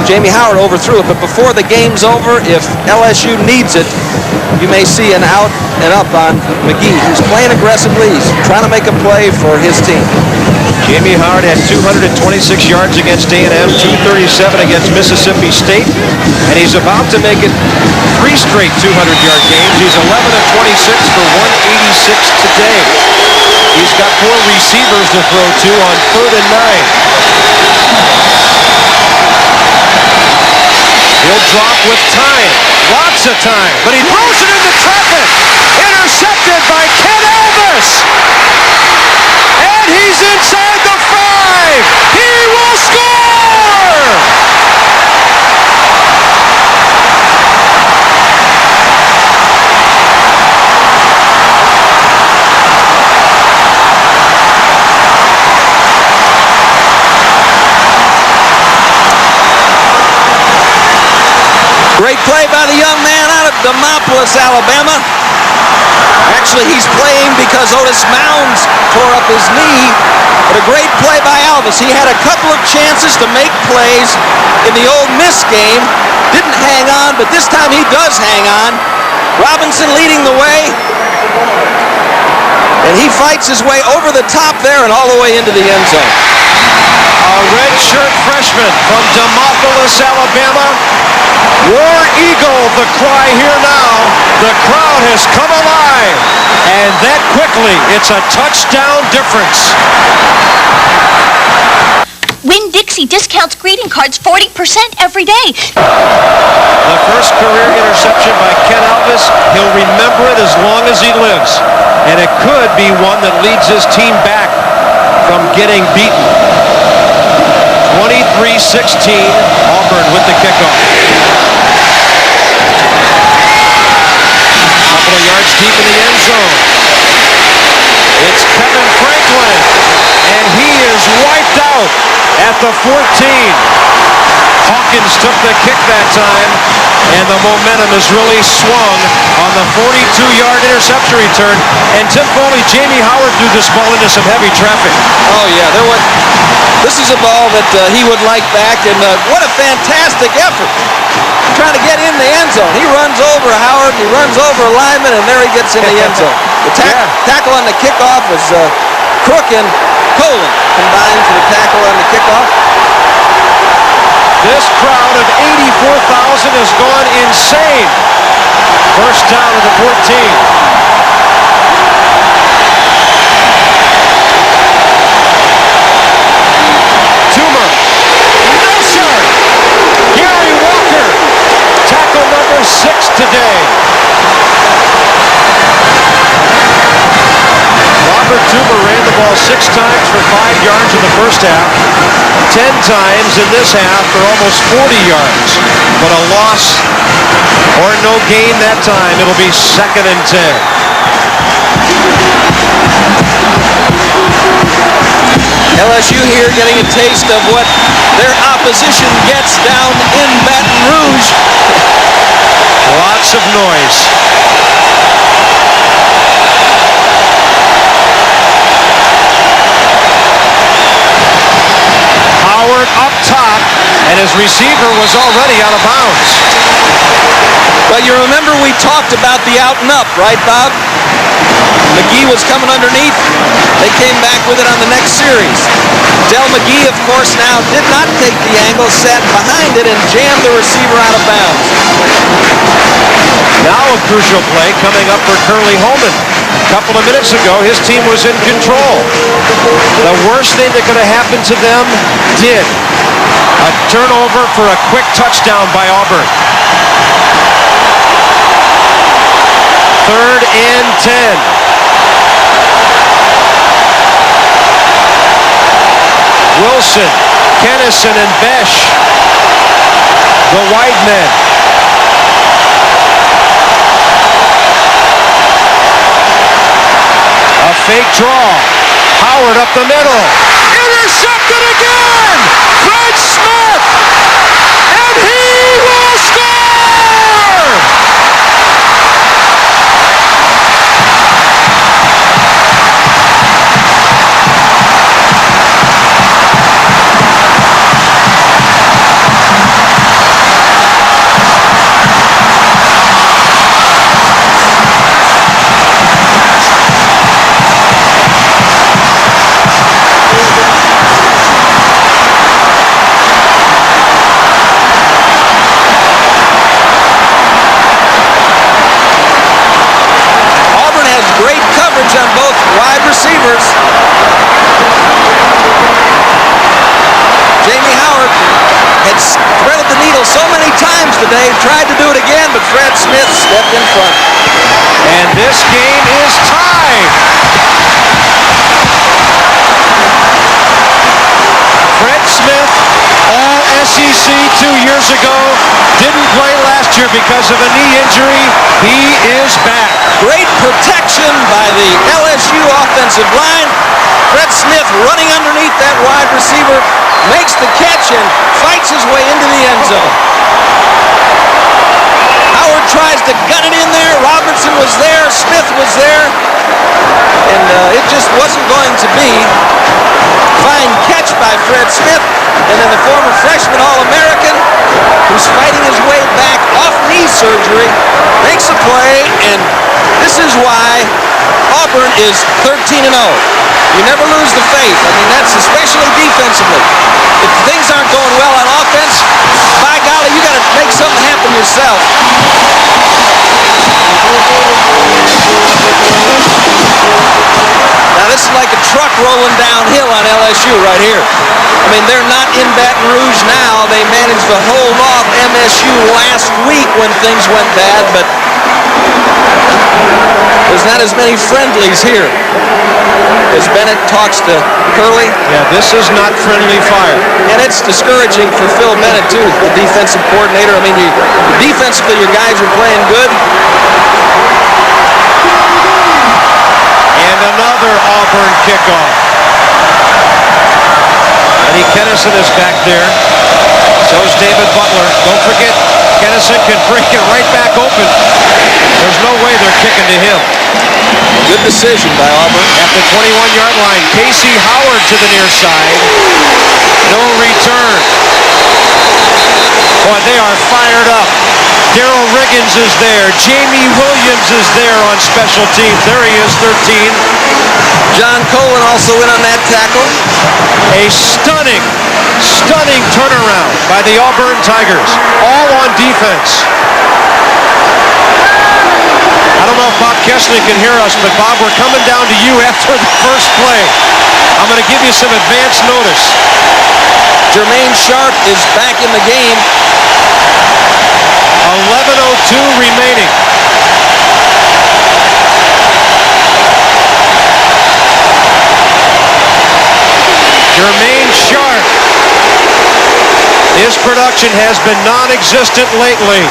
Jamie Howard overthrew it, but before the game's over, if LSU needs it, you may see an out and up on McGee. He's playing aggressively. He's trying to make a play for his team. Jamie Howard had 226 yards against A&M, 237 against Mississippi State, and he's about to make it 3 straight 200-yard games. He's 11 of 26 for 186 today. He's got 4 receivers to throw to on 3rd and 9. He'll drop with time. Lots of time. But he throws it into traffic. Intercepted by Ken Elvis. And he's inside the 5. He will score! Great play by the young man out of Demopolis, Alabama. Actually, he's playing because Otis Mounds tore up his knee. But a great play by Elvis. He had a couple of chances to make plays in the Ole Miss game. Didn't hang on, but this time he does hang on. Robinson leading the way. And he fights his way over the top there and all the way into the end zone. A redshirt freshman from Demopolis, Alabama. War Eagle, the cry here now. The crowd has come alive. And that quickly, it's a touchdown difference. Winn-Dixie discounts greeting cards 40% every day. The first career interception by Ken Elvis. He'll remember it as long as he lives. And it could be one that leads his team back from getting beaten. 23-16, Auburn with the kickoff. Couple of yards deep in the end zone. It's Kevin Franklin, and he is wiped out at the 14. Hawkins took the kick that time, and the momentum has really swung on the 42-yard interception return. And Tim Foley, Jamie Howard threw this ball into some heavy traffic. Oh, yeah. This is a ball that he would like back, and what a fantastic effort. Trying to get in the end zone. He runs over Howard, he runs over Lyman, and there he gets in the end zone. The tackle on the kickoff was Crook and Colin combined for the tackle on the kickoff. This crowd of 84,000 has gone insane. First down at the 14. Gary Walker, tackle number 6 today. Robert Toomer ran the ball 6 times for 5 yards in the first half, 10 times in this half for almost 40 yards. But a loss or no gain that time. It'll be 2nd and 10. LSU here getting a taste of what their opposition gets down in Baton Rouge. Lots of noise. Howard up top, and his receiver was already out of bounds. But you remember we talked about the out and up, right, Bob? McGee was coming underneath. They came back with it on the next series. Del McGee, of course, now did not take the angle, sat behind it, and jammed the receiver out of bounds. Now a crucial play coming up for Curly Holman. A couple of minutes ago, his team was in control. The worst thing that could have happened to them did. A turnover for a quick touchdown by Auburn. 3rd and 10. Wilson, Kennison, and Besh, the wide men. A fake draw. Howard up the middle. Intercepted again! Fred Smith! And he will score! times today. Tried to do it again, but Fred Smith stepped in front. And this game is tied. Fred Smith, all SEC 2 years ago, didn't play last year because of a knee injury. He is back. Great protection by the LSU offensive line. Fred Smith running underneath that wide receiver, makes the catch and fights his way into the end zone. Howard tries to gut it in there. Robertson was there. Smith was there. And it just wasn't going to be. Fine catch by Fred Smith. And then the former freshman All-American, who's fighting his way back off knee surgery, makes a play. And this is why Auburn is 13-0. You never lose the faith. I mean, that's especially defensively. If things aren't going well on offense, by golly, you got to make something happen yourself. Now, this is like a truck rolling downhill on LSU right here. I mean, they're not in Baton Rouge now. They managed to hold off MSU last week when things went bad, but there's not as many friendlies here. As Bennett talks to Curley. Yeah, this is not friendly fire. And it's discouraging for Phil Bennett, too, the defensive coordinator. I mean, defensively, your guys are playing good. And another Auburn kickoff. Eddie Kennison is back there. So is David Butler. Don't forget, Kennison can break it right back open. There's no way they're kicking to him. Good decision by Auburn. At the 21-yard line, Casey Howard to the near side. No return. Boy, they are fired up. Darrell Riggins is there. Jamie Williams is there on special teams. There he is, 13. John Cohen also in on that tackle. A stunning turnaround by the Auburn Tigers. All on defense. I don't know if Bob Kessley can hear us, but Bob, we're coming down to you after the first play. I'm going to give you some advance notice. Jermaine Sharp is back in the game. 11:02 remaining. Jermaine Sharp. His production has been non-existent lately.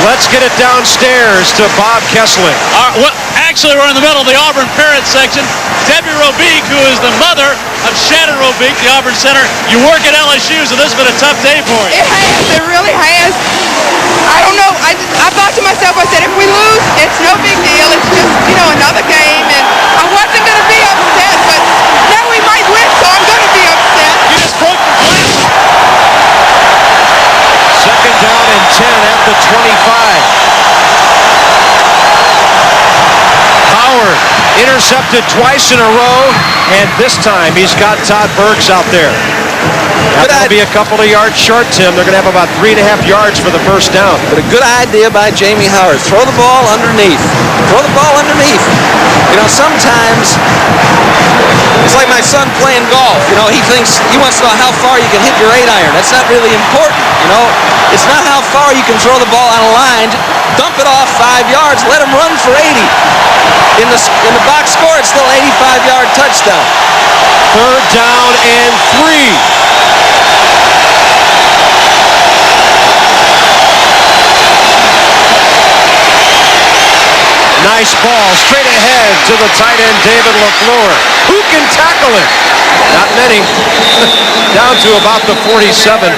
Let's get it downstairs to Bob Kessley. Well, actually, we're in the middle of the Auburn Parent section. Debbie Robique, who is the mother of Shannon Robique, the Auburn center. You work at LSU, so this has been a tough day for you. It has. It really has. I don't know. I thought to myself, I said, if we lose, it's no big deal. It's just, another game. And I wasn't going to be upset, but now we might win, so I'm going to be upset. You just broke your glass. Second down and 10 at the 25. Howard intercepted twice in a row, and this time he's got Todd Burks out there. That'll be a couple of yards short, Tim. They're going to have about 3.5 yards for the first down. But a good idea by Jamie Howard. Throw the ball underneath. Throw the ball underneath. Sometimes it's like my son playing golf. He wants to know how far you can hit your 8-iron. That's not really important. It's not how far you can throw the ball on a line. Dump it off 5 yards. Let him run for 80. In the box score, it's still 85-yard touchdown. Third down and 3. Nice ball straight ahead to the tight end, David LaFleur. Who can tackle him? Not many. Down to about the 47.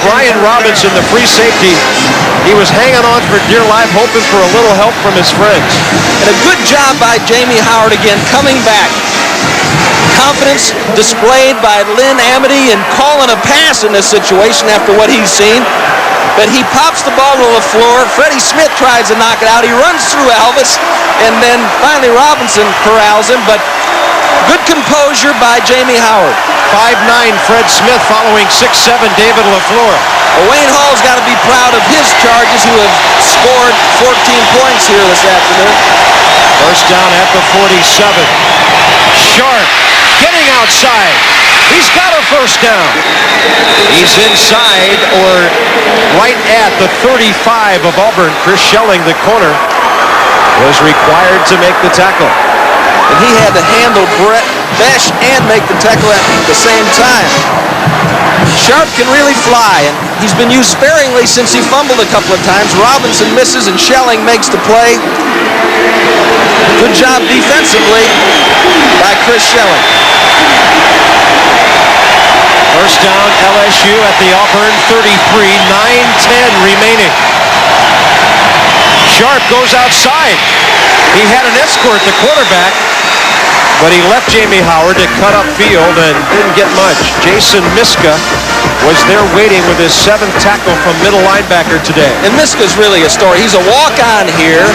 Brian Robinson, the free safety, he was hanging on for dear life, hoping for a little help from his friends. And a good job by Jamie Howard again, coming back. Confidence displayed by Lynn Amity in calling a pass in this situation after what he's seen. But he pops the ball to LaFleur. Freddie Smith tries to knock it out. He runs through Elvis, and then finally Robinson corrals him. But good composure by Jamie Howard. 5'9", Fred Smith following 6'7", David LaFleur. Well, Wayne Hall's got to be proud of his Chargers, who have scored 14 points here this afternoon. First down at the 47. Sharp getting outside. He's got a first down. He's inside or right at the 35 of Auburn. Chris Schelling, the corner, was required to make the tackle. And he had to handle Brett Besh and make the tackle at the same time. Sharp can really fly, and he's been used sparingly since he fumbled a couple of times. Robinson misses, and Schelling makes the play. Good job defensively by Chris Schelling. First down, LSU at the Auburn 33, 9:10 remaining. Sharp goes outside. He had an escort, the quarterback, but he left Jamie Howard to cut upfield and didn't get much. Jason Miska was there waiting with his 7th tackle from middle linebacker today. And Miska's really a story. He's a walk-on here,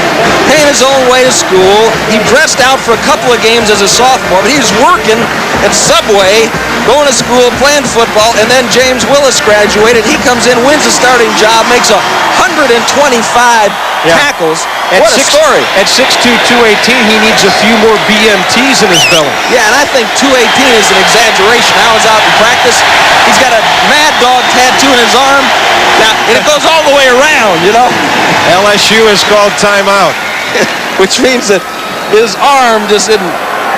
paying his own way to school. He dressed out for a couple of games as a sophomore, but he was working at Subway, going to school, playing football, and then James Willis graduated. He comes in, wins a starting job, makes 125 tackles. What a story. At 6'2", 218, he needs a few more BMTs in his belly. Yeah, and I think 218 is an exaggeration. I was out in practice. He's got a Mad Dog tattoo in his arm. Now, and it goes all the way around, you know. LSU has called timeout. Which means that his arm just isn't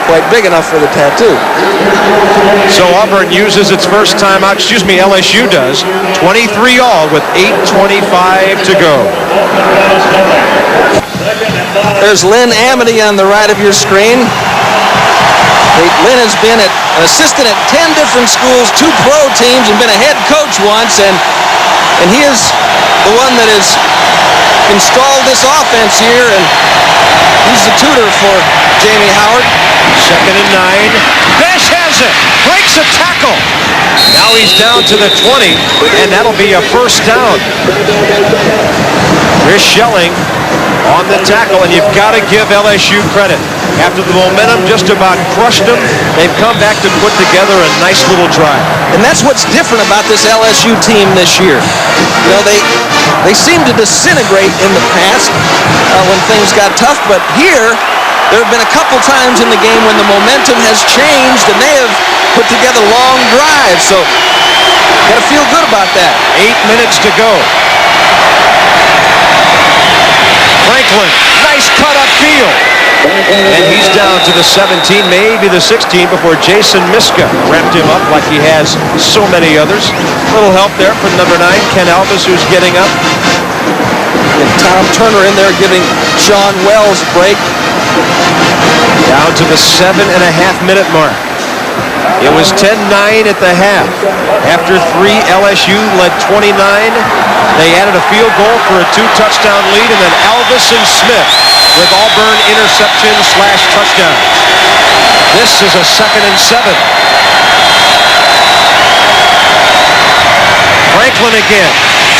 quite big enough for the tattoo. So Auburn uses its first timeout. LSU does. 23 all with 8:25 to go. There's Lynn Amity on the right of your screen. Lynn has been an assistant at 10 different schools, 2 pro teams, and been a head coach once, and he is the one that has installed this offense here, and he's the tutor for Jamie Howard. 2nd and 9. Besh has it. Breaks a tackle. Now he's down to the 20, and that'll be a first down. Chris Schelling on the tackle, and you've got to give LSU credit. After the momentum just about crushed them, they've come back to put together a nice little drive. And that's what's different about this LSU team this year. You know, they seem to disintegrate in the past when things got tough, but here there have been a couple times in the game when the momentum has changed and they have put together long drives. So got to feel good about that. 8 minutes to go. Franklin, nice cut upfield. And he's down to the 17, maybe the 16, before Jason Miska wrapped him up like he has so many others. Little help there from number 9, Ken Alvis, who's getting up. And Tom Turner in there giving Sean Wells a break. Down to the 7.5-minute mark. It was 10-9 at the half. After 3, LSU led 29. They added a field goal for a 2-touchdown lead, and then Alvis and Smith with Auburn interception/touchdown. This is a 2nd and 7. Franklin again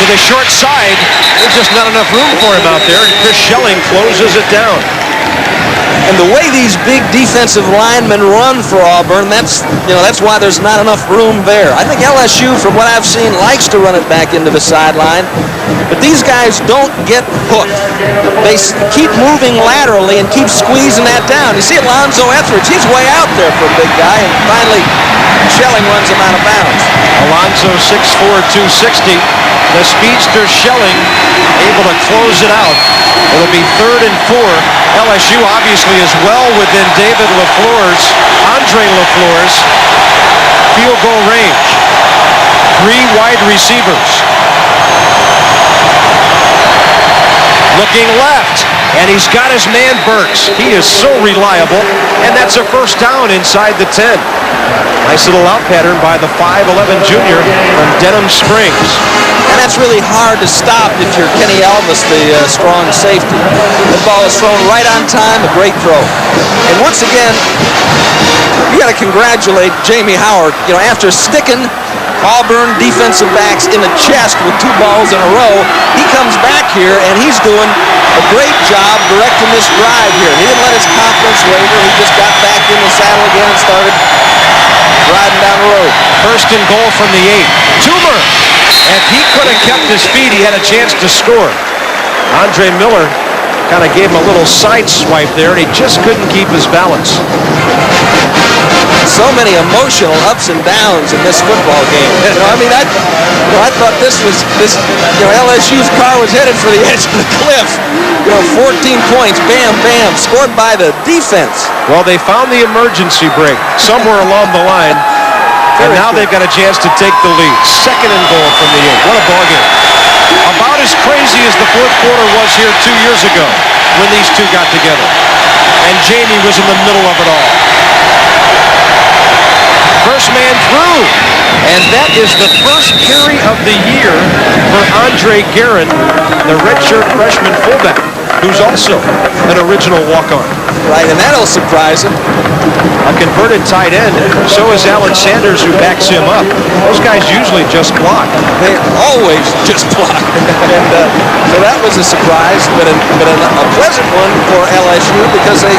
to the short side. There's just not enough room for him out there, and Chris Schelling closes it down. And the way these big defensive linemen run for Auburn, that's why there's not enough room there. I think LSU, from what I've seen, likes to run it back into the sideline. But these guys don't get hooked. They keep moving laterally and keep squeezing that down. You see Alonzo Etheridge, he's way out there for a big guy, and finally Schelling runs him out of bounds. Alonzo 6'4", 260. The speedster Schelling able to close it out. It'll be 3rd and 4. LSU obviously is well within Andre LaFleur's field goal range. 3 wide receivers. Looking left, and he's got his man Burks. He is so reliable, and that's a first down inside the 10. Nice little out pattern by the 5'11" junior from Denham Springs. And that's really hard to stop if you're Kenny Alvis, the strong safety. The ball is thrown right on time, a great throw. And once again, you got to congratulate Jamie Howard. You know, after sticking Auburn defensive backs in the chest with 2 balls in a row, he comes back here and he's doing a great job directing this drive here. He didn't let his confidence waver. He just got back in the saddle again and started riding down the road. 1st and goal from the 8. Toomer. If he could have kept his feet, he had a chance to score. Andre Miller kind of gave him a little side swipe there, and he just couldn't keep his balance. so many emotional ups and downs in this football game. I thought LSU's car was headed for the edge of the cliff. 14 points, bam, bam, scored by the defense. Well, they found the emergency brake somewhere along the line, and now they've got a chance to take the lead. 2nd and goal from the 8. What a ball game. About as crazy as the fourth quarter was here 2 years ago when these two got together. And Jamie was in the middle of it all. First man through. And that is the first carry of the year for Andre Guerin, the redshirt freshman fullback, who's also an original walk-on. Right, and that'll surprise him. A converted tight end. So is Alan Sanders, who backs him up. Those guys usually just block. They always just block. And so that was a surprise, but a pleasant one for LSU because they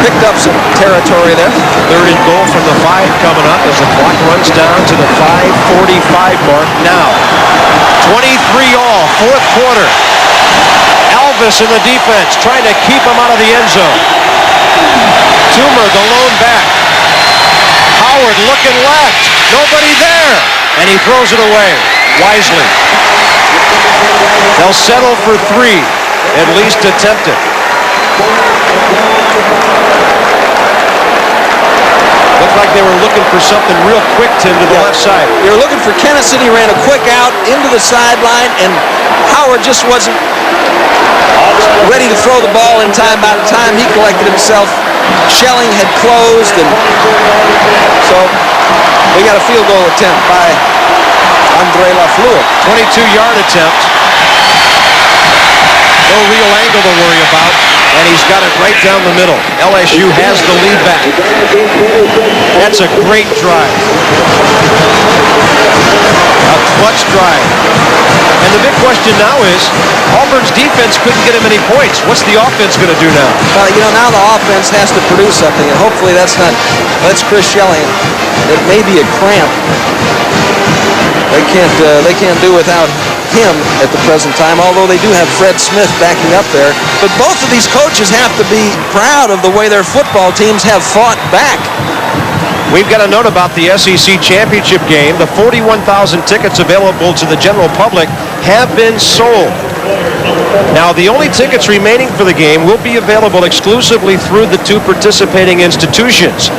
picked up some territory there. 3rd and goal from the 5 coming up as the clock runs down to the 5:45 mark now. 23 all, 4th quarter. Elvis in the defense trying to keep him out of the end zone. Toomer, the lone back. Howard looking left. Nobody there. And he throws it away wisely. They'll settle for 3, at least attempt it. Looked like they were looking for something real quick, Tim, to the left side. They were looking for Kennison. He ran a quick out into the sideline, and Howard just wasn't ready to throw the ball in time. By the time he collected himself, Schelling had closed, and so we got a field goal attempt by Andre Lafleur. 22-yard attempt. No real angle to worry about, and he's got it right down the middle. LSU has the lead back. That's a great drive. A clutch drive. And the big question now is, Auburn's defense couldn't get him any points. What's the offense going to do now? Well, now the offense has to produce something, and hopefully that's Chris Schelling. It may be a cramp. They can't do without him at the present time, although they do have Fred Smith backing up there. But both of these coaches have to be proud of the way their football teams have fought back. We've got a note about the SEC championship game. The 41,000 tickets available to the general public have been sold. Now, the only tickets remaining for the game will be available exclusively through the 2 participating institutions.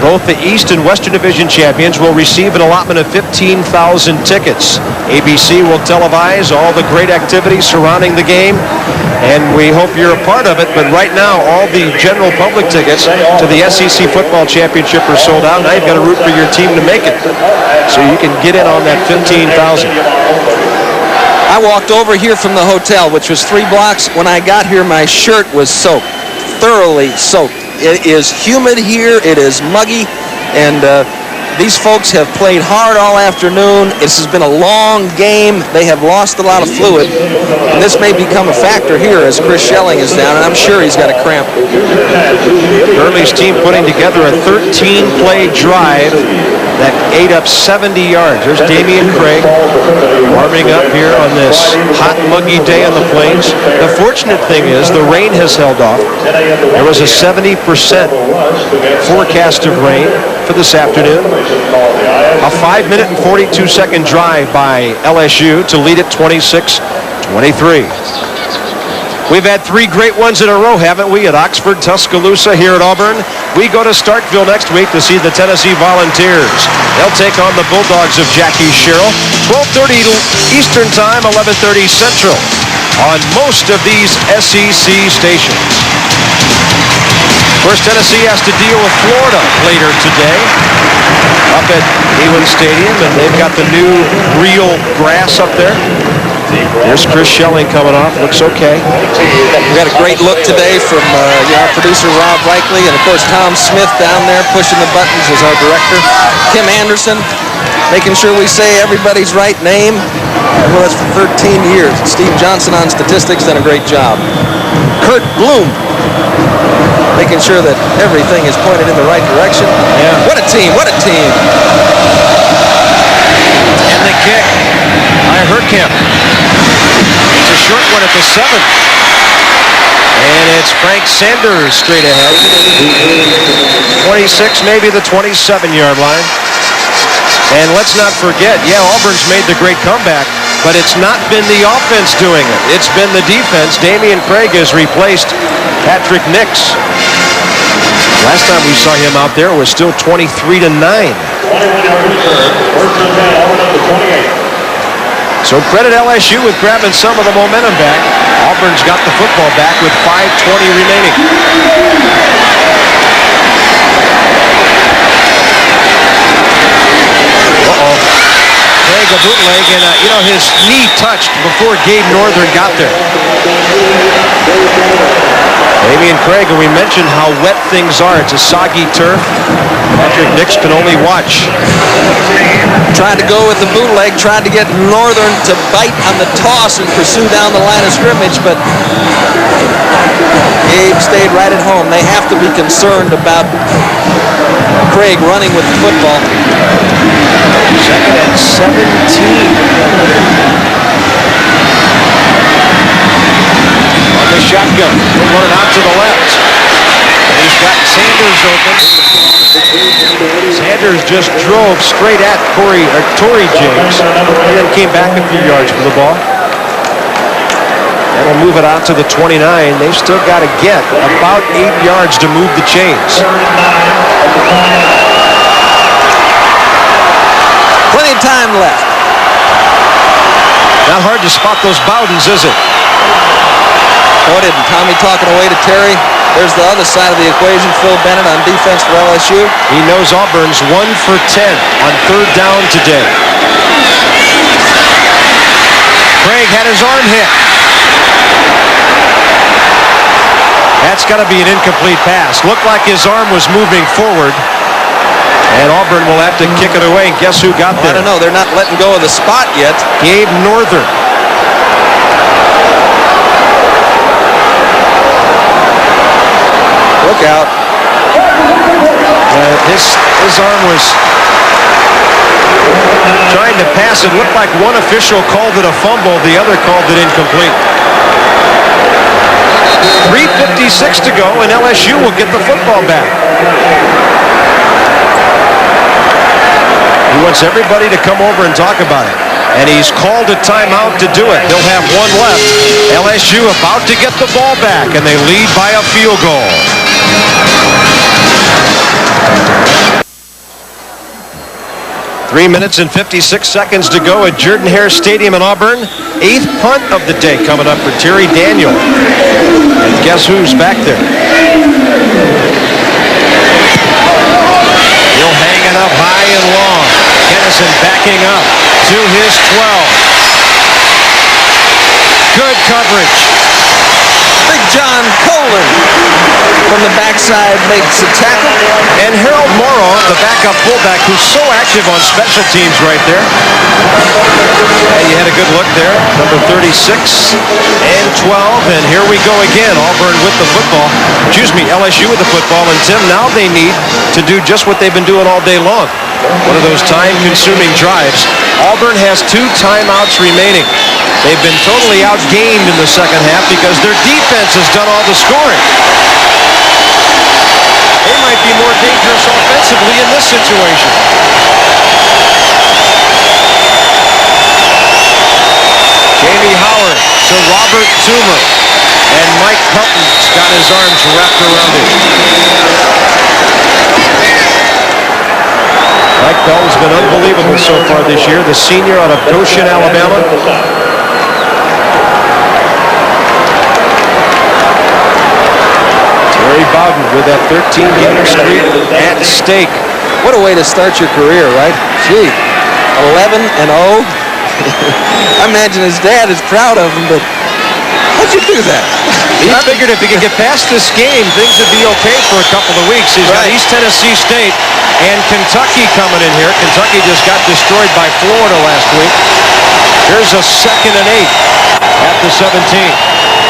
Both the East and Western Division champions will receive an allotment of 15,000 tickets. ABC will televise all the great activities surrounding the game, and we hope you're a part of it. But right now, all the general public tickets to the SEC football championship are sold out. Now you've got to root for your team to make it, so you can get in on that 15,000. I walked over here from the hotel, which was 3 blocks. When I got here, my shirt was soaked, thoroughly soaked. It is humid here. It is muggy, and these folks have played hard all afternoon. This has been a long game. They have lost a lot of fluid, and this may become a factor here as Chris Schelling is down, and I'm sure he's got a cramp. Gurley's team putting together a 13-play drive that ate up 70 yards. There's Damian Craig warming up here on this hot, muggy day on the plains. The fortunate thing is the rain has held off. There was a 70% forecast of rain for this afternoon. A 5-minute and 42-second drive by LSU to lead it 26-23. We've had 3 great ones in a row, haven't we, at Oxford, Tuscaloosa, here at Auburn. We go to Starkville next week to see the Tennessee Volunteers. They'll take on the Bulldogs of Jackie Sherrill. 12:30 Eastern Time, 11:30 Central on most of these SEC stations. Of course, Tennessee has to deal with Florida later today up at Neyland Stadium, and they've got the new real grass up there. There's Chris Schelling coming off. Looks okay. We got a great look today from our producer, Rob Reichley, and, of course, Tom Smith down there pushing the buttons as our director. Kim Anderson making sure we say everybody's right name. Well, that's for 13 years. Steve Johnson on statistics done a great job. Kurt Bloom making sure that everything is pointed in the right direction. Yeah. What a team. What a team. And the kick by Hurtkamp. It's a short one at the 7. And it's Frank Sanders straight ahead. 26, maybe the 27-yard line. And let's not forget, Auburn's made the great comeback, but it's not been the offense doing it. It's been the defense. Damian Craig has replaced Patrick Nix. Last time we saw him out there was still 23-9. So credit LSU with grabbing some of the momentum back. Auburn's got the football back with 5:20 remaining. Craig a bootleg, and his knee touched before Gabe Northern got there. Damian Craig, and we mentioned how wet things are. It's a soggy turf. Patrick Nix can only watch. Tried to go with the bootleg, tried to get Northern to bite on the toss and pursue down the line of scrimmage, but Gabe stayed right at home. They have to be concerned about Craig running with the football. Second and 17. On the shotgun, running out to the left. And he's got Sanders open. Sanders just drove straight at Tory James, and then came back a few yards for the ball. That'll move it out to the 29. They've still got to get about 8 yards to move the chains. Plenty of time left. Not hard to spot those Bowdens, is it? No, it isn't. Tommy talking away to Terry. There's the other side of the equation. Phil Bennett on defense for LSU. He knows Auburn's 1 for 10 on third down today. Craig had his arm hit. That's got to be an incomplete pass. Looked like his arm was moving forward. And Auburn will have to kick it away. And guess who got there? I don't know. They're not letting go of the spot yet. Gabe Northern. Look out. His arm was trying to pass. It looked like one official called it a fumble. The other called it incomplete. 3:56 to go, and LSU will get the football back. He wants everybody to come over and talk about it. And he's called a timeout to do it. He'll have one left. LSU about to get the ball back, and they lead by a field goal. 3 minutes and 56 seconds to go at Jordan-Hare Stadium in Auburn. 8th punt of the day coming up for Terry Daniel. And guess who's back there? He'll hang it up high and long. Kennison backing up to his 12. Good coverage. Big John Colin from the backside makes a tackle. And Harold Morrow, the backup fullback, who's so active on special teams right there. And you had a good look there. Number 36 and 12. And here we go again. Auburn with the football. LSU with the football. And Tim, now they need to do just what they've been doing all day long. One of those time-consuming drives. Auburn has 2 timeouts remaining. They've been totally outgained in the second half because their defense has done all the scoring. They might be more dangerous offensively in this situation. Jamie Howard to Robert Toomer. And Mike Pelton's got his arms wrapped around him. Mike Pelton's been unbelievable so far this year. The senior out of Goshen, Alabama. Terry Bowden with that 13-game streak at stake. What a way to start your career, right? Gee, 11-0. I imagine his dad is proud of him, but how'd you do that? He figured if he could get past this game, things would be okay for a couple of weeks. He's got East Tennessee State and Kentucky coming in here. Kentucky just got destroyed by Florida last week. Here's a 2nd and 8 at the 17.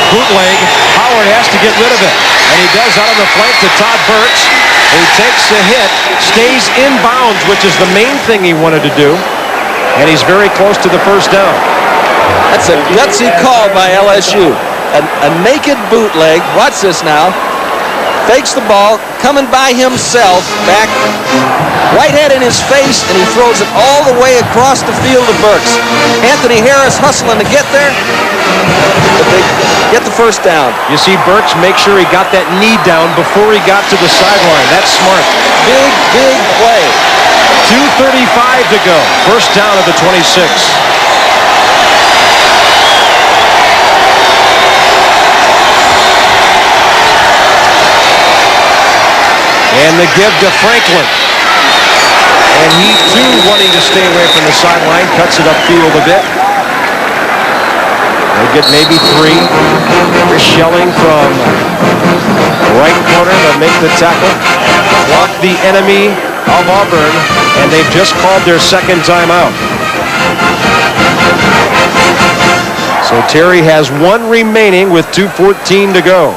Bootleg. Howard has to get rid of it. And he does out on the flank to Todd Burks. He takes the hit, stays in bounds, which is the main thing he wanted to do. And he's very close to the first down. That's a gutsy call by LSU. a naked bootleg. Watch this now. Fakes the ball, coming by himself, back, right head in his face, and he throws it all the way across the field to Burks. Anthony Harris hustling to get there, but they get the first down. You see Burks make sure he got that knee down before he got to the sideline. That's smart. Big, big play. 2:35 to go. First down of the 26. And the give to Franklin. And he, too, wanting to stay away from the sideline, cuts it upfield a bit. They'll get maybe 3. Chris Schelling from right corner to make the tackle. Block the enemy of Auburn, and they've just called their second timeout. So Terry has 1 remaining with 2:14 to go.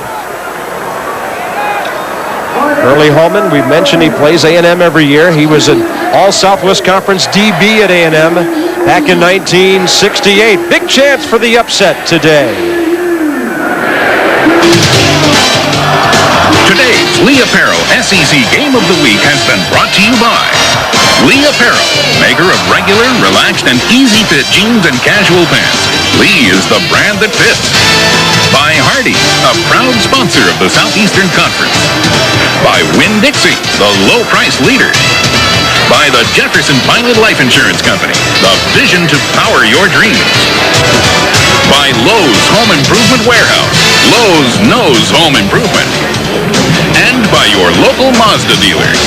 Curly Holman, we've mentioned he plays A&M every year. He was an All-Southwest Conference DB at A&M back in 1968. Big chance for the upset today. Today's Lee Apparel SEC Game of the Week has been brought to you by Lee Apparel, maker of regular, relaxed, and easy-fit jeans and casual pants. Lee is the brand that fits. By Hardee's, a proud sponsor of the Southeastern Conference. By Winn-Dixie, the low-price leader. By the Jefferson Pilot Life Insurance Company, the vision to power your dreams. By Lowe's Home Improvement Warehouse, Lowe's knows home improvement. And by your local Mazda dealers.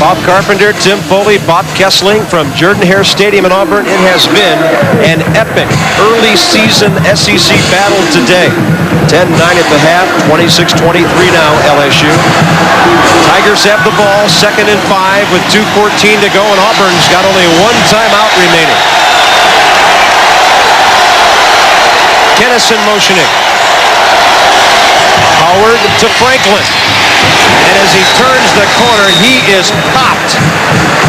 Bob Carpenter, Tim Foley, Bob Kessling from Jordan-Hare Stadium in Auburn. It has been an epic early season SEC battle today. 10-9 at the half, 26-23 now LSU. Tigers have the ball, 2nd and 5 with 2:14 to go, and Auburn's got only 1 timeout remaining. Kennison motioning. Howard to Franklin. And as he turns the corner, he is popped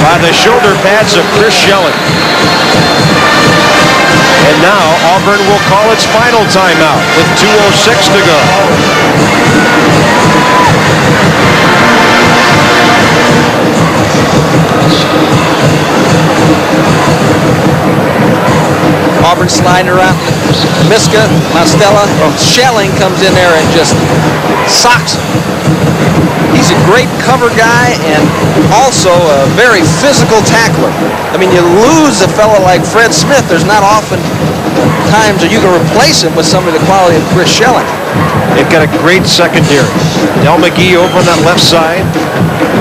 by the shoulder pads of Chris Schelling. And now Auburn will call its final timeout with 2:06 to go. Auburn sliding around. Miska, Mastella, Schelling comes in there and just socks him. He's a great cover guy and also a very physical tackler. I mean, you lose a fellow like Fred Smith. There's not often times that you can replace him with somebody the quality of Chris Schelling. They've got a great secondary. Del McGee over on that left side.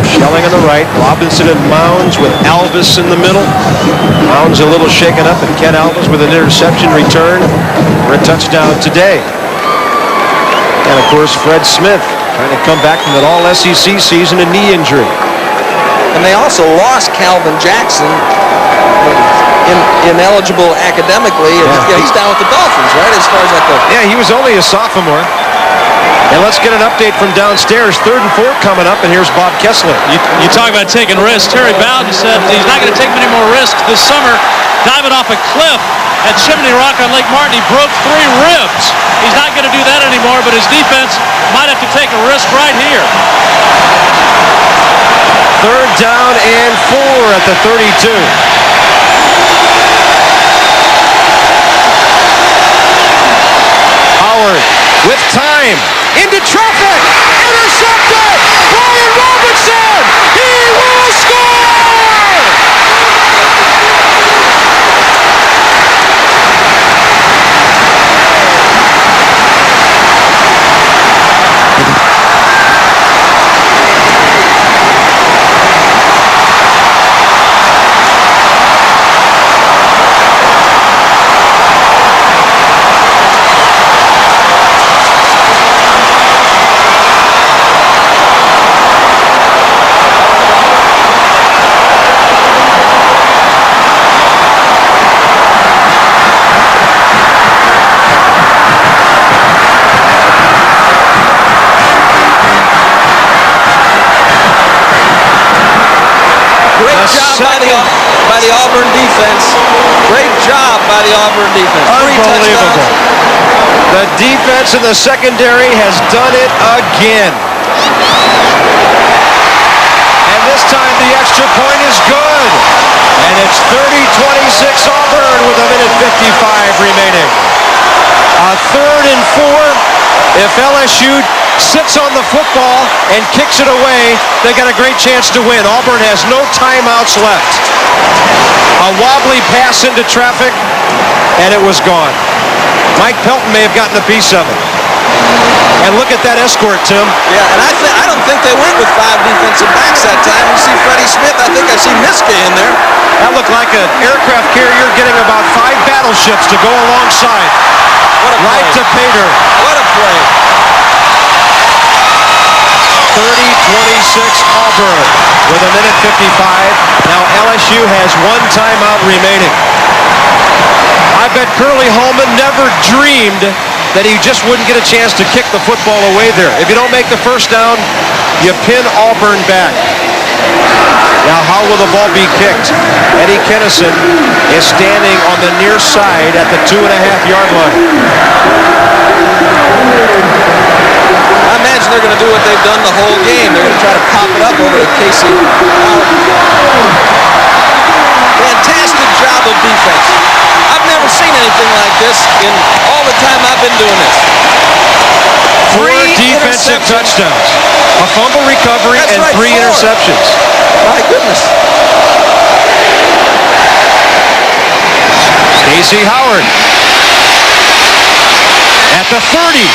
Schelling on the right. Robinson and Mounds with Alvis in the middle. Mounds a little shaken up, and Ken Alvis with an interception return for a touchdown today. And of course, Fred Smith trying to come back from that all-SEC season, a knee injury. And they also lost Calvin Jackson, ineligible academically. And he's down with the Dolphins, right, as far as that goes? Yeah, he was only a sophomore. And let's get an update from downstairs. 3rd and 4 coming up, and here's Bob Kessler. You talk about taking risks. Terry Bowden said he's not going to take many more risks this summer. Diving off a cliff at Chimney Rock on Lake Martin, he broke 3 ribs. He's not going to do that anymore, but his defense might have to take a risk right here. 3rd down and 4 at the 32. Howard with time. Into traffic. Intercepted. Brian Robinson. He will score. By the Auburn defense. offense. Great job by the Auburn defense. 3 Unbelievable. touchdowns. The defense in the secondary has done it again. And this time the extra point is good. And it's 30-26 Auburn with a minute 55 remaining. A 3rd and 4. If LSU sits on the football and kicks it away, they got a great chance to win. Auburn has no timeouts left. A wobbly pass into traffic, and it was gone. Mike Pelton may have gotten a piece of it. And look at that escort, Tim. Yeah, and I don't think they went with 5 defensive backs that time. You see Freddie Smith, I think I see Miska in there. That looked like an aircraft carrier getting about 5 battleships to go alongside. What a play. Right to Pater. What a play. 30-26 Auburn with a minute 55. Now LSU has 1 timeout remaining. I bet Curly Holman never dreamed that he just wouldn't get a chance to kick the football away there. If you don't make the first down, you pin Auburn back. Now how will the ball be kicked? Eddie Kennison is standing on the near side at the 2.5-yard line. I imagine they're going to do what they've done the whole game. They're going to try to pop it up over to Casey. Fantastic job of defense. I've never seen anything like this in all the time I've been doing this. 4 defensive touchdowns, a fumble recovery, and 3 interceptions. My goodness. Casey Howard at the 30.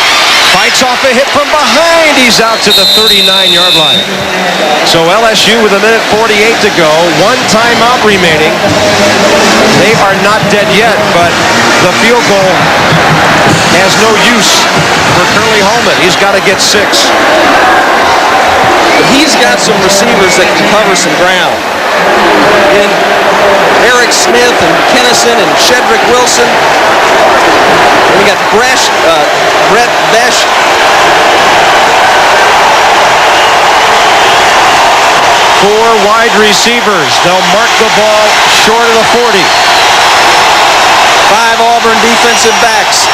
Fights off a hit from behind. He's out to the 39-yard line. So LSU with a minute 48 to go. 1 timeout remaining. They are not dead yet, but the field goal has no use for Curly Holman. He's got to get 6. He's got some receivers that can cover some ground. And Eric Smith and Kennison and Shedrick Wilson. And we got Brett Besh. 4 wide receivers. They'll mark the ball short of the 40. 5 Auburn defensive backs.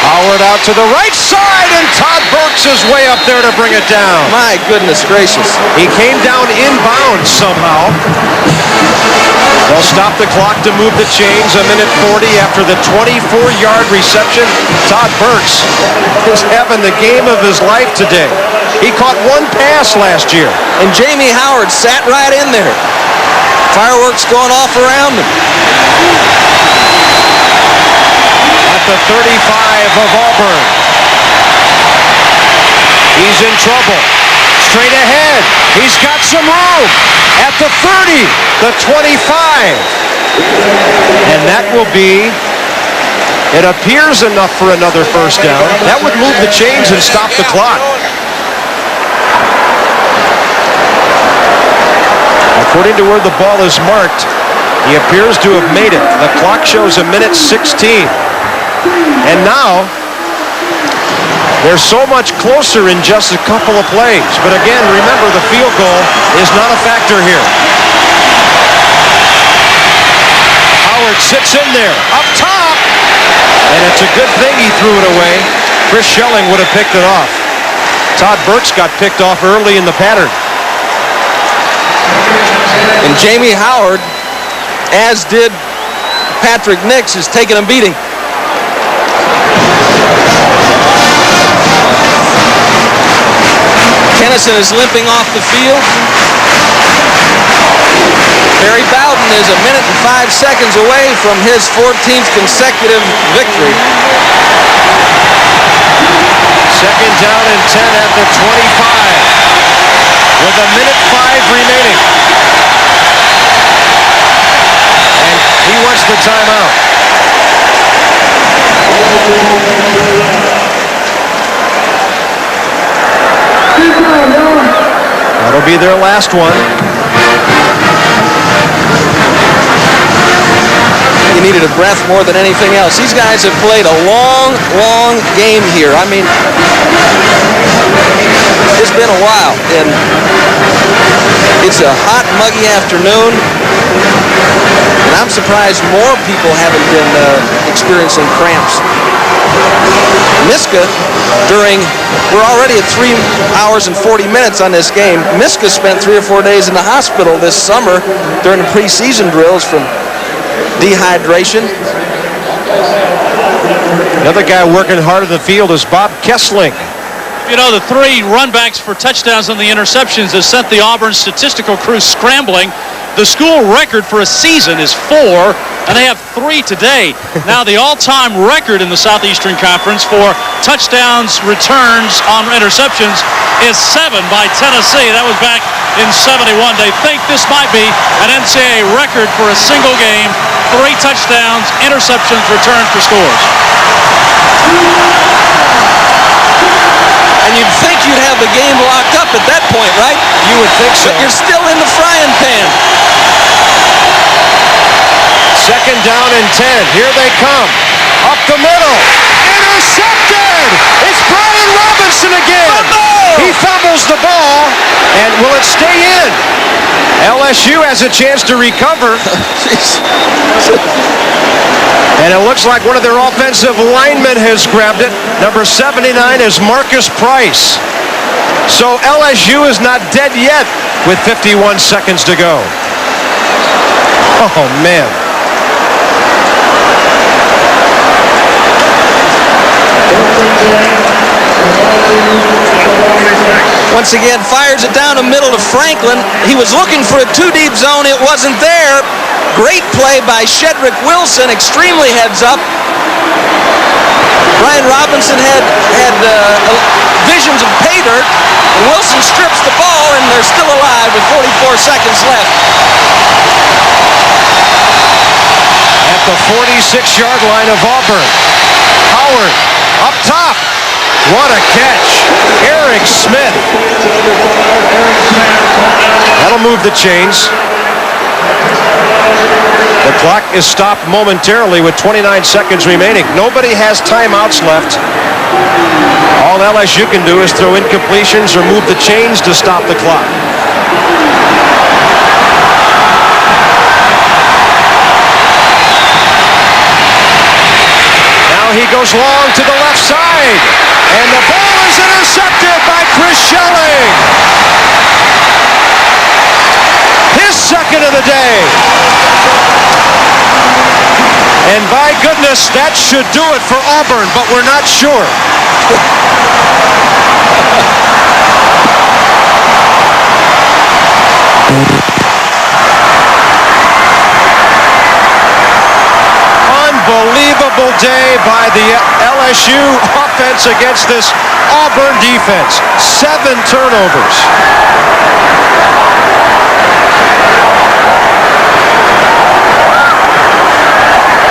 Howard out to the right side, and Todd Burks is way up there to bring it down. My goodness gracious. He came down inbounds somehow. They'll stop the clock to move the chains. A minute 40 after the 24-yard reception. Todd Burks is having the game of his life today. He caught 1 pass last year. And Jamie Howard sat right in there. Fireworks going off around him. At the 35 of Auburn. He's in trouble. Straight ahead. He's got some room. At the 30, the 25. And that will be, it appears enough for another first down. That would move the chains and stop the clock. According to where the ball is marked, he appears to have made it. The clock shows a minute 16. And now, they're so much closer in just a couple of plays. But again, remember, the field goal is not a factor here. Howard sits in there, up top. And it's a good thing he threw it away. Chris Schelling would have picked it off. Todd Burks got picked off early in the pattern. And Jamie Howard, as did Patrick Nix, is taking a beating. Kennison is limping off the field. Barry Bowden is a minute and 5 seconds away from his 14th consecutive victory. 2nd down and 10 at the 25. With a minute 5 remaining. And he wants the timeout. That'll be their last one. He needed a breath more than anything else. These guys have played a long, long game here. I mean, it's been a while, and it's a hot, muggy afternoon. And I'm surprised more people haven't been experiencing cramps. Miska, we're already at 3 hours and 40 minutes on this game. Miska spent 3 or 4 days in the hospital this summer during the preseason drills from dehydration. Another guy working hard in the field is Bob Kessling. You know, the 3 runbacks for touchdowns on the interceptions has sent the Auburn statistical crew scrambling. The school record for a season is 4, and they have 3 today. Now, the all-time record in the Southeastern Conference for touchdowns, returns on interceptions is 7 by Tennessee. That was back in '71. They think this might be an NCAA record for a single game. 3 touchdowns, interceptions, returns for scores. And you'd think you'd have the game locked up at that point, right? You would think so. But you're still in the frying pan. 2nd down and 10. Here they come. Up the middle. Intercepted! It's Brian Robinson again. He fumbles the ball, and will it stay in? LSU has a chance to recover. And it looks like one of their offensive linemen has grabbed it. Number 79 is Marcus Price. So LSU is not dead yet with 51 seconds to go. Oh, man. Once again, fires it down the middle to Franklin. He was looking for a 2-deep zone. It wasn't there. Great play by Shedrick Wilson. Extremely heads up. Brian Robinson had visions of pay dirt. And Wilson strips the ball, and they're still alive with 44 seconds left. At the 46-yard line of Auburn. Howard up top. What a catch. Eric Smith. That'll move the chains. The clock is stopped momentarily with 29 seconds remaining. Nobody has timeouts left. All LSU can do is throw incompletions or move the chains to stop the clock. Now he goes long to the left side. And the ball is intercepted by Chris Schelling. His 2nd of the day. And by goodness, that should do it for Auburn, but we're not sure. Unbelievable day by the LSU offense against this Auburn defense. 7 turnovers.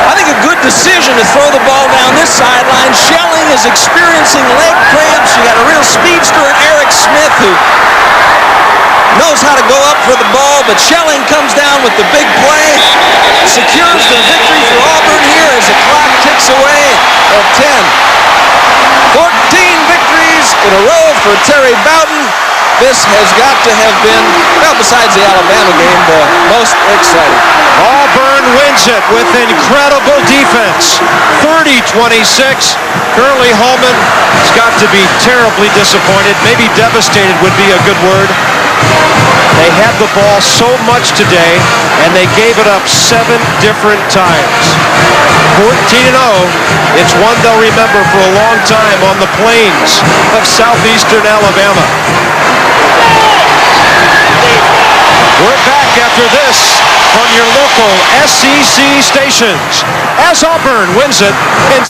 I think a good decision to throw the ball down this sideline. Schelling is experiencing leg cramps. You got a real speedster in Eric Smith who knows how to go up for the ball, but Schelling comes down with the big play, secures the victory for Auburn here as the clock ticks away at 10. 14 victories in a row for Terry Bowden. This has got to have been, well, besides the Alabama game, the most exciting. Auburn wins it with incredible defense. 30-26. Curly Holman has got to be terribly disappointed. Maybe devastated would be a good word. They had the ball so much today, and they gave it up 7 different times. 14-0. It's one they'll remember for a long time on the plains of southeastern Alabama. We're back after this from your local SEC stations as Auburn wins it in